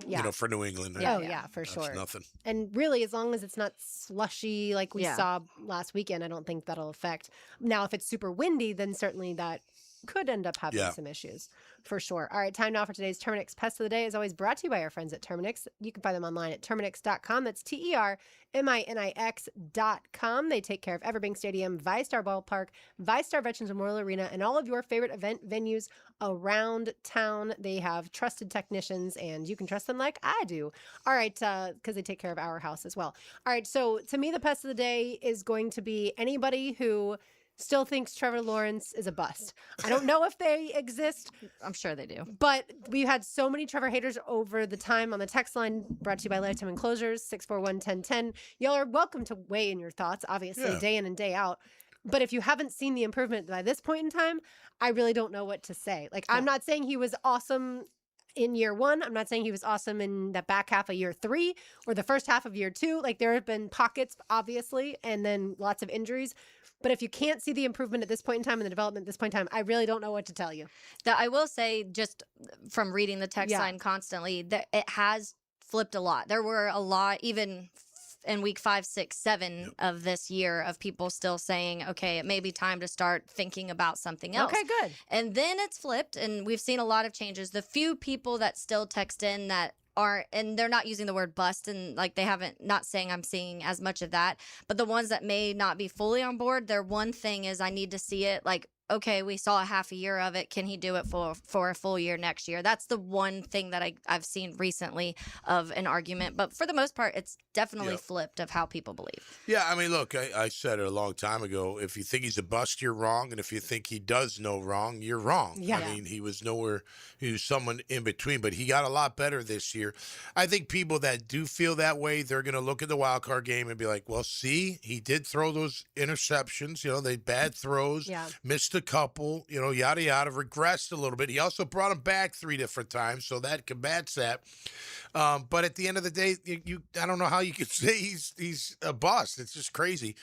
Yeah. You know, for New England. Right? Oh yeah, for That's sure. nothing. And really, as long as it's not slushy like we Yeah. saw last weekend, I don't think that'll affect. Now, if it's super windy, then certainly that could end up having Yeah. some issues for sure. All right, time now for today's Terminix Pest of the Day is always brought to you by our friends at Terminix. You can find them online at Terminix.com. That's TERMINIX.com. They take care of Everbank Stadium, ViStar Ballpark, ViStar Veterans Memorial Arena, and all of your favorite event venues around town. They have trusted technicians, and you can trust them like I do. All right, because they take care of our house as well. All right, so to me, the Pest of the Day is going to be anybody who still thinks Trevor Lawrence is a bust. I don't know if they exist. I'm sure they do. But we've had so many Trevor haters over the time on the text line, brought to you by Lifetime Enclosures, 641-1010. Y'all are welcome to weigh in your thoughts, obviously, day in and day out. But if you haven't seen the improvement by this point in time, I really don't know what to say. Like, I'm not saying he was awesome in year 1. I'm not saying he was awesome in the back half of year 3 or the first half of year 2. Like, there have been pockets, obviously, and then lots of injuries. But if you can't see the improvement at this point in time and the development at this point in time, I really don't know what to tell you. That I will say, just from reading the text line constantly, that it has flipped a lot. There were a lot, even in week 5, 6, 7 of this year, of people still saying, okay, it may be time to start thinking about something else. Okay, good. And then it's flipped, and we've seen a lot of changes. The few people that still text in that aren't, and they're not using the word bust, and like they haven't, not saying I'm seeing as much of that, but the ones that may not be fully on board, their one thing is, I need to see it. Like, okay, we saw a half a year of it. Can he do it for a full year next year? That's the one thing that I've seen recently of an argument. But for the most part, it's definitely flipped of how people believe. Yeah, I mean, look, I said it a long time ago. If you think he's a bust, you're wrong. And if you think he does know wrong, you're wrong. Yeah. I mean, he was someone in between, but he got a lot better this year. I think people that do feel that way, they're going to look at the wild card game and be like, well, see, he did throw those interceptions, they bad throws, missed a couple, yada, yada, regressed a little bit. He also brought him back 3 different times, so that combats that. But at the end of the day, I don't know how you could say he's a bust. It's just crazy.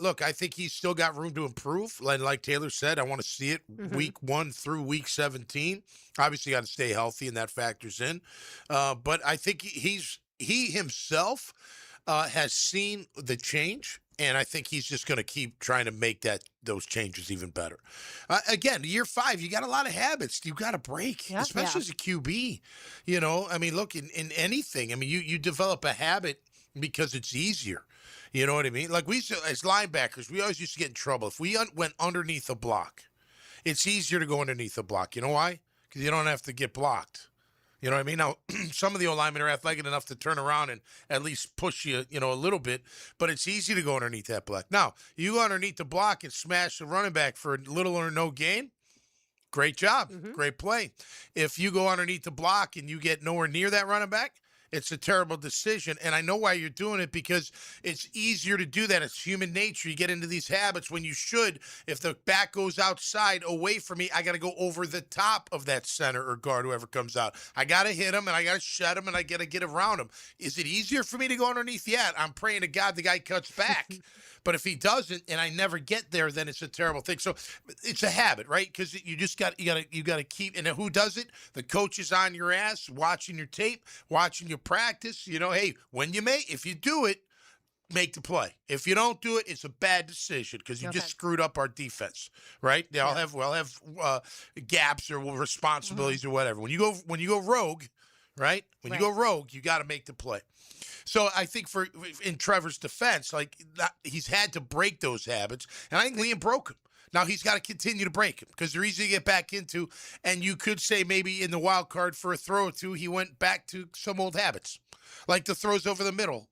Look, I think he's still got room to improve. Like Taylor said, I want to see it week 1 through week 17. Obviously, got to stay healthy, and that factors in. But I think he himself has seen the change. And I think he's just going to keep trying to make those changes even better. Again, year 5, you got a lot of habits you got to break, especially as a QB. Look, in anything, you develop a habit because it's easier. You know what I mean? Like we used to, as linebackers, we always used to get in trouble. If we went underneath a block, it's easier to go underneath a block. You know why? Because you don't have to get blocked. You know what I mean? Now, some of the O-linemen are athletic enough to turn around and at least push you, a little bit, but it's easy to go underneath that block. Now, you go underneath the block and smash the running back for little or no gain, great job, great play. If you go underneath the block and you get nowhere near that running back, it's a terrible decision, and I know why you're doing it because it's easier to do that. It's human nature. You get into these habits when you should. If the back goes outside away from me, I got to go over the top of that center or guard, whoever comes out. I got to hit him, and I got to shed him, and I got to get around him. Is it easier for me to go underneath? Yeah, I'm praying to God the guy cuts back. But if he doesn't, and I never get there, then it's a terrible thing. So it's a habit, right? Because you got to keep. And who does it? The coach is on your ass, watching your tape, watching your practice. Hey, if you do it, make the play. If you don't do it, it's a bad decision because you just screwed up our defense, right? We'll have gaps or responsibilities or whatever. When you go rogue, right? When you go rogue, you got to make the play. So I think in Trevor's defense, he's had to break those habits, and I think Liam broke them. Now he's got to continue to break them because they're easy to get back into, and you could say maybe in the wild card for a throw or two, he went back to some old habits, like the throws over the middle.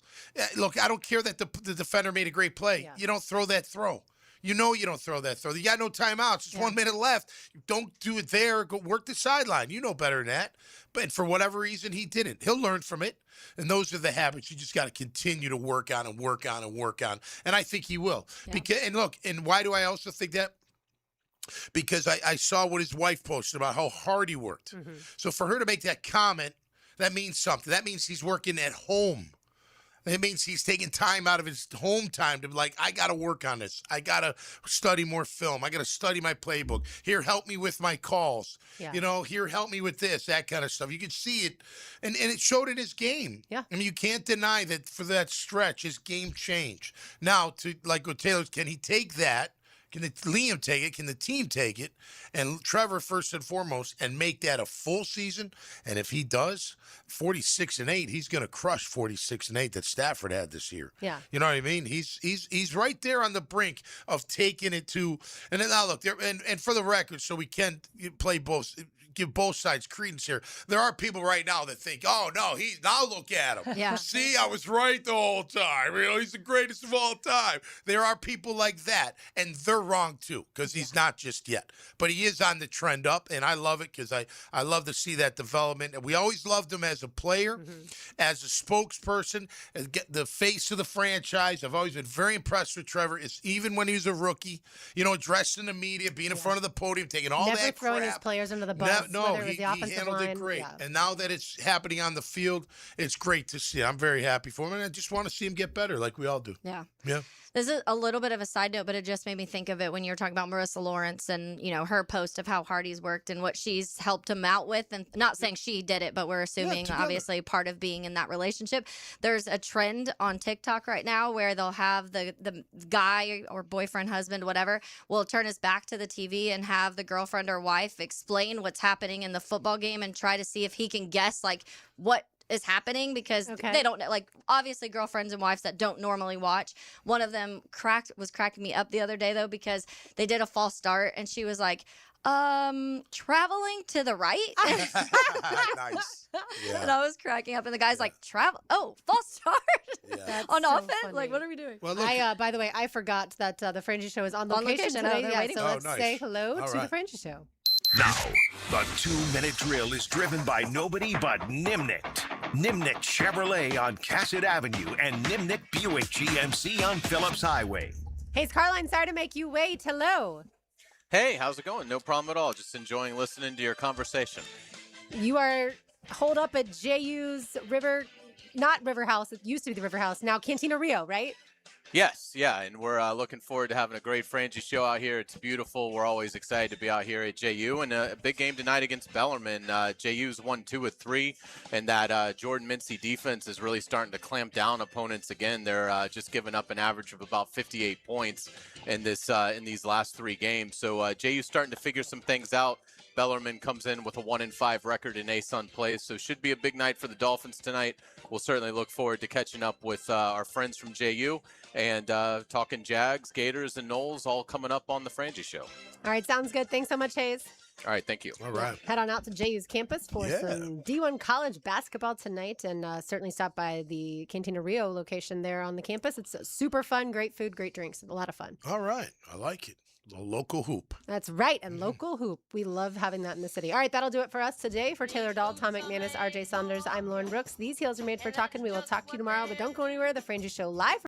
Look, I don't care that the defender made a great play. Yeah. You don't throw that throw. You don't throw that throw. You got no timeouts. It's 1 minute left. Don't do it there. Go work the sideline. You know better than that. But for whatever reason, he didn't. He'll learn from it. And those are the habits you just got to continue to work on and work on and work on. And I think he will. Yeah. And why do I also think that? Because I saw what his wife posted about how hard he worked. So for her to make that comment, that means something. That means he's working at home. It means he's taking time out of his home time to be like, I got to work on this. I got to study more film. I got to study my playbook. Here, help me with my calls. Yeah. Here, help me with this, that kind of stuff. You could see it. And it showed in his game. Yeah. You can't deny that for that stretch, his game changed. Now, like what Taylor's, can he take that? Can Liam take it? Can the team take it? And Trevor, first and foremost, and make that a full season. And if he does, 46-8, he's going to crush 46-8 that Stafford had this year. Yeah, you know what I mean. He's right there on the brink of taking it to. And then now look there, and for the record, so we can play both. Give both sides credence here. There are people right now that think, oh, no, now look at him. Yeah. See, I was right the whole time. He's the greatest of all time. There are people like that, and they're wrong too because he's not just yet. But he is on the trend up, and I love it because I love to see that development. And we always loved him as a player, as a spokesperson, as the face of the franchise. I've always been very impressed with Trevor, even when he was a rookie, addressing the media, being in front of the podium, taking all Never that crap. throwing his players under the bus. No, he handled it great. Yeah. And now that it's happening on the field, it's great to see. I'm very happy for him, and I just want to see him get better like we all do. Yeah. Yeah. This is a little bit of a side note, but it just made me think of it when you were talking about Marissa Lawrence and, her post of how hard he's worked and what she's helped him out with. And not saying she did it, but we're assuming obviously part of being in that relationship. There's a trend on TikTok right now where they'll have the guy or boyfriend, husband, whatever, will turn his back to the TV and have the girlfriend or wife explain what's happening in the football game and try to see if he can guess what is happening because they don't obviously girlfriends and wives that don't normally watch. One of them was cracking me up the other day though because they did a false start and she was like, traveling to the right. Nice. Yeah. And I was cracking up and the guy's like, false start on so offense. funny. Like, what are we doing? Well, look, by the way, I forgot that the Frangie Show is on location today. So let's say hello to the Frangie Show. Now, the 2-minute drill is driven by nobody but Nimnicht. Nimnicht Chevrolet on Cassett Avenue and Nimnicht Buick GMC on Phillips Highway. Hey, it's Carline. Sorry to make you wait. Hello. Hey, how's it going? No problem at all. Just enjoying listening to your conversation. You are holed up at JU's not River House. It used to be the River House. Now Cantina Rio, right? Yes, yeah, and we're looking forward to having a great Frangie show out here. It's beautiful. We're always excited to be out here at JU, and a big game tonight against Bellarmine. JU's won 2 of 3, and that Jordan Mincy defense is really starting to clamp down opponents again. They're just giving up an average of about 58 points in these last 3 games. So JU's starting to figure some things out. Bellarmine comes in with a 1-5 record in ASUN plays, so should be a big night for the Dolphins tonight. We'll certainly look forward to catching up with our friends from JU and talking Jags, Gators, and Knowles all coming up on the Frangie Show. All right, sounds good. Thanks so much, Hayes. All right, thank you. All right. Head on out to JU's campus for some D1 college basketball tonight, and certainly stop by the Cantina Rio location there on the campus. It's super fun, great food, great drinks, a lot of fun. All right. I like it. A local hoop. That's right, and local hoop. We love having that in the city. All right, that'll do it for us today. For Taylor Dahl, Tom McManus, RJ Saunders, I'm Lauren Brooks. These heels are made for talking. We will talk to you tomorrow, but don't go anywhere. The Frangie Show live